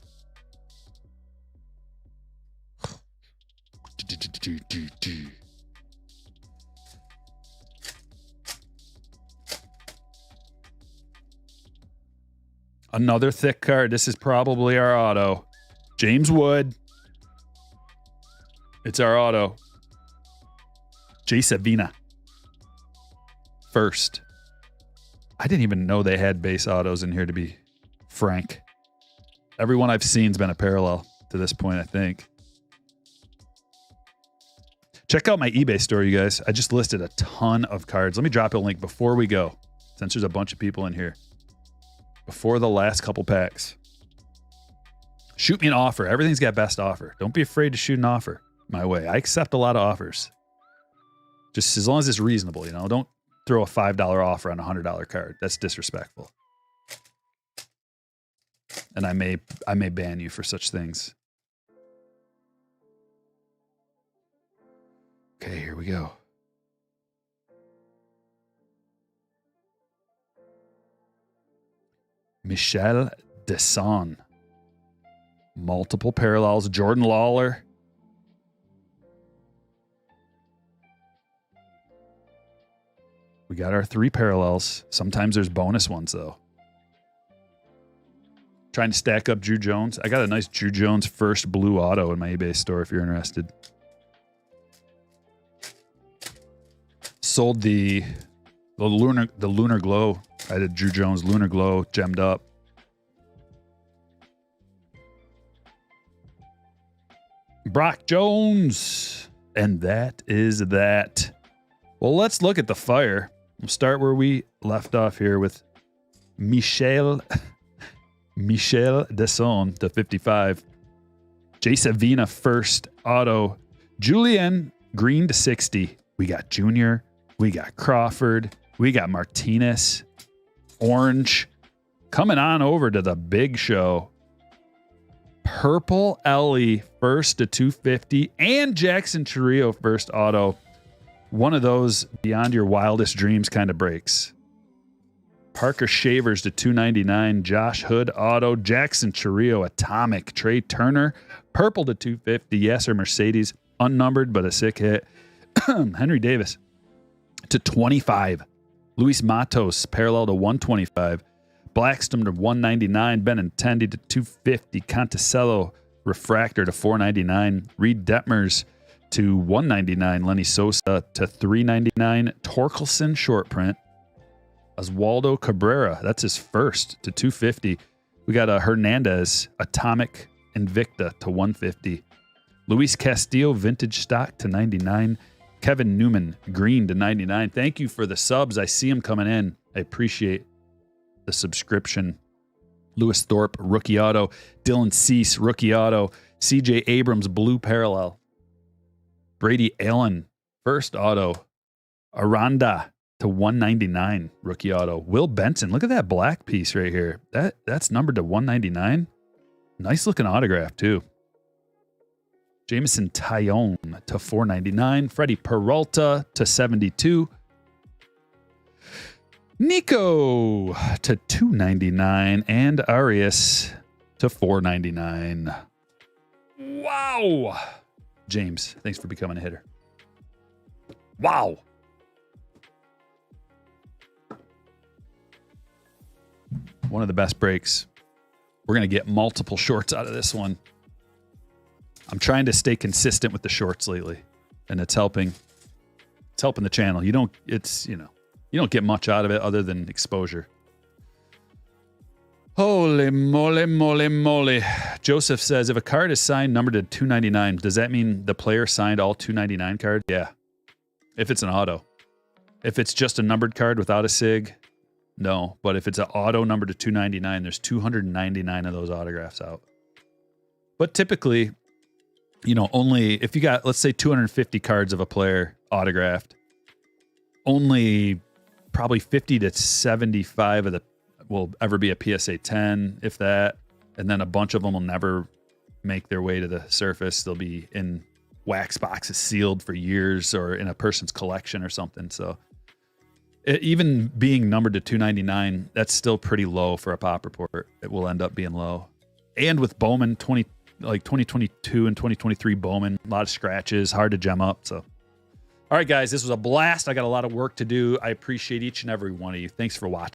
Another thick card. This is probably our auto. James Wood. It's our auto. Jay Savina. First. I didn't even know they had base autos in here, to be frank. Everyone I've seen's been a parallel to this point, I think. Check out my eBay store, you guys. I just listed a ton of cards. Let me drop a link before we go, since there's a bunch of people in here. Before the last couple packs. Shoot me an offer. Everything's got best offer. Don't be afraid to shoot an offer my way. I accept a lot of offers. Just as long as it's reasonable, you know. Don't throw a $5 offer on a $100 card. That's disrespectful. And I may ban you for such things. Okay, here we go. Michel Desson. Multiple parallels. Jordan Lawler. We got our 3 parallels. Sometimes there's bonus ones, though. Trying to stack up Drew Jones. I got a nice Drew Jones first blue auto in my eBay store if you're interested. Sold the Lunar Glow. I had a Drew Jones Lunar Glow gemmed up. Brock Jones. And that is that. Well, let's look at the fire. We'll start where we left off here with Michel Desson to 55. Jay Savina first auto. Julian Green to 60. We got Junior. We got Crawford. We got Martinez. Orange. Coming on over to the big show. Purple Ellie first to 250. And Jackson Chourio first auto. One of those beyond your wildest dreams kind of breaks. Parker Shavers to 299. Josh Hood auto. Jackson Chourio atomic. Trey Turner purple to 250. Yes, or Mercedes unnumbered but a sick hit. Henry Davis to 25. Luis Matos parallel to 125. Blackstone to 199. Benintendi to 250. Conticello refractor to 499. Reed Detmers to 199. Lenny Sosa to 399. Torkelson short print. Oswaldo Cabrera, that's his first to 250. We got a Hernandez Atomic Invicta to 150. Luis Castillo vintage stock to 99. Kevin Newman green to 99. Thank you for the subs. I see them coming in. I appreciate the subscription. Lewis Thorpe rookie auto. Dylan Cease rookie auto. CJ Abrams blue parallel. Brady Allen, first auto. Aranda to 199, rookie auto. Will Benson, look at that black piece right here. That's numbered to 199. Nice looking autograph, too. Jameson Tyone to 499. Freddie Peralta to 72. Nico to 299. And Arias to 499. Wow. James, thanks for becoming a hitter. Wow. One of the best breaks. We're going to get multiple shorts out of this one. I'm trying to stay consistent with the shorts lately, and it's helping. It's helping the channel. You don't get much out of it other than exposure. Holy moly, moly, moly. Joseph says, if a card is signed numbered to 299, does that mean the player signed all 299 cards? Yeah. If it's an auto. If it's just a numbered card without a SIG, no. But if it's an auto numbered to 299, there's 299 of those autographs out. But typically, only if you got, let's say, 250 cards of a player autographed, only probably 50 to 75 of the will ever be a PSA 10, if that. And then a bunch of them will never make their way to the surface. They'll be in wax boxes sealed for years or in a person's collection or something. So even being numbered to 299, that's still pretty low for a pop report. It will end up being low. And with Bowman, 2022 and 2023 Bowman, a lot of scratches, hard to gem up. So, all right, guys, this was a blast. I got a lot of work to do. I appreciate each and every one of you. Thanks for watching.